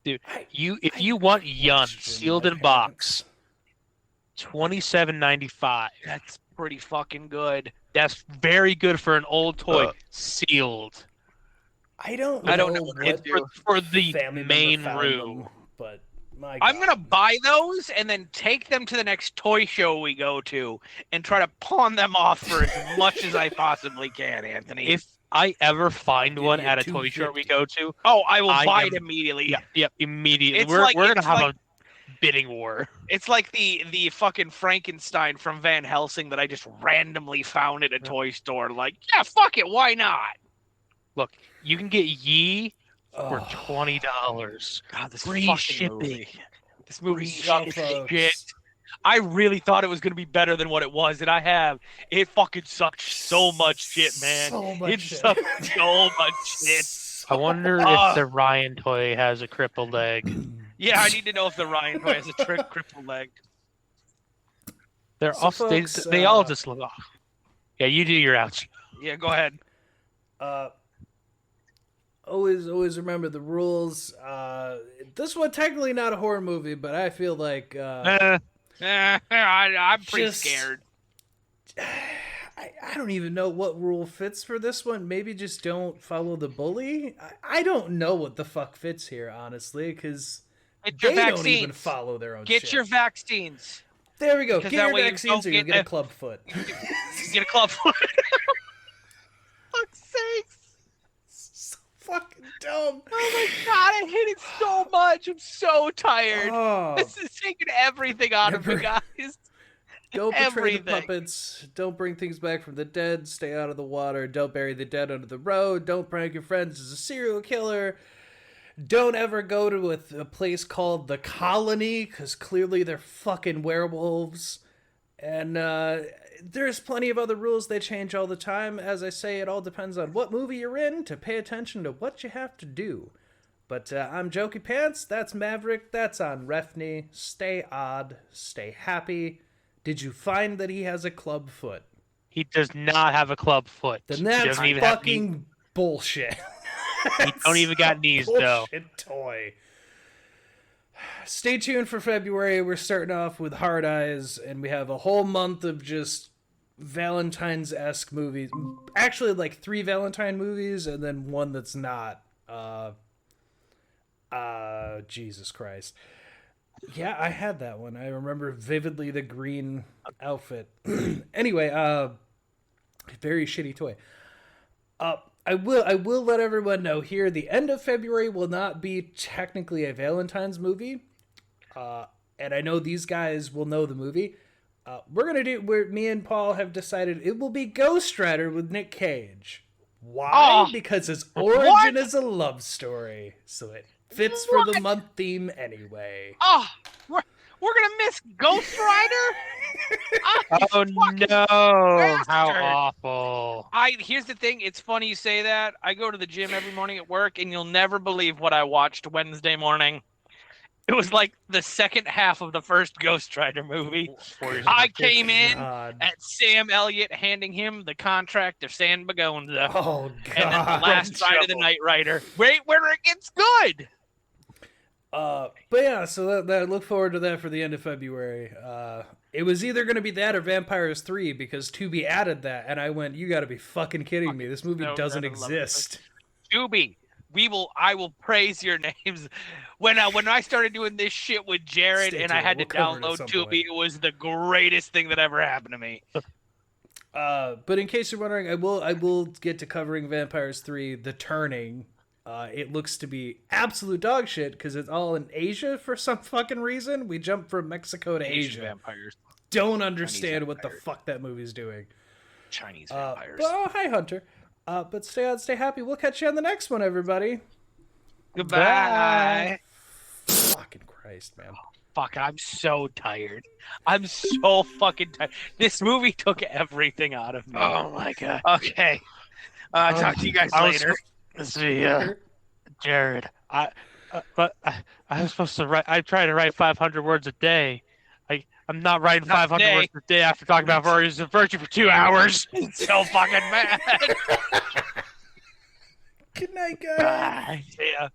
Dude, if you want Yun sealed in box, $27.95. That's pretty fucking good. That's very good for an old toy sealed. I don't know it's for the main room, but my God. I'm gonna buy those and then take them to the next toy show we go to and try to pawn them off for as much as I possibly can, Anthony. If I ever find one at a toy show we go to, I will buy it immediately. Yep, immediately. We're gonna have a bidding war. It's like the fucking Frankenstein from Van Helsing that I just randomly found at a toy store. Like, yeah, fuck it, why not? Look, you can get Yi for $20. God, this free fucking shipping. Movie. This movie sucks shit. I really thought it was going to be better than what it was, and it fucking sucked so much shit, man. It sucked so much shit. I wonder if the Ryan toy has a crippled leg. Yeah, I need to know if the Ryan toy has a crippled leg. They're also they all just look off. Yeah, you do your outro. Yeah, go ahead. always remember the rules. This one technically not a horror movie, but I feel like I'm pretty scared. I don't even know what rule fits for this one. Maybe just don't follow the bully. I don't know what the fuck fits here, honestly, because they don't even follow their own shit. Get your vaccines. There we go. Get your vaccines or you get a club foot. Get a club foot. Fuck's sakes. So fucking dumb. Oh my god, I hate it so much. I'm so tired. Oh. This is taking everything out of me, guys. Don't betray the puppets. Don't bring things back from the dead. Stay out of the water. Don't bury the dead under the road. Don't prank your friends as a serial killer. Don't ever go to a place called the Colony, because clearly they're fucking werewolves. And there's plenty of other rules they change all the time. As I say, it all depends on what movie you're in to pay attention to what you have to do. But I'm Jokeypants. That's Maverick. That's on Refney. Stay odd. Stay happy. Did you find that he has a club foot? He does not have a club foot. Then that's fucking bullshit. He don't even got knees, though. Bullshit toy. Stay tuned for February. We're starting off with Hard Eyes, and we have a whole month of just Valentine's-esque movies. Actually, like 3 Valentine movies, and then one that's not. Jesus Christ. Yeah, I had that one. I remember vividly the green outfit. Anyway, very shitty toy. I will let everyone know here, the end of February will not be technically a Valentine's movie. And I know these guys will know the movie. We're going to do, me and Paul have decided it will be Ghost Rider with Nick Cage. Why? Because his origin is a love story. So it fits for the month theme anyway. Oh, we're gonna miss Ghost Rider? Oh no! How awful! Here's the thing. It's funny you say that. I go to the gym every morning at work, and you'll never believe what I watched Wednesday morning. It was like the second half of the first Ghost Rider movie. I came in at Sam Elliott handing him the contract of San Bagonza. Oh, God. And then the last side of the Knight Rider. Wait, where it gets good. But yeah, so that look forward to that for the end of February. It was either going to be that or Vampires 3 because Tubi added that, and I went, you got to be fucking kidding me. This movie doesn't exist. Tubi. I will praise your names. When I started doing this shit with Jared and I had to download Tubi, it was the greatest thing that ever happened to me. But in case you're wondering, I will get to covering Vampires 3, The Turning. It looks to be absolute dog shit because it's all in Asia for some fucking reason. We jumped from Mexico to Asia. Vampires. Don't understand what the fuck that movie's doing. Chinese vampires. Hi, Hunter. But stay on, stay happy. We'll catch you on the next one, everybody. Goodbye. Fucking Christ, man. Oh, fuck, I'm so tired. I'm so fucking tired. This movie took everything out of me. Oh my god. Okay. Talk to you guys later. Jared. I was supposed to write. I try to write 500 words a day. I'm not writing 500 words a day after talking about virtue for 2 hours. So fucking mad. Good night, guys. Bye. Yeah.